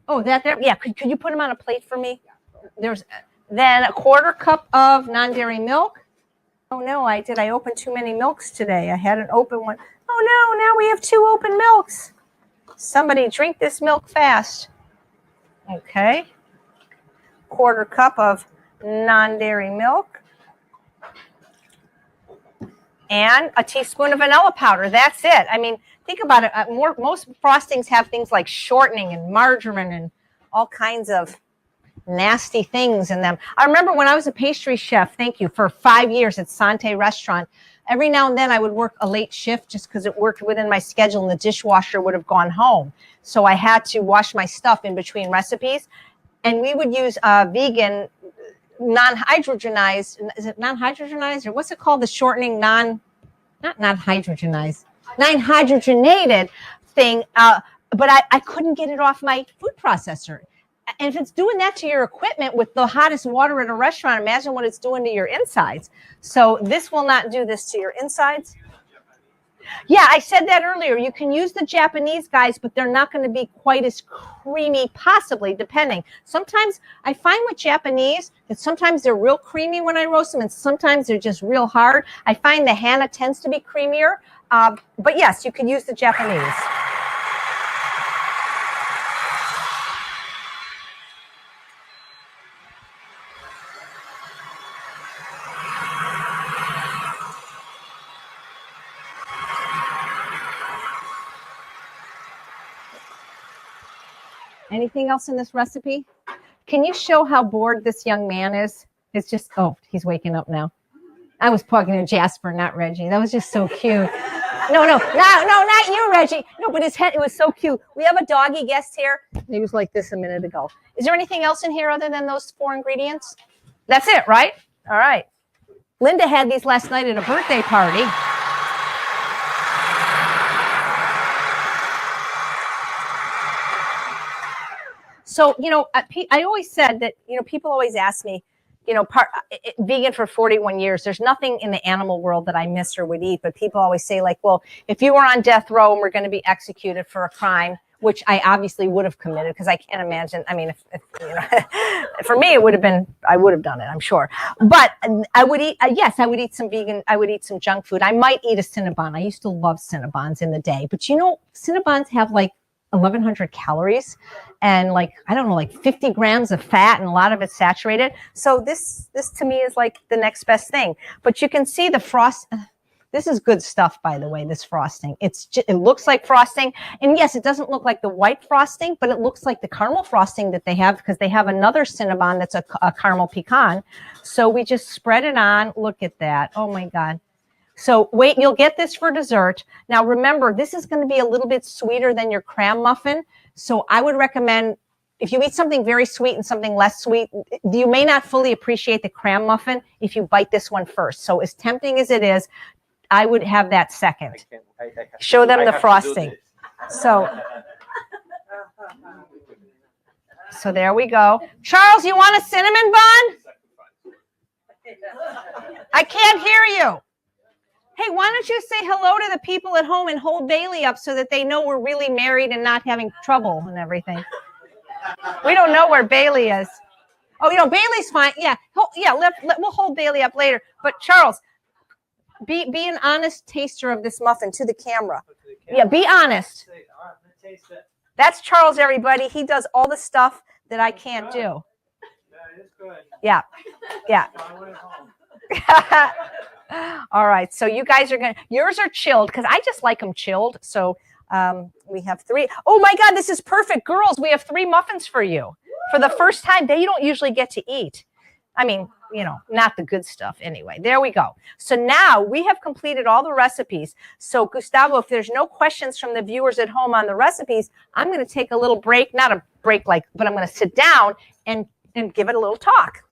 Oh, yeah. Could you put them on a plate for me? There's then a 1/4 cup of non-dairy milk. Oh no, I open too many milks today. I had an open one. Oh no, now we have 2 open milks. Somebody drink this milk fast. Okay. 1/4 cup of non-dairy milk. And a teaspoon of vanilla powder. That's it. I mean, think about it. Most frostings have things like shortening and margarine and all kinds of nasty things in them. I remember when I was a pastry chef, thank you, for 5 years at Sante Restaurant, every now and then I would work a late shift just because it worked within my schedule and the dishwasher would have gone home. So I had to wash my stuff in between recipes. And we would use vegan, non-hydrogenized, is it non-hydrogenized or what's it called? The shortening not hydrogenized, non-hydrogenated thing. But I couldn't get it off my food processor. And if it's doing that to your equipment with the hottest water at a restaurant, imagine what it's doing to your insides. So this will not do this to your insides. Yeah, I said that earlier. You can use the Japanese, guys, but they're not going to be quite as creamy, possibly, depending. Sometimes I find with Japanese that sometimes they're real creamy when I roast them, and sometimes they're just real hard. I find the Hannah tends to be creamier. But yes, you can use the Japanese. Anything else in this recipe? Can you show how bored this young man is? It's just, oh, he's waking up now. I was talking to Jasper, not Reggie. That was just so cute. No, not you, Reggie. No, but his head, it was so cute. We have a doggy guest here. He was like this a minute ago. Is there anything else in here other than those 4 ingredients? That's it, right? All right. Linda had these last night at a birthday party. So, I always said that, people always ask me, vegan for 41 years, there's nothing in the animal world that I miss or would eat. But people always say, like, well, if you were on death row and were going to be executed for a crime, which I obviously would have committed, because I can't imagine. I mean, if for me, I would have done it, I'm sure. But I would eat, yes, I would eat some vegan, I would eat some junk food. I might eat a Cinnabon. I used to love Cinnabons in the day. But Cinnabons have like 1,100 calories and like 50 grams of fat, and a lot of it's saturated. So this to me is like the next best thing. But you can see the frost. This is good stuff, by the way, this frosting. It looks like frosting. And yes, it doesn't look like the white frosting, but it looks like the caramel frosting that they have, because they have another Cinnabon that's a caramel pecan. So we just spread it on. Look at that. Oh my God. So wait, you'll get this for dessert. Now remember, this is going to be a little bit sweeter than your cram muffin. So I would recommend, if you eat something very sweet and something less sweet, you may not fully appreciate the cram muffin if you bite this one first. So as tempting as it is, I would have that second. Show them the frosting. So there we go. Charles, you want a cinnamon bun? I can't hear you. Hey, why don't you say hello to the people at home and hold Bailey up so that they know we're really married and not having trouble and everything. We don't know where Bailey is. Oh, Bailey's fine. Yeah. We'll hold Bailey up later. But Charles, be an honest taster of this muffin to the camera. Yeah, be honest. That's Charles, everybody. He does all the stuff that I can't do. Yeah. All right. So you guys yours are chilled, because I just like them chilled. So we have 3. Oh my God, this is perfect. Girls, we have 3 muffins for you. For the first time, you don't usually get to eat. I mean, not the good stuff anyway. There we go. So now we have completed all the recipes. So Gustavo, if there's no questions from the viewers at home on the recipes, I'm going to take a little break, not a break but I'm going to sit down and give it a little talk.